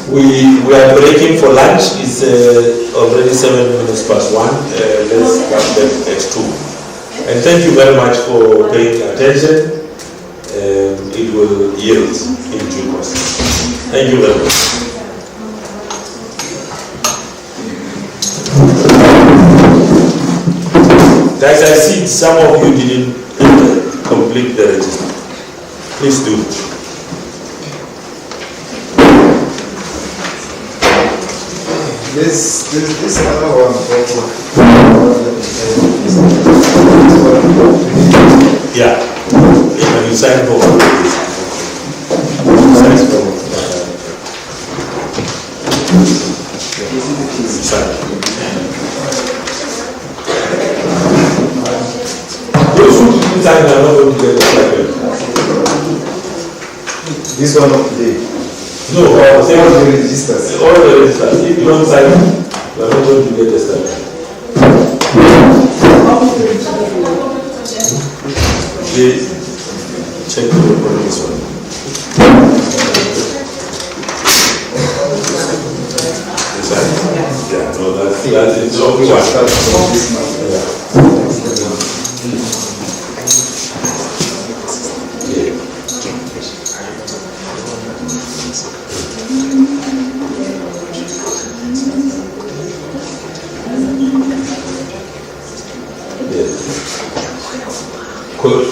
[SPEAKER 2] we are breaking for lunch. It's already 7 minutes past 1. Let's come back at 2. And thank you very much for paying attention. It will yield in due course. Thank you very much. Guys, I see some of you didn't complete the register. Please do.
[SPEAKER 14] This other one also.
[SPEAKER 2] Yeah. Yeah, you sign for those who didn't sign are not going to get the stipend.
[SPEAKER 14] This one of today.
[SPEAKER 2] No,
[SPEAKER 14] all the registers.
[SPEAKER 2] All the registers. If you don't sign, you are not going to get the stipend. Please check the report on this one. Yeah, no, that is only one.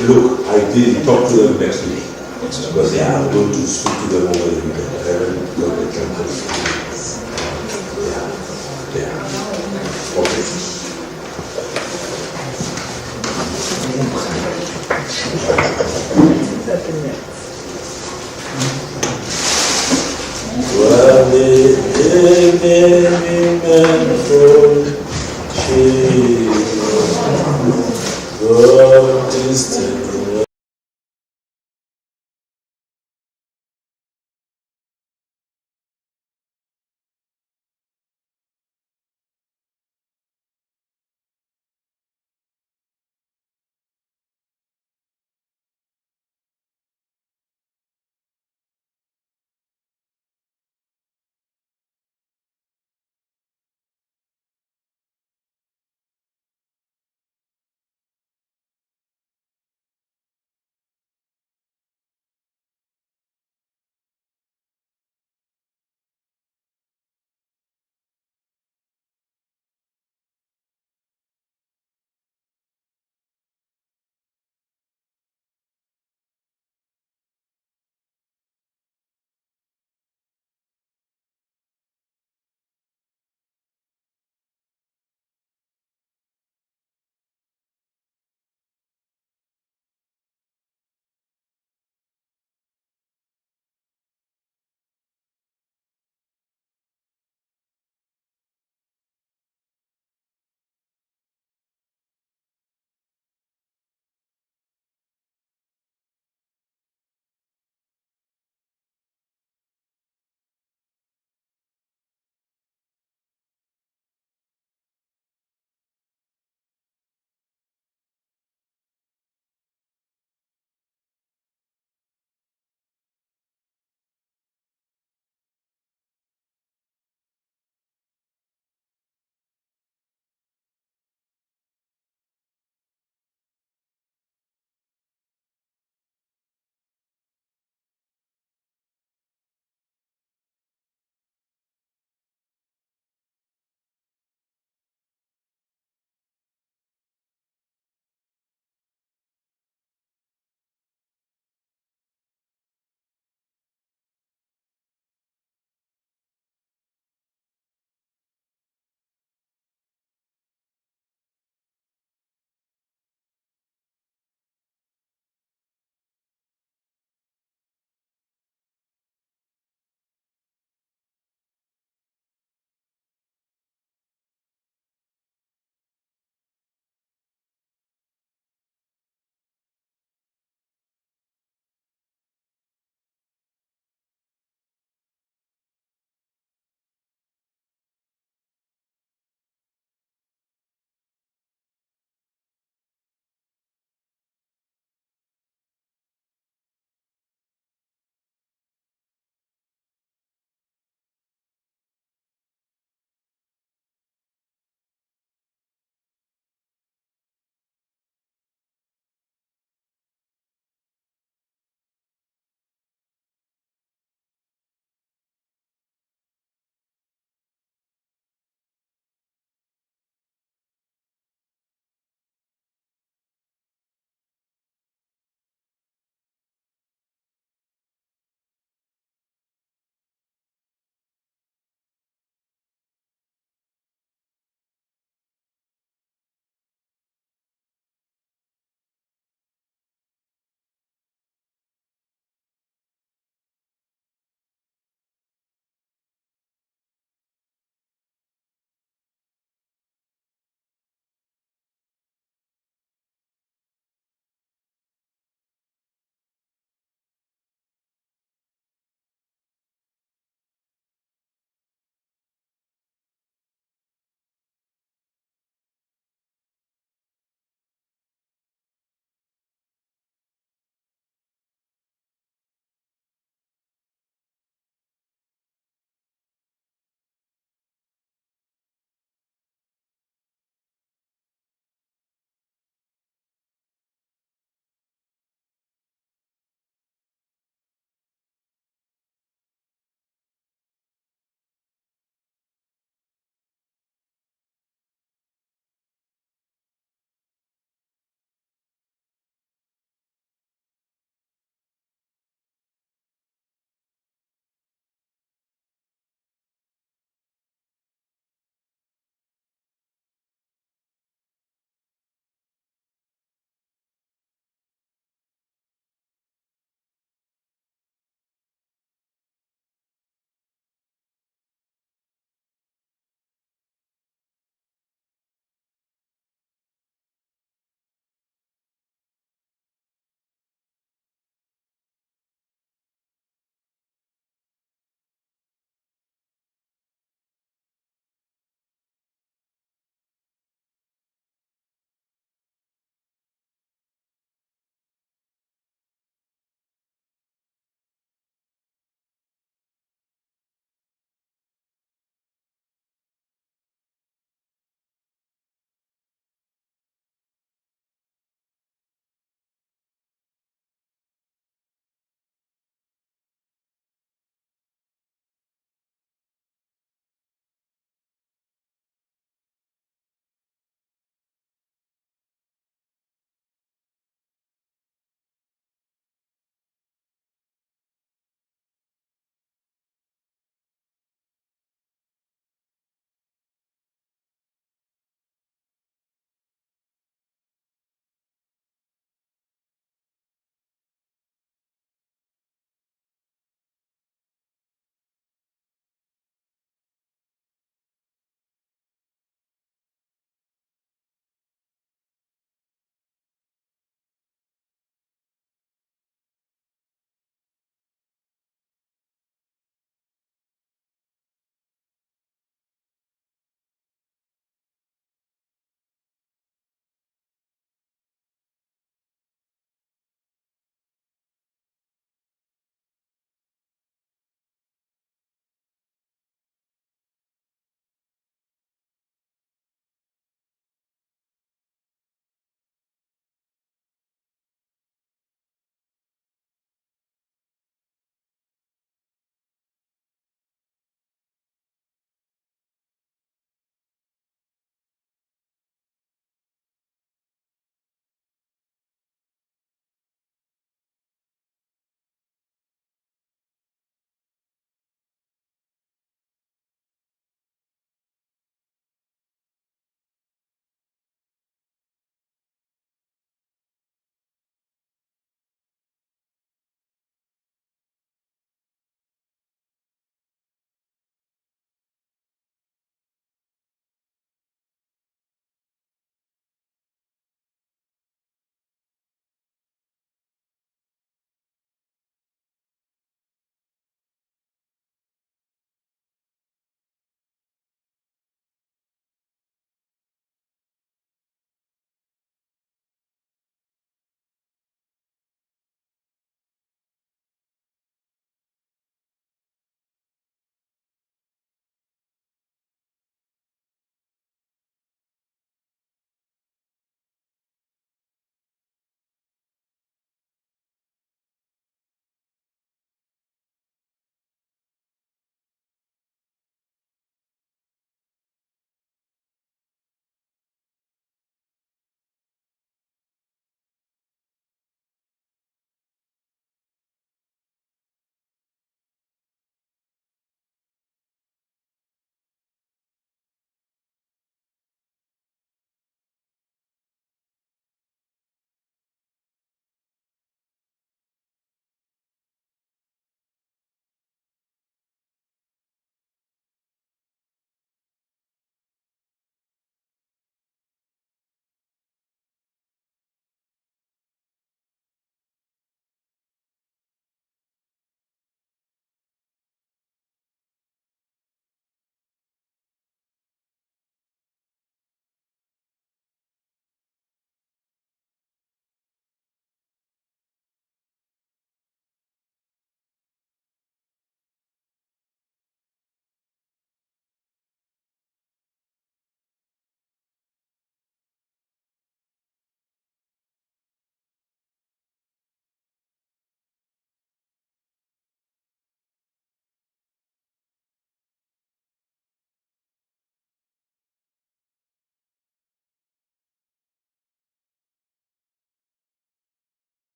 [SPEAKER 2] Look, I did talk to them next week because I'm going to speak to them over the weekend. I haven't got the chance. God is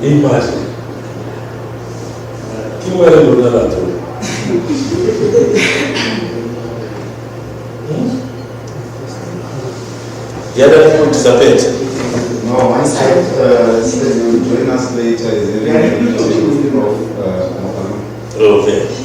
[SPEAKER 2] Imagine. Chi vuole l'ordinato? The other people disappeared.
[SPEAKER 14] No, my side said you will join us later. Is
[SPEAKER 2] Okay.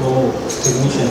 [SPEAKER 1] Oh, technician.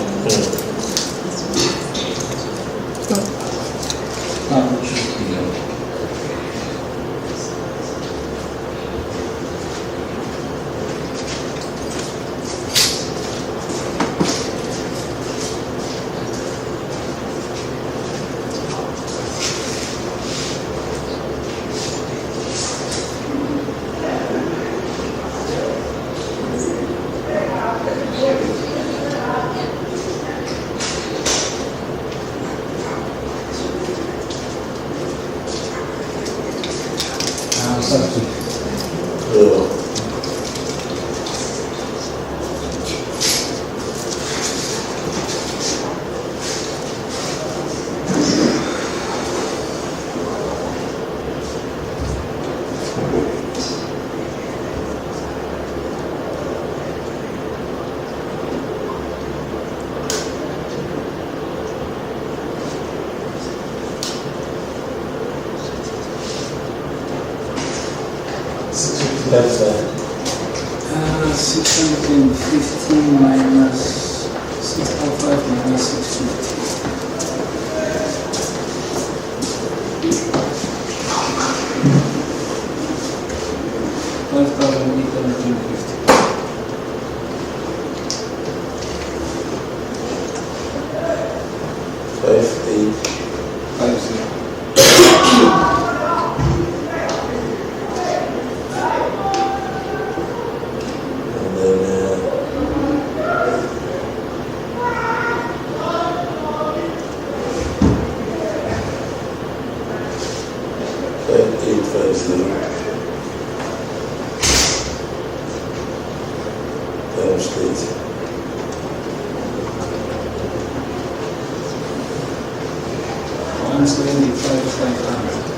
[SPEAKER 1] That's 615 minus 605 minus 650. 75,500.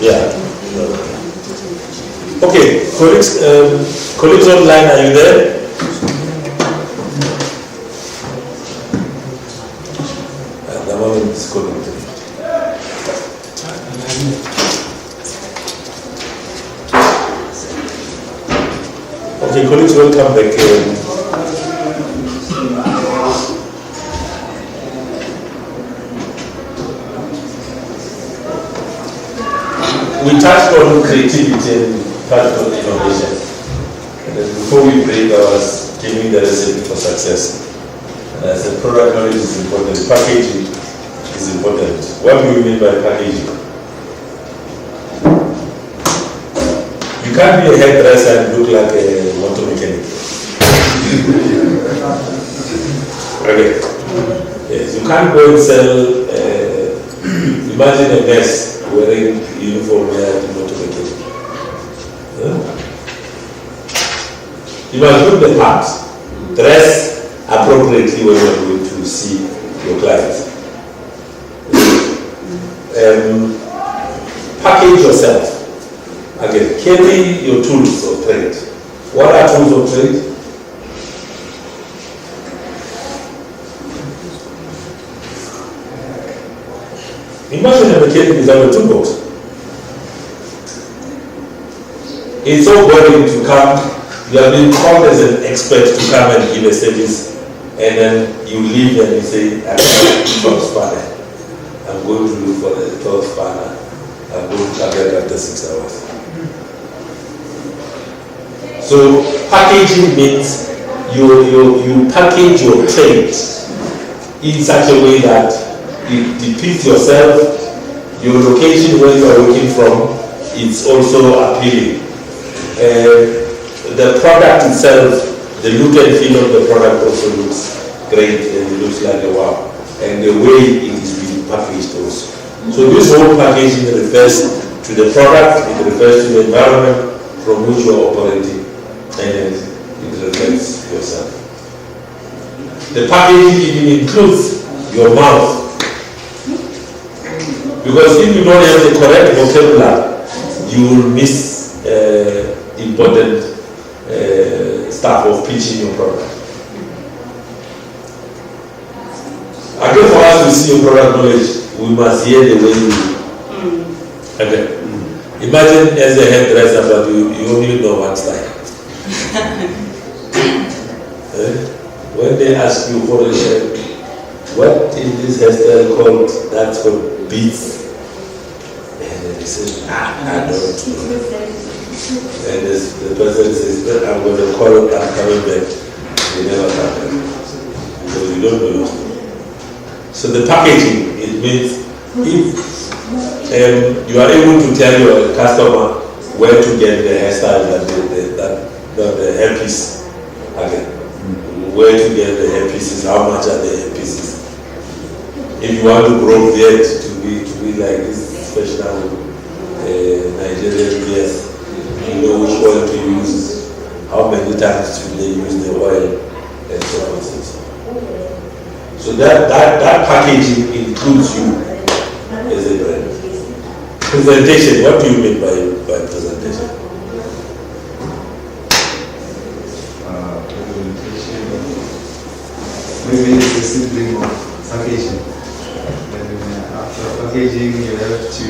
[SPEAKER 2] Yeah. Okay, colleagues, colleagues online, are you there? At the moment, it's connected. Okay, colleagues, welcome back. We touched on creativity and practical innovation. And then before we break, I was giving the recipe for success. And I said product knowledge is important, packaging is important. What do you mean by packaging? You can't be a hairdresser and look like a motor mechanic. Okay. Yes, you can't go and sell, imagine a nurse wearing uniform wear to motor mechanic. You must look the part, dress appropriately when you are going to see your clients. Package yourself. Again, carry your tools of trade. What are tools of trade? Imagine a mechanic without a toolbox. It's so boring to come, you have been called as an expert to come and give a service, and then you leave and you say, I'm going to 12 spanner. I'm going to look for the 12 spanner. I'm going to target after 6 hours. So packaging means you package your trade in such a way that it depicts yourself, your location where you are working from, it's also appealing. The product itself, the look and feel of the product also looks great and it looks like a wow. And the way it is being packaged also. So this whole packaging refers to the product, it refers to the environment from which you are operating, and it reflects yourself. The packaging even includes your mouth. Because if you don't have the correct vocabulary, you will miss important stuff of pitching your product. Again, for us to see your product knowledge, we must hear the way you. Okay. Imagine as a hairdresser, but you only know one style. When they ask you for a what is this hairstyle called? That's called beads. And then they say, I don't know. And the person says, I'm going to call it, I'm coming back. They never come back. Because you don't know. So So the packaging, it means if you are able to tell your customer where to get the hairstyle the hairpiece again, where to get the hairpieces, how much are the hairpieces. If you want to grow beard to be like this special Nigerian beard, you know which oil to use, how many times should they use the oil, and so on and so forth. So that packaging includes you as a brand. Presentation, what do you mean by presentation?
[SPEAKER 14] Presentation, maybe it's a sibling of packaging. Then after packaging, you have to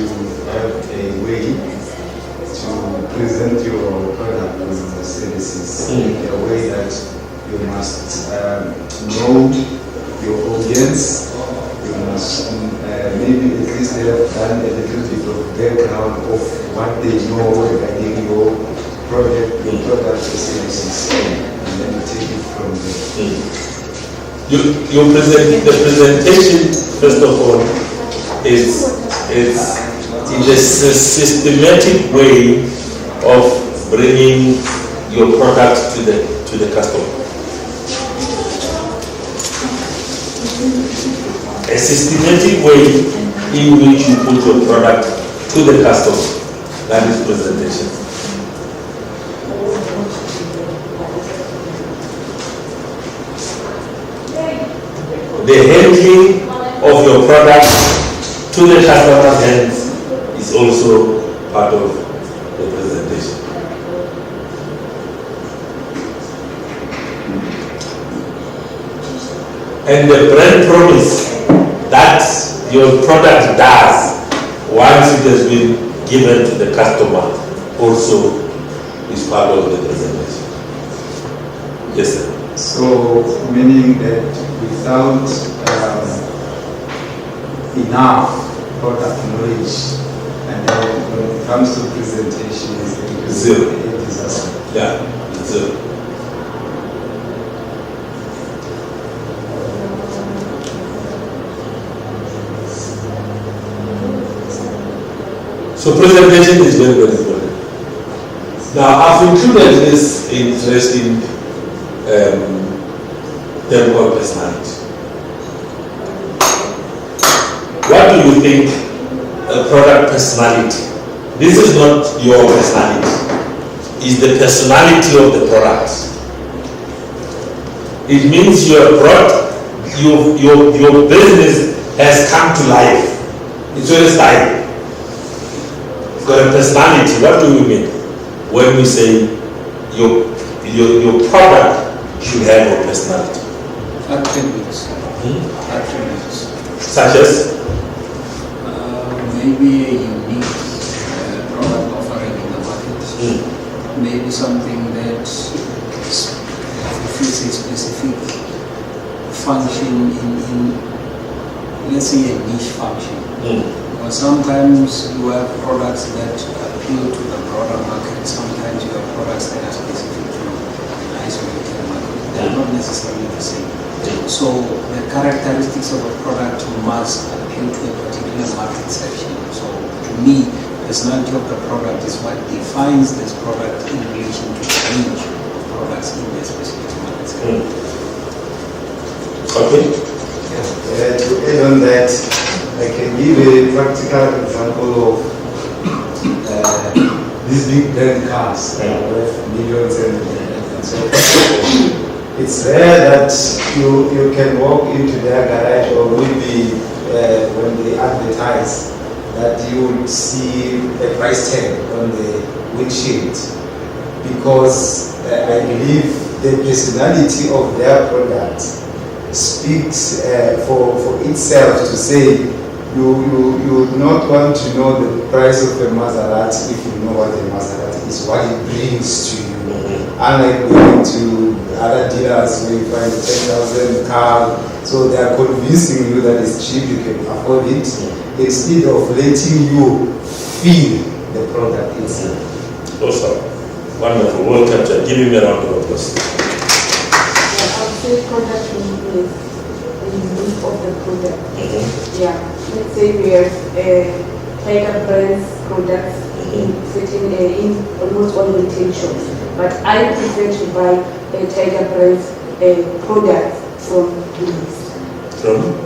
[SPEAKER 14] have a way to present your product or services in a way that you must know your audience. You must maybe at least have done a little bit of background of what they know regarding your product or services, and then you take it from there.
[SPEAKER 2] The presentation, first of all, is a systematic way of bringing your product to the customer. A systematic way in which you put your product to the customer. That is presentation. The handling of your product to the customer's hands is also part of the presentation. And the brand promise that your product does once it has been given to the customer also is part of the presentation. Yes, sir.
[SPEAKER 14] So, meaning that without enough product knowledge, and then when it comes to presentation, it's
[SPEAKER 2] zero.
[SPEAKER 14] a disaster.
[SPEAKER 2] Yeah, it's zero. So presentation is very, very important. Now, I've included this interesting term called personality. What do you think a product personality? This is not your personality. It's the personality of the product. It means your business has come to life. It's your style. It's got a personality. What do we mean when we say your product should have a personality?
[SPEAKER 1] Attributes. Attributes.
[SPEAKER 2] Such as?
[SPEAKER 1] Maybe a unique product offering in the market. Maybe something that fulfills a specific function in let's say a niche function. Or sometimes you have products that appeal to the broader market. Sometimes you have products that are specific to an isolated market. They are not necessarily the same. So the characteristics of a product must appeal to a particular market section. So to me, the personality of the product is what defines this product in relation to the range of products in the specific market section.
[SPEAKER 2] Okay.
[SPEAKER 14] To add on that, I can give a practical example of these big brand cars worth millions and so forth. It's rare that you can walk into their garage, or maybe when they advertise that you would see a price tag on the windshield, because I believe the personality of their product speaks for itself to say you would not want to know the price of a Maserati if you know what a Maserati is, what it brings to you. Unlike going to other dealers where you find a 10,000 car, so they are convincing you that it's cheap, you can afford it, instead of letting you feel the product itself.
[SPEAKER 2] Awesome. Wonderful. Well captured. Give him a round of applause.
[SPEAKER 17] I would say product is uniqueness of the product. Yeah, let's say we have Tiger Brands products sitting in almost all retail shops, but I prefer to buy a Tiger Brands product from Woolworths.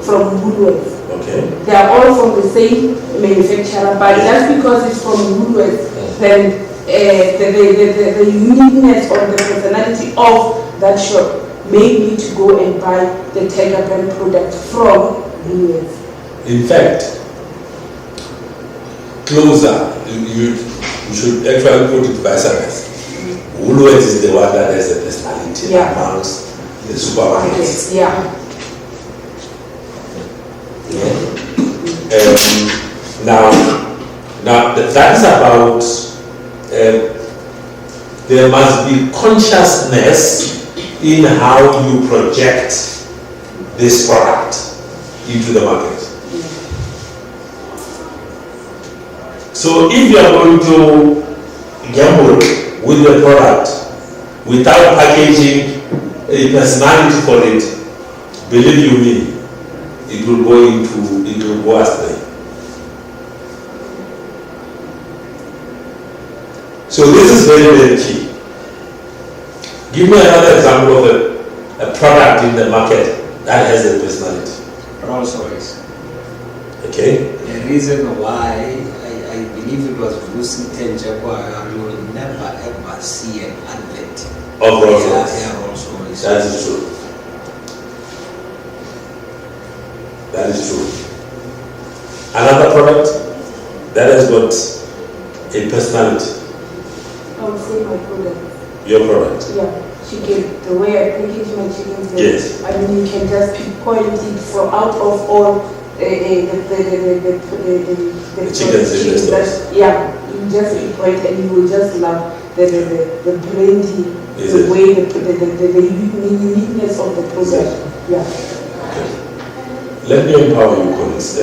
[SPEAKER 17] From Woolworths.
[SPEAKER 2] Okay.
[SPEAKER 17] They are all from the same manufacturer, but just because it's from Woolworths, then the uniqueness or the personality of that shop made me to go and buy the Tiger Brand product from Woolworths.
[SPEAKER 2] In fact, closer, you should actually put it vice versa. Woolworths is the one that has a personality amongst the supermarkets.
[SPEAKER 17] Yeah.
[SPEAKER 2] Now that is about, there must be consciousness in how you project this product into the market. So if you are going to gamble with the product without packaging a personality for it, believe you me, it will go astray. So this is very, very key. Give me another example of a product in the market that has a personality.
[SPEAKER 1] Rolls Royce.
[SPEAKER 2] Okay.
[SPEAKER 1] The reason why I believe it was Lucy Jaguar, you will never ever see an advert
[SPEAKER 2] of Rolls Royce.
[SPEAKER 1] Yeah, Rolls Royce.
[SPEAKER 2] That is true. That is true. Another product that has got a personality.
[SPEAKER 17] I would say my product.
[SPEAKER 2] Your product.
[SPEAKER 17] Yeah, chicken. The way I package my chickens.
[SPEAKER 2] Yes.
[SPEAKER 17] I mean, you can just pinpoint it from out of all the
[SPEAKER 2] chickens in the stores.
[SPEAKER 17] Yeah, you just pinpoint and you will just love the brandy,
[SPEAKER 2] Is
[SPEAKER 17] the
[SPEAKER 2] it?
[SPEAKER 17] way the uniqueness of the product. Yeah.
[SPEAKER 2] Let me empower you, colleagues.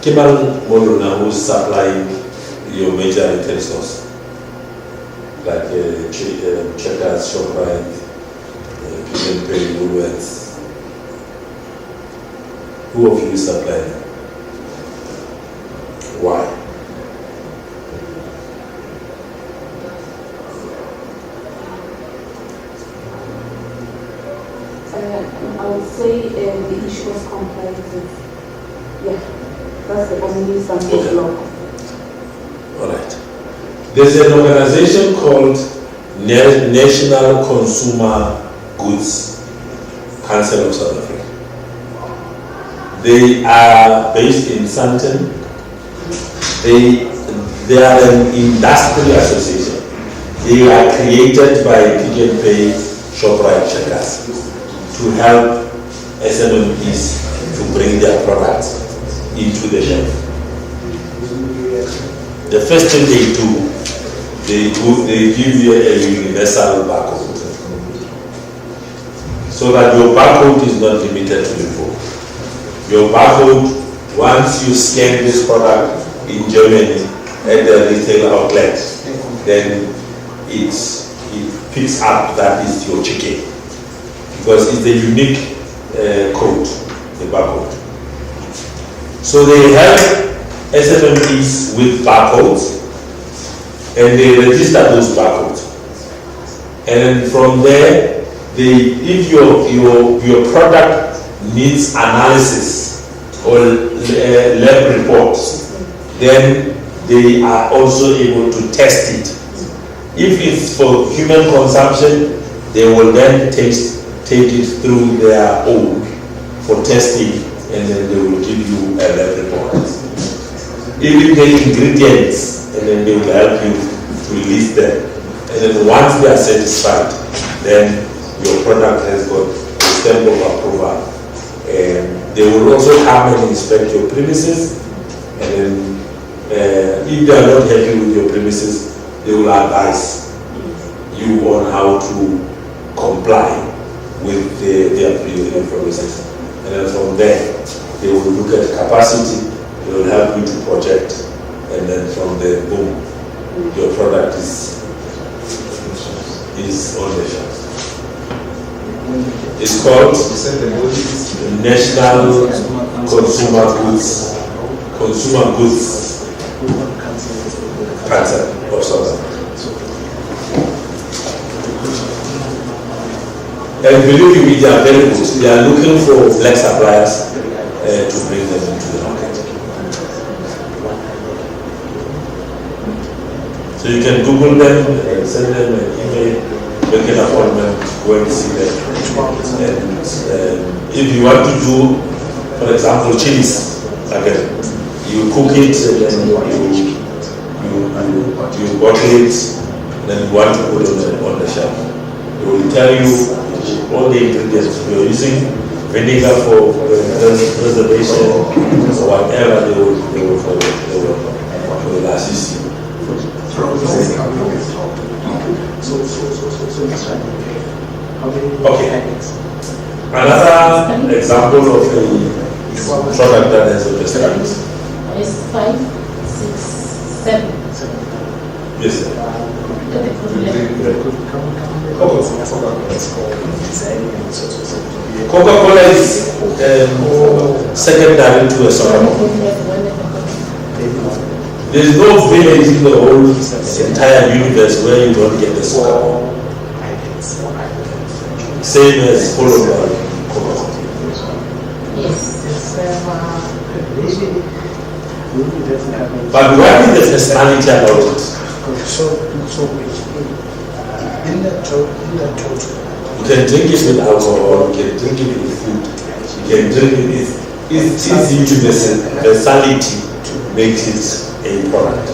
[SPEAKER 2] Kimal Moluna, who's supplying your major retail stores, like Checkers, ShopRite, Pick n Pay, Woolworths. Who of you is supplying? Why?
[SPEAKER 17] I would say the issue of compliance. Yeah, that's the only something law.
[SPEAKER 2] All right. There's an organization called National Consumer Goods Council of South Africa. They are based in Sandton. They are an industry association. They are created by Pick n Pay, ShopRite, Checkers to help SMMEs to bring their products into the shelf. The first thing they do, they give you a universal barcode, so that your barcode is not limited to the phone. Your barcode, once you scan this product in Germany at the retail outlet, then it picks up that is your chicken, because it's a unique code, the barcode. So they help SMMEs with barcodes, and they register those barcodes. And from there, if your product needs analysis or lab reports, then they are also able to test it. If it's for human consumption, they will then take it through their own for testing, and then they will give you a lab report. Even the ingredients, and then they will help you to list them. And then once they are satisfied, then your product has got a stamp of approval. And they will also come and inspect your premises, and then if they are not happy with your premises, they will advise you on how to comply with their premises. And then from there, they will look at capacity, they will help you to project, and then from there, boom, your product is on the shelf. It's called?
[SPEAKER 14] You said the body is
[SPEAKER 2] National Consumer Goods Council of South Africa. And believe me, they are very good. They are looking for black suppliers to bring them into the market. So you can Google them, send them an email, make an appointment, go and see them. And if you want to do, for example, chilies, again, you cook it and then you bottle it, and then you want to put it on the shelf. They will tell you all the ingredients. We are using vinegar for preservation or whatever they will assist you. Okay. Another example of a product that has a restaurant.
[SPEAKER 13] Is 5, 6, 7.
[SPEAKER 2] Yes, sir. Coca-Cola is secondary to a soda. There is no village in the whole entire universe where you don't get the soda. Same as Coca-Cola. But what is the personality about it? You can drink it with alcohol, you can drink it with food, you can drink it. It's easy to the personality makes it a product,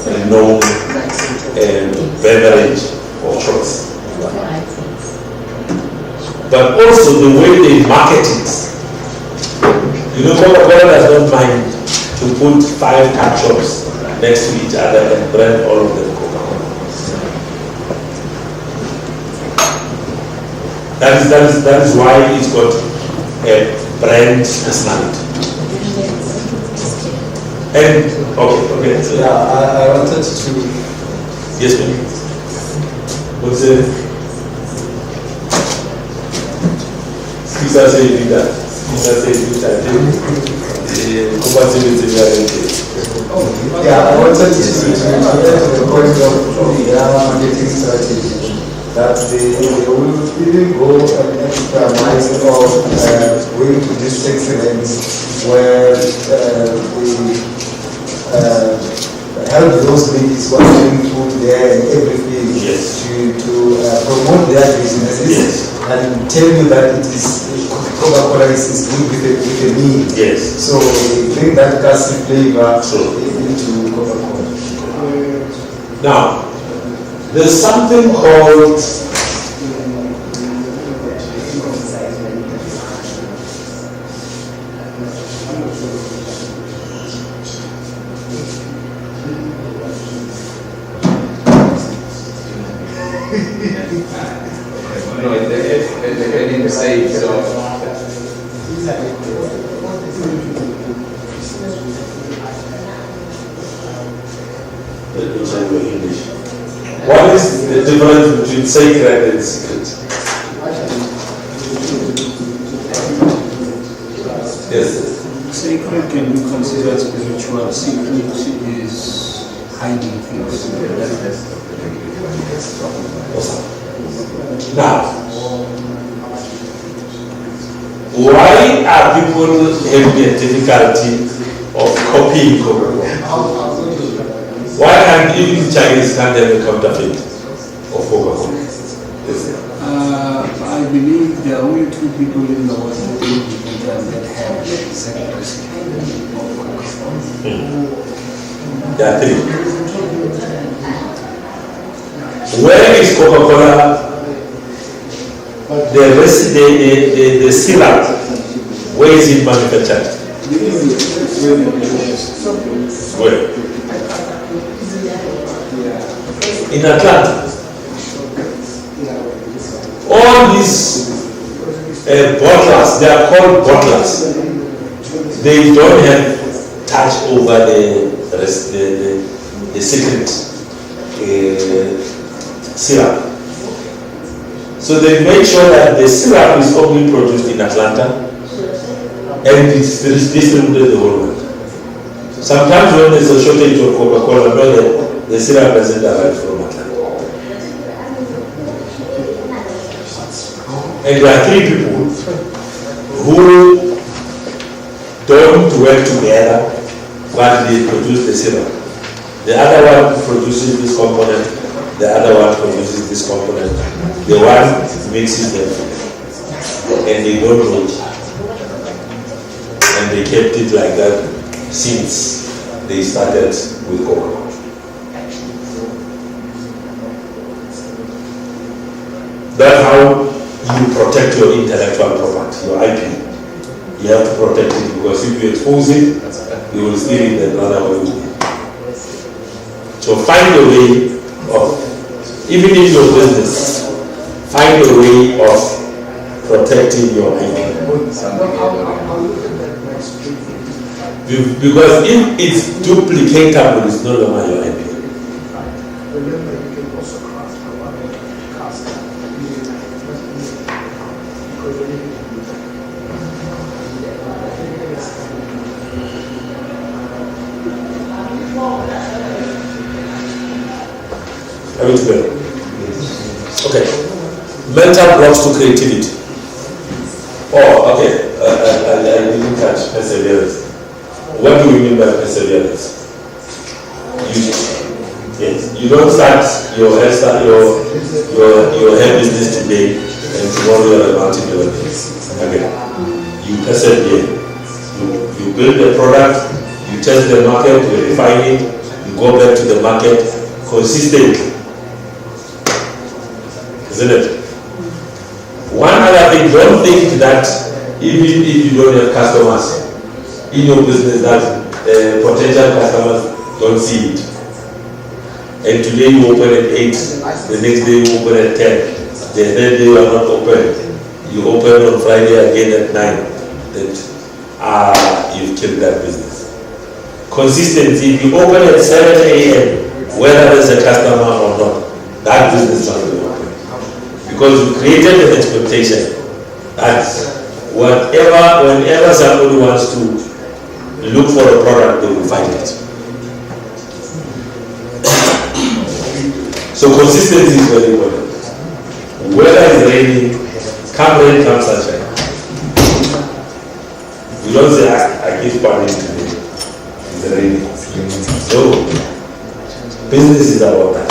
[SPEAKER 2] a known beverage of choice. But also the way they market it. You know, Coca-Cola does not mind to put 5 ketchups next to each other and brand all of them Coca-Cola. That is why it's got a brand personality. And okay. So
[SPEAKER 14] yeah, I wanted to.
[SPEAKER 2] Yes, ma'am. What's it? Scusa se evita.
[SPEAKER 14] Yeah, I wanted to get to the point of the marketing strategy that they will even go an extra mile of going to districts where they help those ladies who are doing food there and everything to promote their businesses and tell you that it is Coca-Cola is good with a meal.
[SPEAKER 2] Yes.
[SPEAKER 14] So they bring that gassy flavor into Coca-Cola.
[SPEAKER 2] Now, there's something called what is the difference between sacred and secret? Yes.
[SPEAKER 1] Sacred can be considered spiritual. Secret is hiding things.
[SPEAKER 2] Now, why are people having a difficulty of copying Coca-Cola? Why can't even Chinese can't have a counterfeit of Coca-Cola?
[SPEAKER 1] I believe there are only 2 people in the world that have the exact recipe of Coca-Cola.
[SPEAKER 2] There are 3. Where is Coca-Cola? The syrup, where is it manufactured? Where? In Atlanta. All these bottlers, they are called bottlers. They don't have touch over the secret syrup. So they make sure that the syrup is only produced in Atlanta and it's distributed the whole world. Sometimes when there's a shortage of Coca-Cola, the syrup doesn't arrive from Atlanta. And there are 3 people who don't work together while they produce the syrup. The other one produces this component, the other one produces this component. The one mixes them and they don't know. And they kept it like that since they started with Coca-Cola. That's how you protect your intellectual property, your IP. You have to protect it because if you expose it, you will steal it and run away with it. So find a way of, even in your business, find a way of protecting your IP. Because if it's duplicatable, it's no longer your IP. Are we together? Okay. Mental blocks to creativity. Oh, okay. I didn't catch perseverance. What do we mean by perseverance? Yes. You don't start your hair business today and tomorrow you are a multi-millionaire. Okay. You persevere. You build the product, you test the market, you refine it, you go back to the market consistently. Isn't it? One other thing, don't think that even if you don't have customers in your business, that potential customers don't see it. And today you open at 8, the next day you open at 10, the third day you are not open. You open on Friday again at 9. That you've killed that business. Consistency, if you open at 7 a.m., whether there's a customer or not, that business must be open. Because you created an expectation that whenever somebody wants to look for a product, they will find it. So consistency is very important. Whether it's raining, come rain, come sunshine. You don't say, I keep partying today. It's raining. So, business is about that.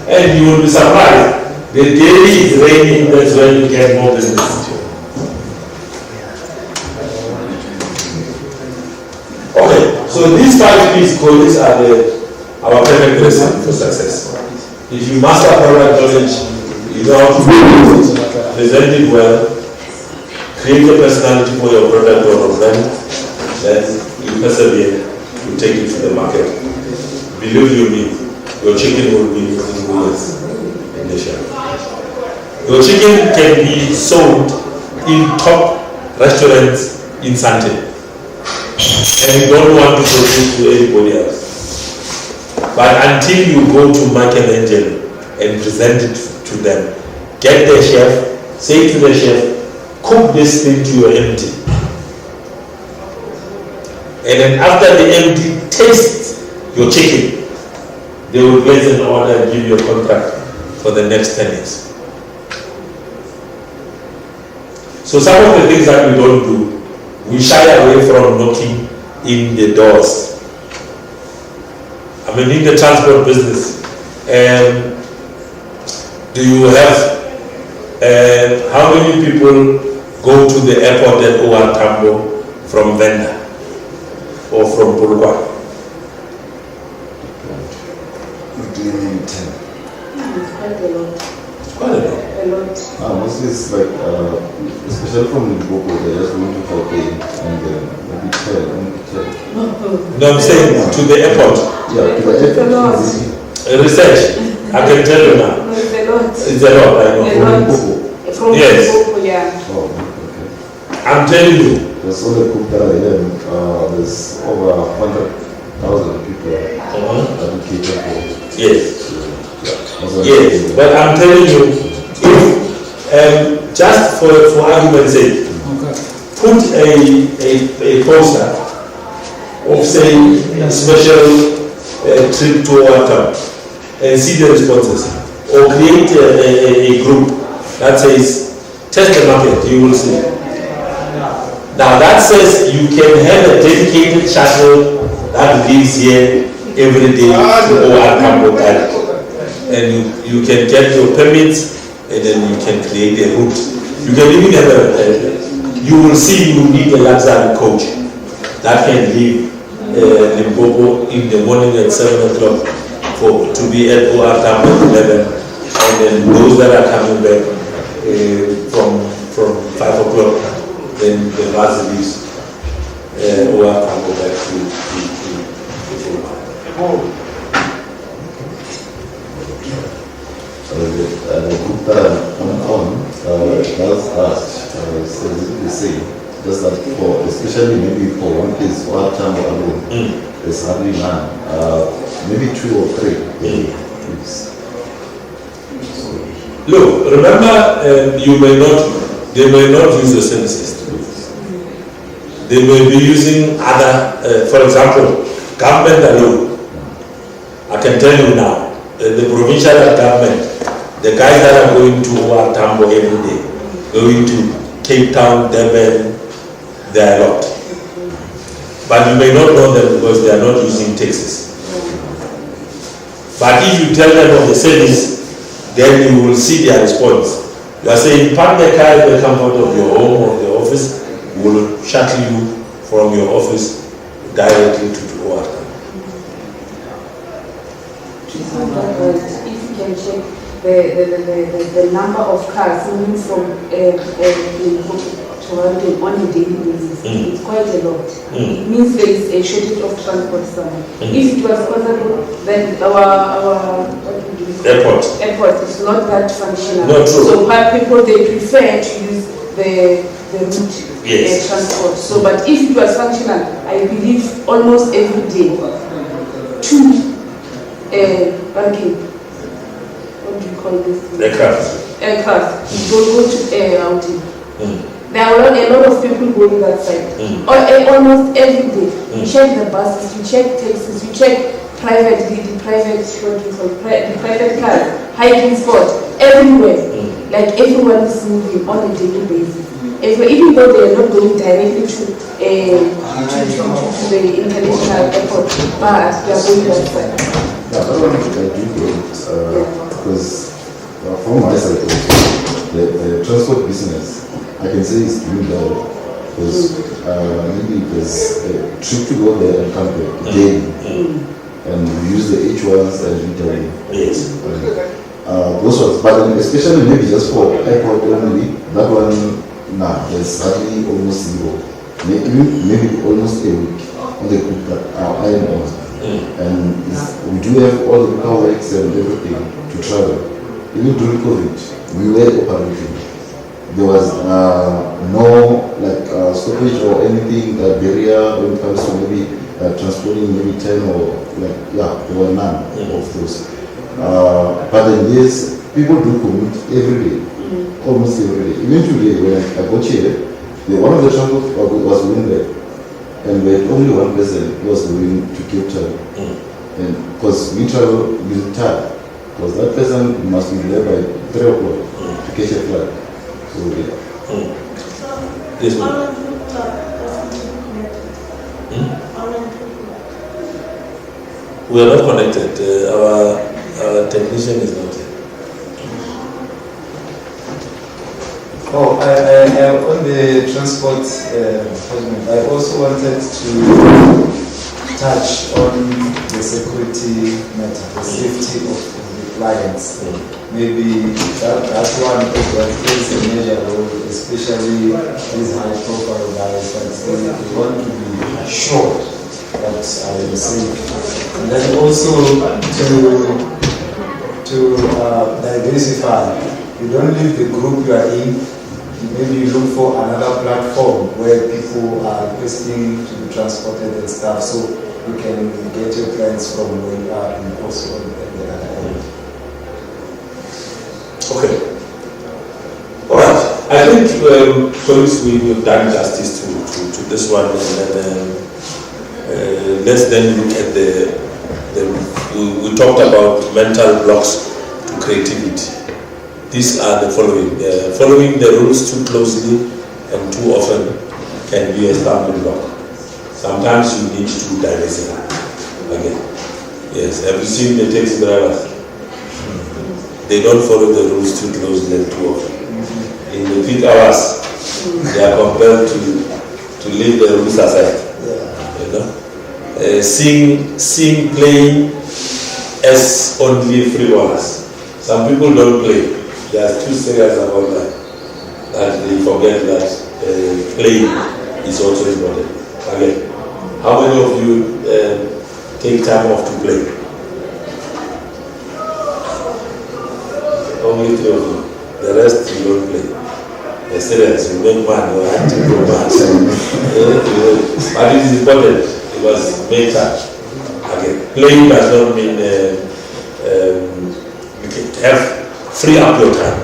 [SPEAKER 2] And you will be surprised. The day it's raining, that's when you get more business. Okay, so these 5 P's codes are our perfect recipe for success. If you master product knowledge, you know how to present it well, create a personality for your product or brand, then you persevere, you take it to the market. Believe you me, your chicken will be in goods in the shelf. Your chicken can be sold in top restaurants in Sante, and you don't want to produce to anybody else. But until you go to Michelangelo and present it to them, get the chef, say to the chef, cook this thing to your empty. And then after the empty taste your chicken, they will place an order and give you a contract for the next 10 years. So some of the things that we don't do, we shy away from knocking in the doors. I mean, in the transport business, do you have, how many people go to the airport at OR Tambo from Venda or from Purua? Quite a lot.
[SPEAKER 9] Mostly it's like, especially from Limpopo, they just want to help and maybe 10.
[SPEAKER 2] No, I'm saying to the airport.
[SPEAKER 9] Yeah, to the airport.
[SPEAKER 2] Research, I can tell you now. It's a lot, I know.
[SPEAKER 11] From
[SPEAKER 2] Yes.
[SPEAKER 11] Limpopo, yeah.
[SPEAKER 9] Oh, okay.
[SPEAKER 2] I'm telling you.
[SPEAKER 9] There's all the cook that I hear, there's over 100,000 people advocated for.
[SPEAKER 2] Yes. Yes, but I'm telling you, If, just for argument's sake, put a poster of say a special trip to water and see the responses, or create a group that says test the market, you will see. Now that says you can have a dedicated shuttle that leaves here every day to OR Campo Direct, and you can get your permits, and then you can create a route. You can even have you will see you need a luxury coach that can leave Limpopo in the morning at 7 o'clock to be at OR Campo 11, and then those that are coming back from 5 o'clock, then the bus leaves OR Campo back to
[SPEAKER 9] the group that I'm on does that, specifically say, just that for, especially maybe for one case, OR Campo alone, there's hardly none, maybe 2 or 3.
[SPEAKER 2] Look, remember, they may not use the same system. They may be using other, for example, government alone. I can tell you now, the provincial government, the guys that are going to OR Tambo every day, going to Cape Town, Durban, they are a lot. But you may not know them because they are not using taxis. But if you tell them of the service, then you will see their response. You are saying, park the car in the comfort of your home or the office, we will shuttle you from your office directly to OR.
[SPEAKER 17] If you can check the number of cars moving from Toronto on a daily basis, it's quite a lot. It means there is a shortage of transport somewhere. If it was possible, then our airport is not that functional.
[SPEAKER 2] Not true.
[SPEAKER 17] So people, they prefer to use the route transport. So, but if it was functional, I believe almost every day, 2 banking, what do you call this? Aircraft. Go to air outing. There are a lot of people going that side. Almost every day. You check the buses, you check taxis, you check the private cars, hiking spots, everywhere. Like everyone is moving on a daily basis. Even though they are not going directly to the international airport, but they are going that side.
[SPEAKER 9] Yeah, that one I do get, because from my side also, the transport business, I can say it's doing well, because maybe there's a trip to go there and come back daily, and we use the H1s and return.
[SPEAKER 2] Yes.
[SPEAKER 9] Those ones, but especially maybe just for airport only, that one, there's hardly almost zero. Maybe almost a week on the group that I am on. And we do have all the car works and everything to travel. Even during COVID, we were operating. There was no stoppage or anything, barrier when it comes to maybe transporting maybe 10 or there were none of those. But then yes, people do commute every day, almost every day. Even today when I got here, one of the transport was going there, and we had only one person who was going to Cape Town. And because we travel using time, because that person must be there by 3 o'clock to catch a flight. So
[SPEAKER 2] Yes, ma'am. We are not connected. Our technician is not here.
[SPEAKER 14] On the transport, I also wanted to touch on the security matter, the safety of the clients. Maybe that's one that plays a major role, especially these high-profile guys that they want to be assured that I am safe. And then also to diversify. You don't leave the group you are in. Maybe you look for another platform where people are requesting to be transported and stuff, so you can get your clients from where you are and also on the other end.
[SPEAKER 2] Okay. colleagues, we've done justice to this one, and then let's then look at we talked about mental blocks to creativity. These are the following. Following the rules too closely and too often can be a stumbling block. Sometimes you need to diversify. Again, yes. Have you seen the taxi drivers? They don't follow the rules too closely and too often. In the peak hours, they are compelled to leave the rules aside. You know, seeing playing as only free ballers. Some people don't play. They are too serious about that. That they forget that playing is also important. Again, how many of you take time off to play? Only 3 of you. The rest you don't play. They're serious. You make money or acting for much. But it is important. It was made time. Again, playing does not mean you can have free up your time.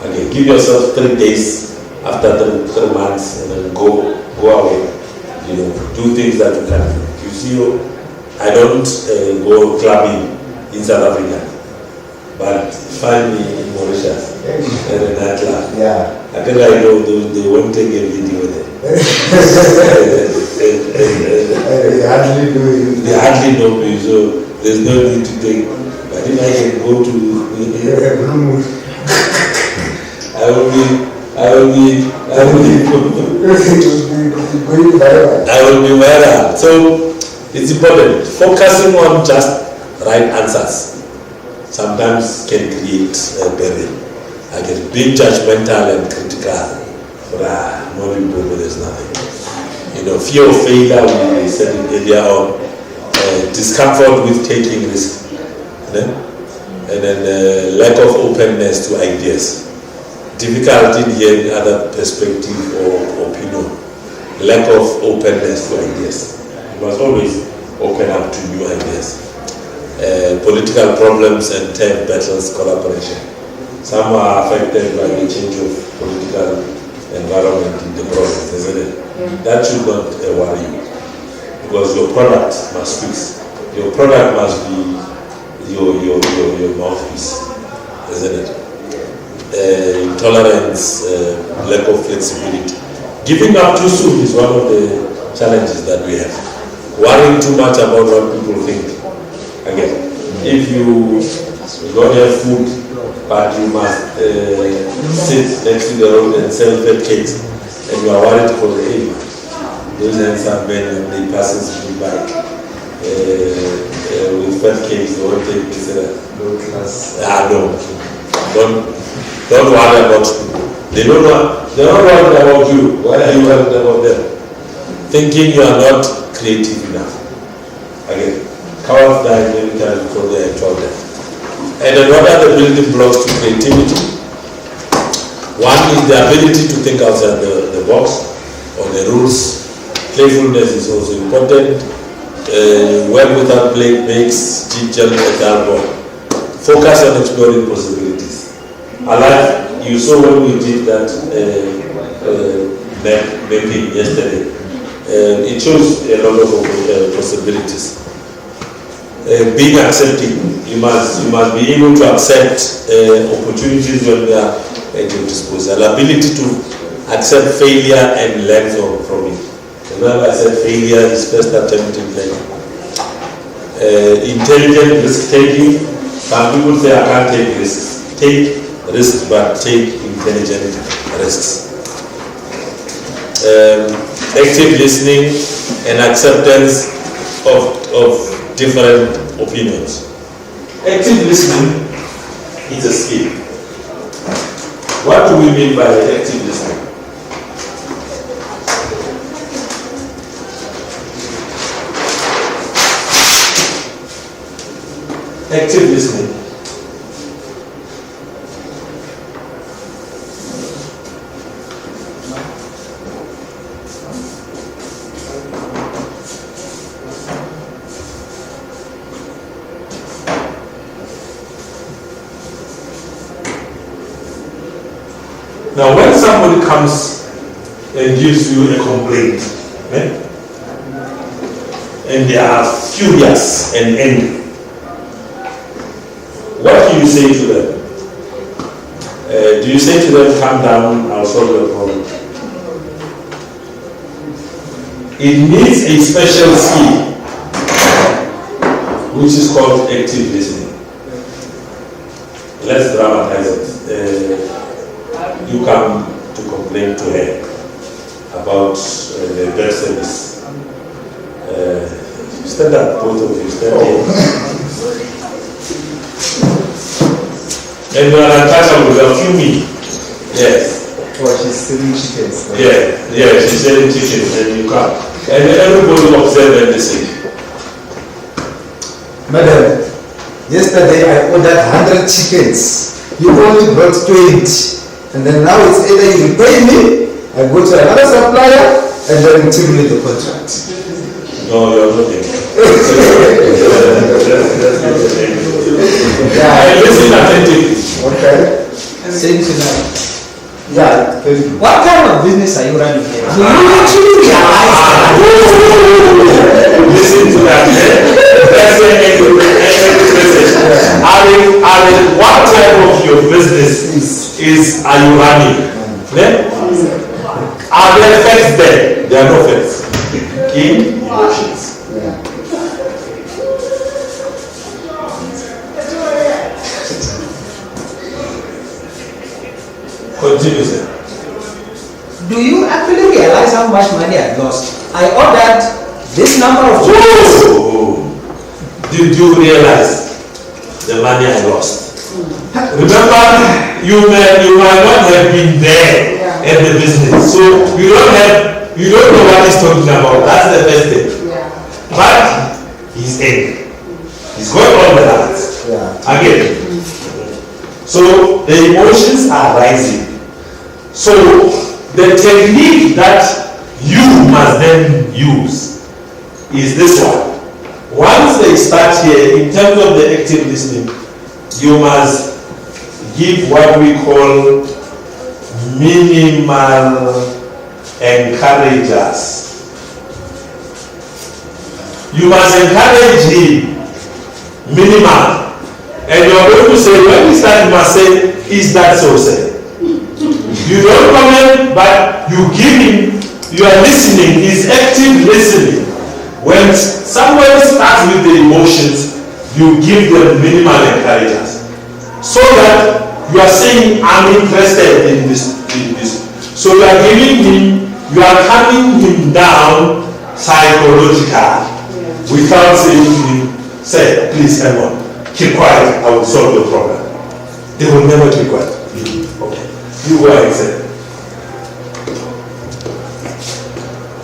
[SPEAKER 2] Okay, give yourself 3 days after 3 months and then go away. You know, do things that you can do. You see, I don't go clubbing in South Africa, but find me in Mauritius at a nightclub. Yeah. I think I know they won't take a video there. They hardly do it. They hardly know me, so there's no need to take. But if I can go to I will be viral. So it's important. Focusing on just right answers sometimes can create a barrier. I get being judgmental and critical. But more important is nothing. You know, fear of failure, we said it earlier on, discomfort with taking risks. And then lack of openness to ideas, difficulty in hearing other perspective or opinion, lack of openness to ideas. You must always open up to new ideas. Political problems and term battles, collaboration. Some are affected by the change of political environment in the province, isn't it? Yeah. That should not worry you, because your product must fix. Your product must be your mouthpiece, isn't it? Intolerance, lack of flexibility. Giving up too soon is one of the challenges that we have. Worrying too much about what people think. Again, if you don't have food, but you must sit next to the road and sell fat cakes, and you are worried for the area. Those handsome men and they passes me by. With fat cakes, they won't take this low class. No. Don't worry about people. They're not worried about you. Why are you worried about them? Thinking you are not creative enough. Again, cowards die many times before their actual death. And then what are the building blocks to creativity? One is the ability to think outside the box or the rules. Playfulness is also important. Work without play makes ginger a dull ball. Focus on exploring possibilities. I like, you saw when we did that mapping yesterday. It shows a lot of possibilities. Being accepting, you must be able to accept opportunities when they are at your disposal. Ability to accept failure and learn from it. Remember I said failure is first attempt in learning. Intelligent risk taking. Some people say I can't take risks. Take risks, but take intelligent risks. Active listening and acceptance of different opinions. Active listening is a skill. What do we mean by active listening? Active listening. Now when someone somebody comes and gives you a complaint, and they are furious and angry, what do you say to them? Do you say to them, calm down, I'll solve your problem? It needs a special skill, which is called active listening. Let's dramatize it. You come to complain to her about bad service. Stand up, both of you, stand here. And you are untouchable, you are fuming. Yes.
[SPEAKER 14] Oh, she's selling chickens.
[SPEAKER 2] Yeah, she's selling chickens, and you come. And everybody observe and listen.
[SPEAKER 14] Madam, yesterday I ordered 100 chickens. You only brought 20. And then now it's either you pay me, I go to another supplier, and then you terminate the contract.
[SPEAKER 2] No, you're not getting it.
[SPEAKER 14] Yeah,
[SPEAKER 2] listen attentively.
[SPEAKER 14] Okay.
[SPEAKER 8] Same tonight.
[SPEAKER 14] Yeah.
[SPEAKER 8] What kind of business are you running here?
[SPEAKER 2] Do you actually realize that? Listen to that. What type of your business are you running? Are there facts there? There are no facts. In emotions. Continue, sir.
[SPEAKER 8] Do you actually realize how much money I lost? I ordered this number of chickens.
[SPEAKER 2] Did you realize the money I lost? Remember, you might not have been there at the business, so you don't know what he's talking about. That's the first thing. But he's angry. He's going on the lines. Again. So the emotions are rising. So the technique that you must then use is this one. Once they start here, in terms of the active listening, you must give what we call minimal encouragers. You must encourage him minimal. And you are going to say, when we start, you must say, is that so, sir? You don't comment, but you give him, you are listening, is active listening. When somebody starts with the emotions, you give them minimal encouragers. So that you are saying, I'm interested in this. So you are giving him, you are calming him down psychologically without saying to him, say, please hang on, keep quiet, I will solve your problem. They will never keep quiet. Okay. You go ahead, sir.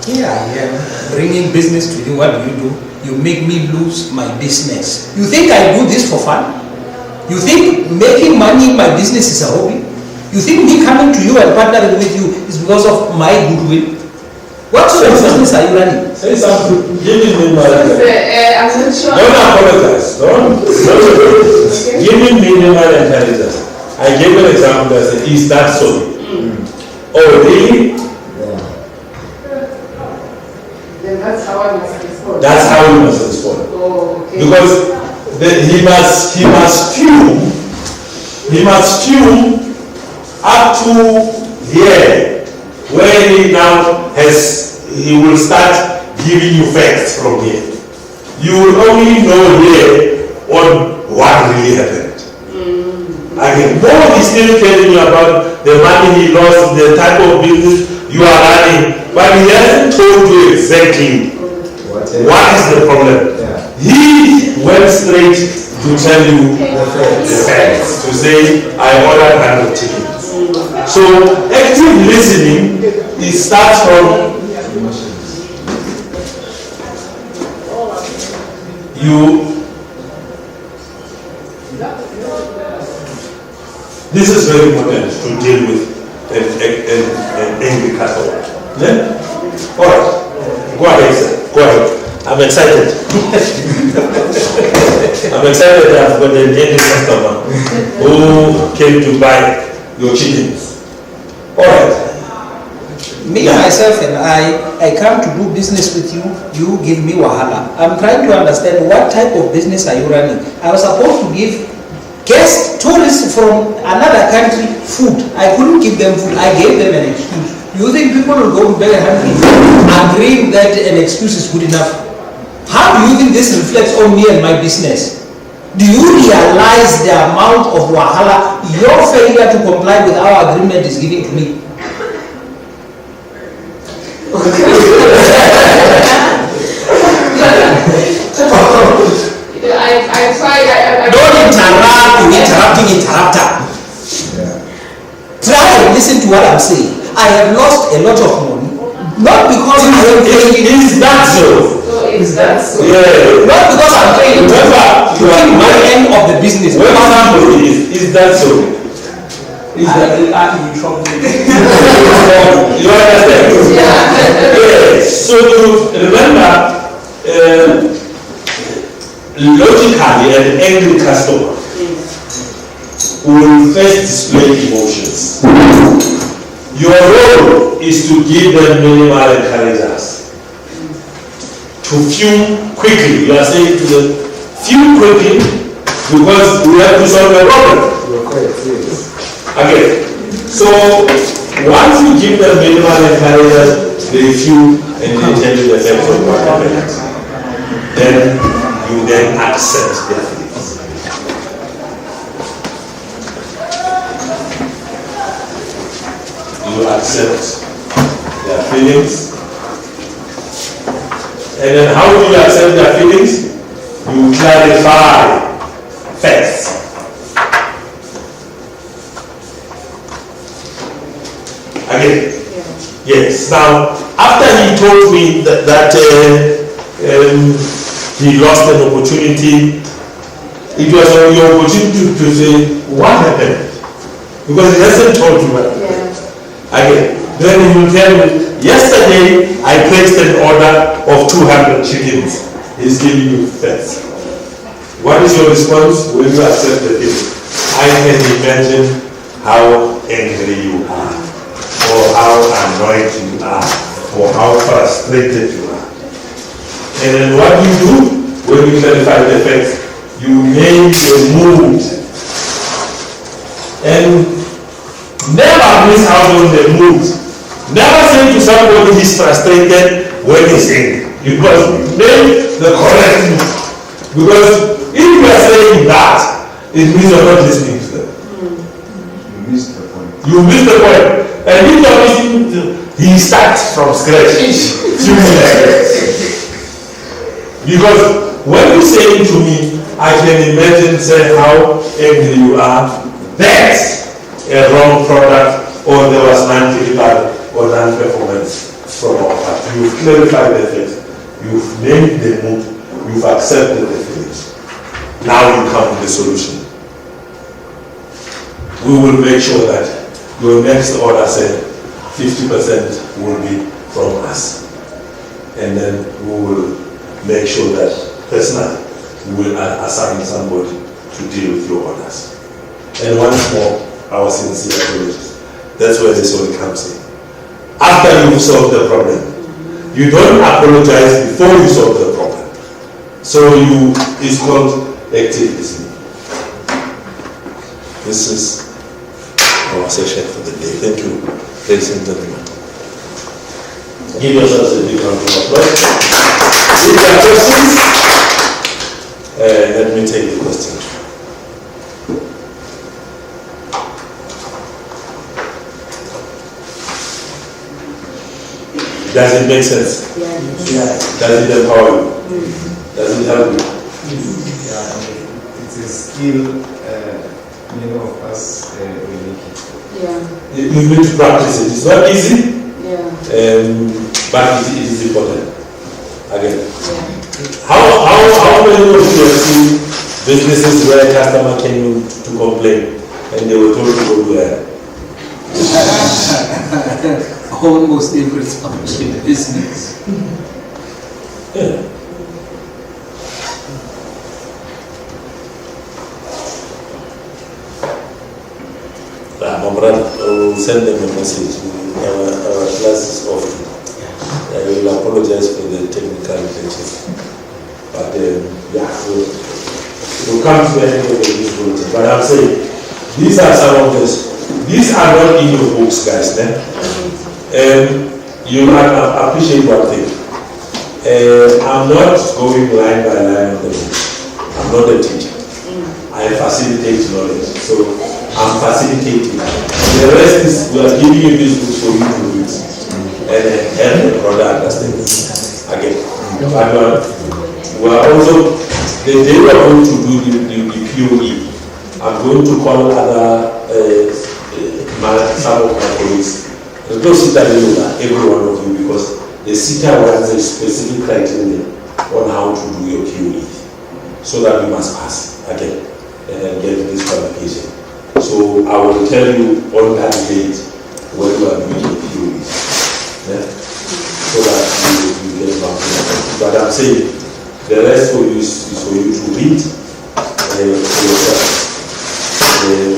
[SPEAKER 8] Here I am, bringing business to you. What do? You make me lose my business. You think I do this for fun? You think making money in my business is a hobby? You think me coming to you and partnering with you is because of my goodwill? What sort of business are you running?
[SPEAKER 2] Say something. Give me minimal.
[SPEAKER 17] I'm not sure.
[SPEAKER 2] Don't apologize. Don't. Give me minimal intelligence. I gave an example that said, is that so? Oh, really?
[SPEAKER 17] Then that's how I must respond.
[SPEAKER 2] That's how you must respond.
[SPEAKER 17] Oh, okay.
[SPEAKER 2] Because he must fume up to here, where he now he will start giving you facts from here. You will only know here on what really happened. Again, more he's still telling you about the money he lost, the type of business you are running, but he hasn't told you exactly what is the problem. He went straight to tell you the facts, to say, I ordered 100 tickets. So, active listening, it starts from you. This is very important to deal with an angry customer. Yeah? All right. Go ahead, sir. Go ahead. I'm excited. I'm excited that I've got an angry customer who came to buy your chickens. All right.
[SPEAKER 1] Me, myself and I come to do business with you, you give me wahala. I'm trying to understand what type of business are you running. I was supposed to give guests, tourists from another country food. I couldn't give them food, I gave them an excuse. You think people will go to bed hungry, agreeing that an excuse is good enough? How do you think this reflects on me and my business? Do you realize the amount of wahala your failure to comply with our agreement is giving to me?
[SPEAKER 2] Don't interrupt, interrupter.
[SPEAKER 1] Try and listen to what I'm saying. I have lost a lot of money, not because I am paying.
[SPEAKER 2] Is that so?
[SPEAKER 17] Is that so?
[SPEAKER 2] Yeah.
[SPEAKER 1] Not because I'm paying to keep my end of the business.
[SPEAKER 2] What example is that so?
[SPEAKER 1] Is that in trouble?
[SPEAKER 2] You understand? Yeah. Yes. So you remember, logically, an angry customer will first display emotions. Your role is to give them minimal encouragers. To fume quickly. You are saying to them, fume quickly because we have to solve the problem. Okay. So once you give them minimal encouragers, they fume and they tell you the effects of what happened. Then you then accept their feelings. You accept their feelings. And then how do you accept their feelings? You clarify first. Again. Yes. Now, after he told me that he lost an opportunity, it was your opportunity to say, what happened? Because he hasn't told you what happened. Again. Then he will tell me, yesterday I placed an order of 200 chickens. He's giving you first. What is your response when you accept the thing? I can imagine how angry you are, or how annoyed you are, or how frustrated you are. And then what you do when you clarify the facts, you name the mood. And never miss out on the mood. Never say to somebody he's frustrated when he's angry. You must name the correct mood. Because if you are saying that, it means you're not listening to them.
[SPEAKER 14] You missed the point.
[SPEAKER 2] You missed the point. And if you're listening, he starts from scratch. Because when you say to me, I can imagine say how angry you are, that's a wrong product, or there was non-delivery or non-performance from our part. You've clarified the things. You've named the mood. You've accepted the feelings. Now you come with the solution. We will make sure that your next order said 50% will be from us. And then we will make sure that personally we will assign somebody to deal with your orders. And once more, our sincere apologies. That's where this all comes in. After you've solved the problem, you don't apologize before you solve the problem. So it's called active listening. This is our session for the day. Thank you, ladies and gentlemen. Give yourselves a big round of applause. If there are questions, let me take the question. Does it make sense?
[SPEAKER 17] Yes.
[SPEAKER 2] Does it empower you? Does it help you?
[SPEAKER 14] Yeah, it's a skill many of us really
[SPEAKER 17] Yeah.
[SPEAKER 2] You need to practice it. It's not easy, but it is important. Again. How many of you have seen businesses where a customer came to complain and they were told to go to hell?
[SPEAKER 1] Almost every function business.
[SPEAKER 2] Yeah. My brother will send them a message. our classes often. I will apologize for the technical glitches. But yeah, we'll come to the end of this bulletin. But I'm saying, these are some of this. These are not in your books, guys. You might appreciate one thing. I'm not going line by line on the book. I'm not a teacher. I facilitate knowledge. So I'm facilitating. The rest is we are giving you these books for you to read and help the broader understanding. Again. But we are also, the day we are going to do the POE, I'm going to call other some of my colleagues. There's no sitter in every one of you because the sitter runs a specific criteria on how to do your POE so that you must pass again and get this qualification. So I will tell you on that date when you are doing your POE, so that you get one. But I'm saying the rest for you is for you to read for yourself.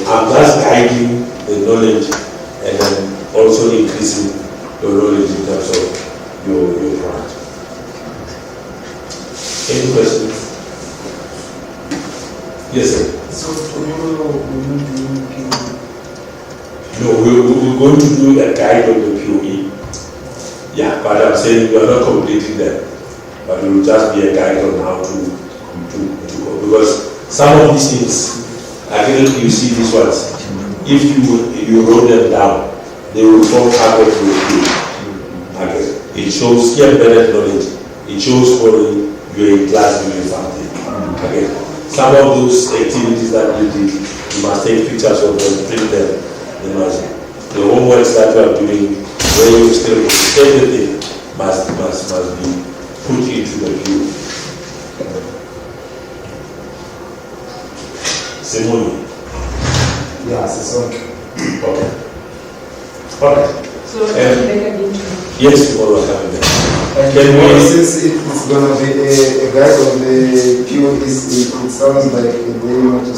[SPEAKER 2] I'm just guiding the knowledge and then also increasing your knowledge in terms of your product. Any questions? Yes, sir.
[SPEAKER 1] So tomorrow we will do POE.
[SPEAKER 2] No, we're going to do a guide on the POE. Yeah, but I'm saying we are not completing that. But it will just be a guide on how to go. Because some of these things, again, you see these ones, if you wrote them down, they will form part of your POE. Okay. It shows here better knowledge. It shows for you're in class doing something. Okay. Some of those activities that you did, you must take pictures of them, print them. The homeworks that you are doing, where you still everything must be put into the view. Simone.
[SPEAKER 3] Yeah, it's okay.
[SPEAKER 2] Okay. Okay.
[SPEAKER 17] So,
[SPEAKER 2] yes, you are coming there.
[SPEAKER 3] Since it's going to be a guide on the POEs, it sounds like a very much